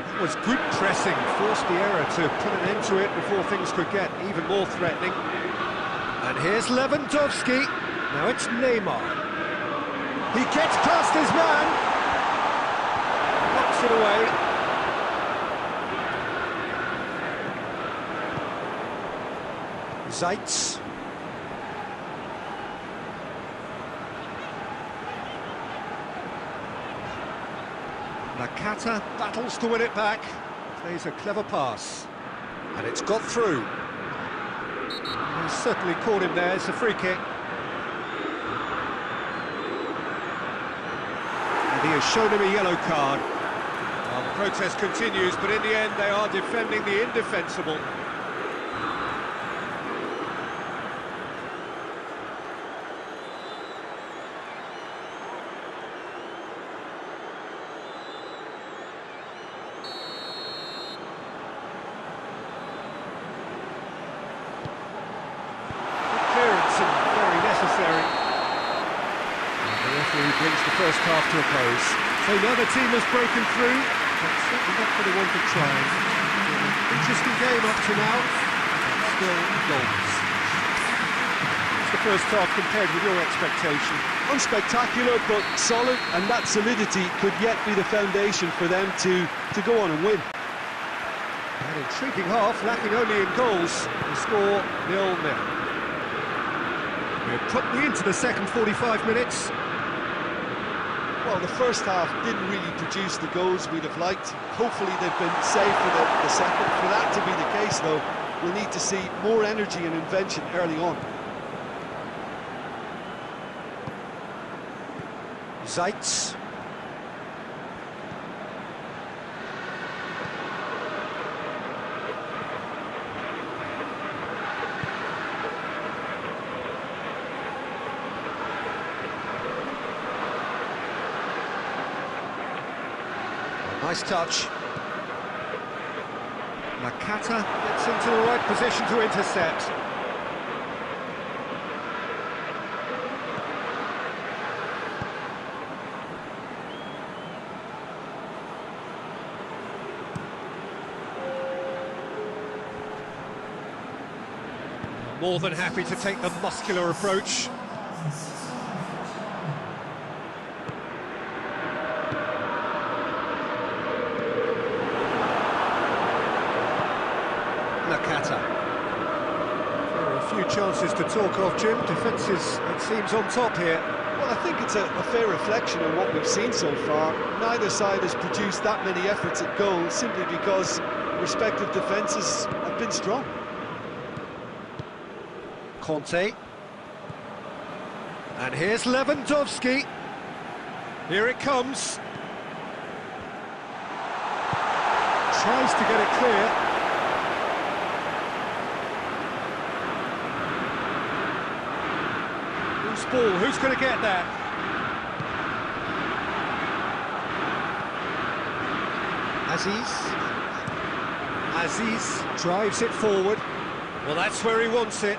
That was good pressing, forced the error to put an end to it before things could get even more threatening. And here's Lewandowski. Now it's Neymar. He gets past his man. Knocks it away. Zeitz. Nakata battles to win it back. Plays a clever pass. And it's got through. He's certainly caught him there. It's a free kick. And he has shown him a yellow card. Well, the protest continues, but in the end they are defending the indefensible. The referee brings the first half to a close. So now the team has broken through, but certainly not for the want of trying. Interesting game up to now, but still goals. It's the first half compared with your expectation. Unspectacular, but solid, and that solidity could yet be the foundation for them to go on and win. An intriguing half, lacking only in goals. The score 0-0. We're probably into the second 45 minutes. Well, the first half didn't really produce the goals we'd have liked. Hopefully they've been saved for the second. For that to be the case, though, we'll need to see more energy and invention early on. Zeitz. Nice touch. Nakata gets into the right position to intercept. More than happy to take the muscular approach. Nakata. There are a few chances to talk of, Jim. Defence is, it seems, on top here. Well, I think it's a fair reflection of what we've seen so far. Neither side has produced that many efforts at goal simply because respective defences have been strong. Conte. And here's Lewandowski. Here it comes. Tries to get it clear. Loose ball, who's going to get that? Aziz drives it forward. Well, that's where he wants it.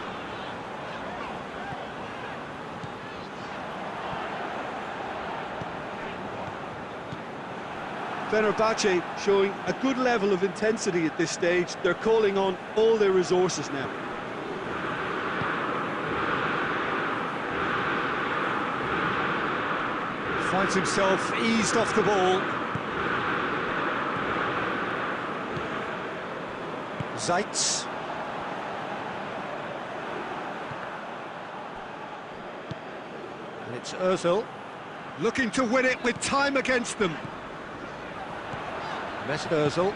Fenerbahce showing a good level of intensity at this stage. They're calling on all their resources now. Finds himself eased off the ball. Zeitz. And it's Ozil, looking to win it with time against them. Mesut Ozil.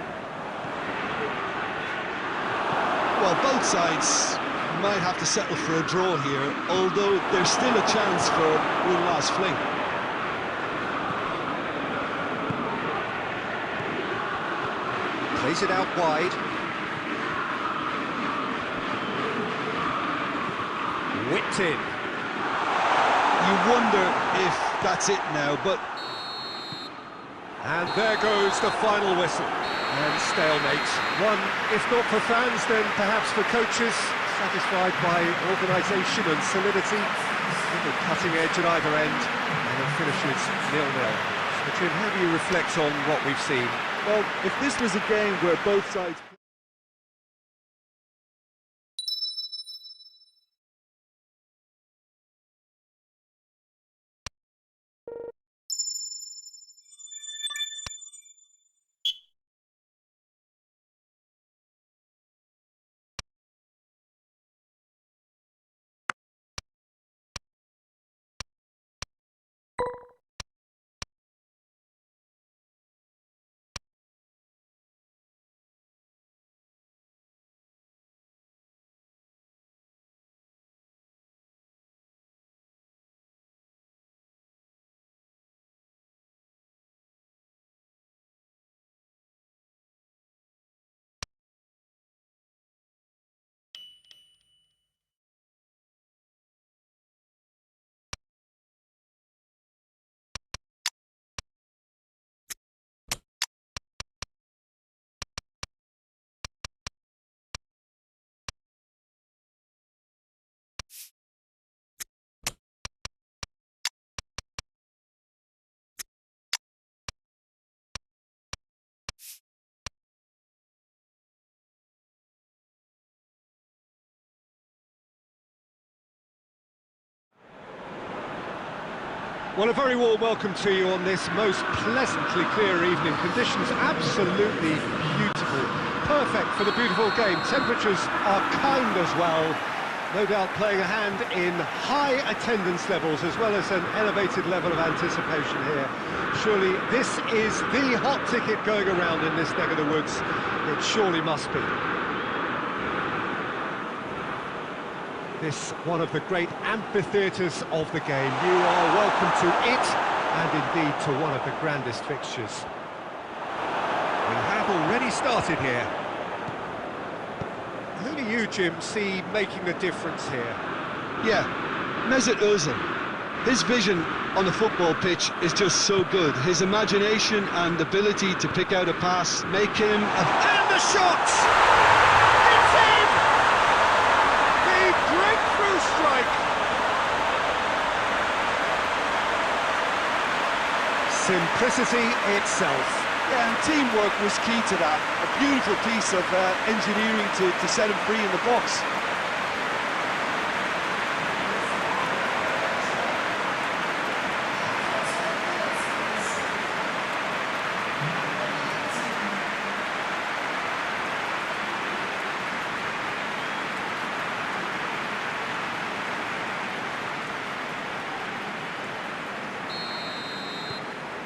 Well, both sides might have to settle for a draw here, although there's still a chance for one last fling. Plays it out wide. Whipped in. You wonder if that's it now, but... And there goes the final whistle. And stalemate. One, if not for fans, then perhaps for coaches, satisfied by organisation and solidity. The cutting edge at either end, and it finishes 0-0. So, Jim, how do you reflect on what we've seen? Well, if this was a game where both sides... Well, a very warm welcome to you on this most pleasantly clear evening. Conditions absolutely beautiful. Perfect for the beautiful game. Temperatures are kind as well. No doubt playing a hand in high attendance levels as well as an elevated level of anticipation here. Surely this is the hot ticket going around in this neck of the woods. It surely must be. This one of the great amphitheatres of the game. You are welcome to it, and indeed to one of the grandest fixtures. We have already started here. Who do you, Jim, see making the difference here? Yeah, Mesut Ozil. His vision on the football pitch is just so good. His imagination and ability to pick out a pass make him... And the shot! Breakthrough strike. Simplicity itself. Yeah, and teamwork was key to that. A beautiful piece of engineering to set him free in the box.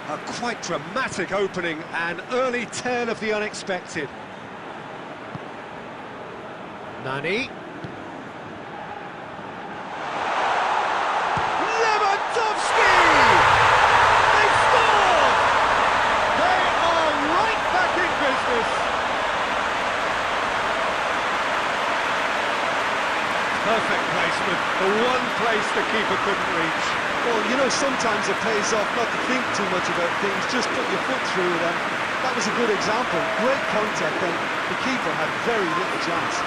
A quite dramatic opening, an early tale of the unexpected. Nani. Lewandowski! They score! They are right back in business. Perfect placement, the one place the keeper couldn't reach. Well, you know, sometimes it pays off not to think too much about things, just put your foot through them. That was a good example. Great contact, and the keeper had very little chance.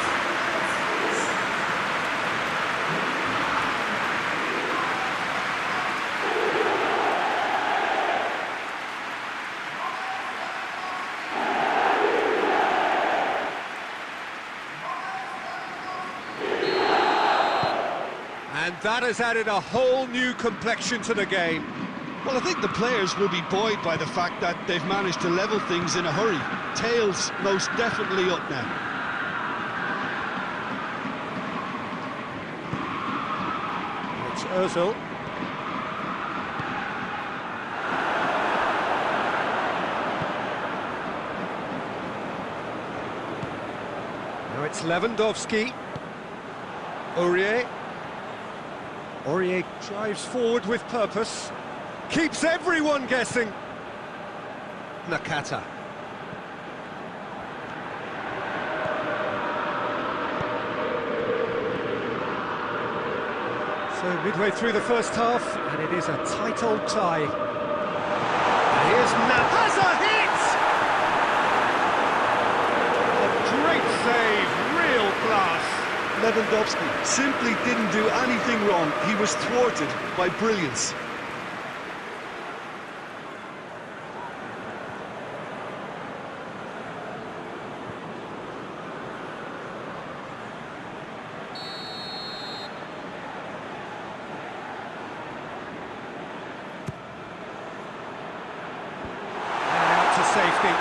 And that has added a whole new complexion to the game. Well, I think the players will be buoyed by the fact that they've managed to level things in a hurry. Tails most definitely up now. Ozil. Now it's Lewandowski. Aurier. Aurier drives forward with purpose. Keeps everyone guessing. Nakata. So midway through the first half, and it is a tight old tie. And here's has a hit! A great save, real class. Lewandowski simply didn't do anything wrong. He was thwarted by brilliance. Safety.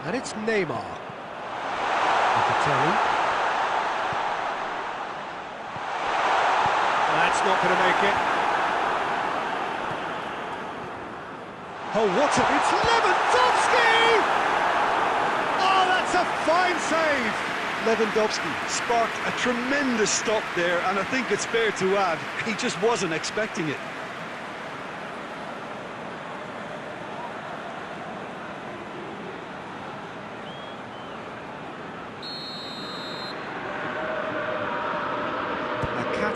And it's Neymar. Locatelli. That's not going to make it. Oh, what a... It's Lewandowski! Oh, that's a fine save! Lewandowski sparked a tremendous stop there, and I think it's fair to add, he just wasn't expecting it.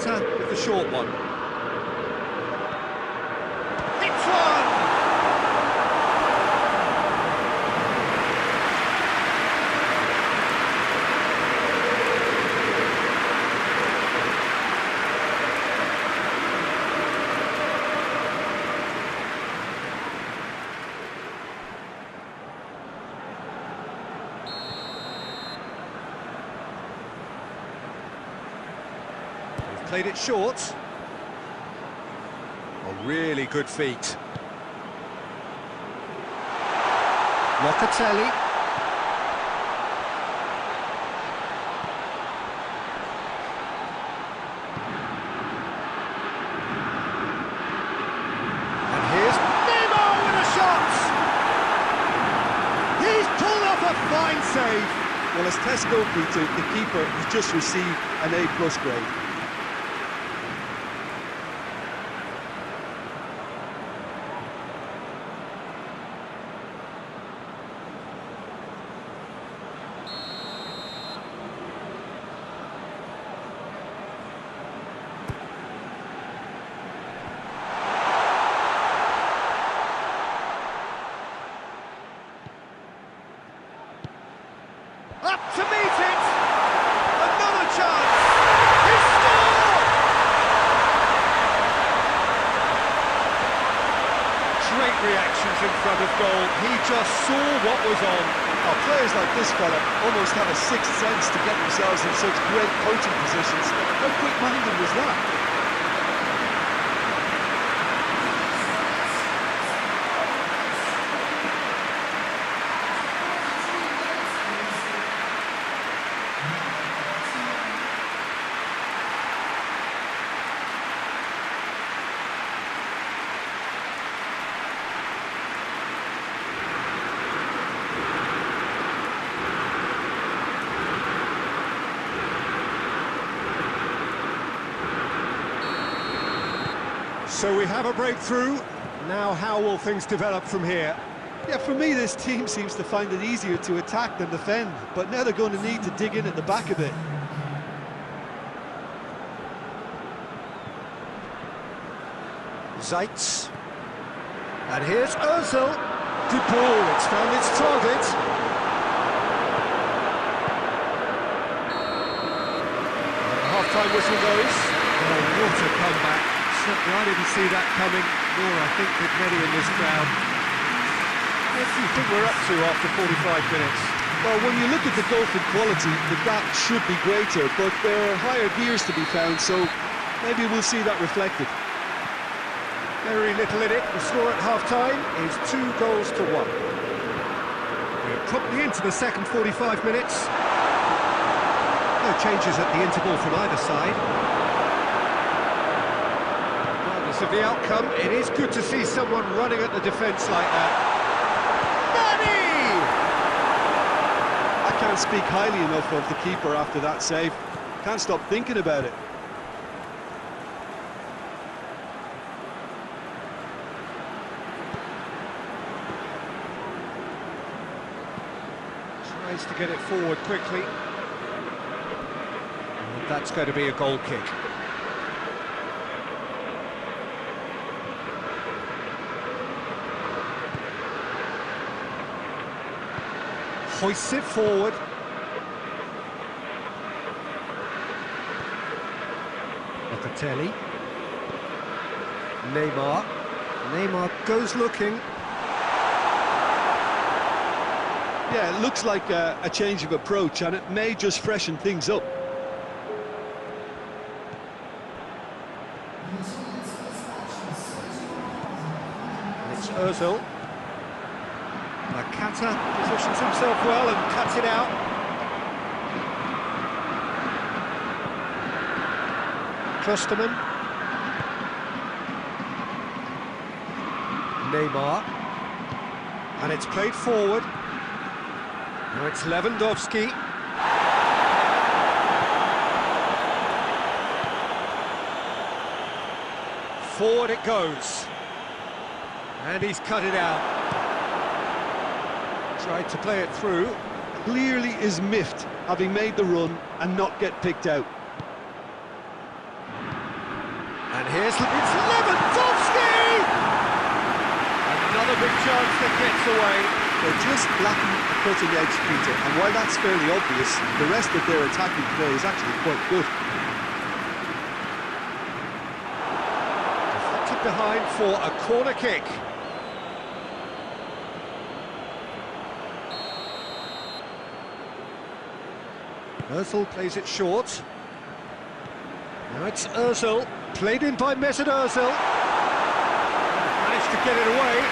With the short one. It's one! Played it short. A really good feat. Locatelli. And here's Neymar with a shot! He's pulled off a fine save. Well, as Tesco tweeted, the keeper has just received an A+ grade. Up to meet it! Another chance! He scored! Great reactions in front of goal. He just saw what was on. Oh, players like this fella almost have a sixth sense to get themselves in such great coaching positions. How quick-minded was that? So we have a breakthrough. Now how will things develop from here? Yeah, for me, this team seems to find it easier to attack than defend, but now they're going to need to dig in at the back a bit. Zeitz. And here's Ozil. Good ball, it's found its target. And the half-time whistle goes. Oh, what a comeback. Certainly I didn't see that coming, nor I think did many in this crowd. What do you think we're up to after 45 minutes? Well, when you look at the goal for quality, the gap should be greater, but there are higher gears to be found, so maybe we'll see that reflected. Very little in it. The score at half-time is 2-1. We're promptly into the second 45 minutes. No changes at the interval from either side. Regardless of the outcome, it is good to see someone running at the defence like that. Nani! I can't speak highly enough of the keeper after that save. Can't stop thinking about it. Tries to get it forward quickly. And that's going to be a goal kick. Hoists it forward. Locatelli. Neymar. Neymar goes looking. Yeah, it looks like a change of approach, and it may just freshen things up. It's Ozil. Nakata positions himself well and cuts it out. Klosterman. Neymar. And it's played forward. Now it's Lewandowski. Forward it goes. And he's cut it out. Tried to play it through. Clearly is miffed, having made the run and not get picked out. And here's it's Lewandowski! Another big chance that gets away. They're just lacking a cutting edge, Peter, and while that's fairly obvious, the rest of their attacking play is actually quite good. Deflected behind for a corner kick. Ozil plays it short. Now it's Ozil, played in by Mesut Ozil. Managed to get it away.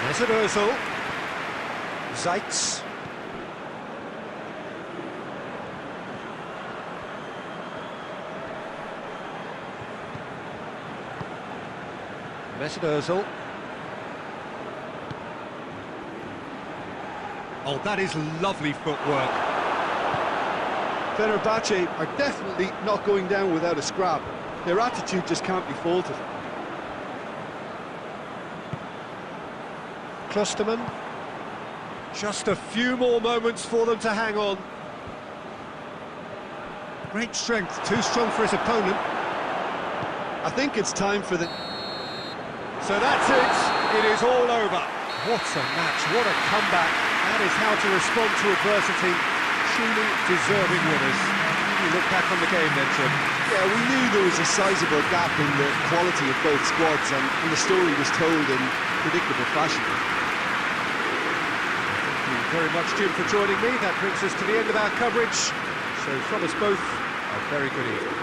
Mesut Ozil. Zeitz. Mesut Ozil. Oh, that is lovely footwork. Fenerbahce are definitely not going down without a scrap. Their attitude just can't be faulted. Klosterman. Just a few more moments for them to hang on. Great strength, too strong for his opponent. I think it's time for the... So that's it, it is all over. What a match, what a comeback. That is how to respond to adversity. Truly deserving winners. You look back on the game then, Jim. Yeah, we knew there was a sizable gap in the quality of both squads, and the story was told in predictable fashion. Thank you very much, Jim, for joining me. That brings us to the end of our coverage. So from us both, a very good evening.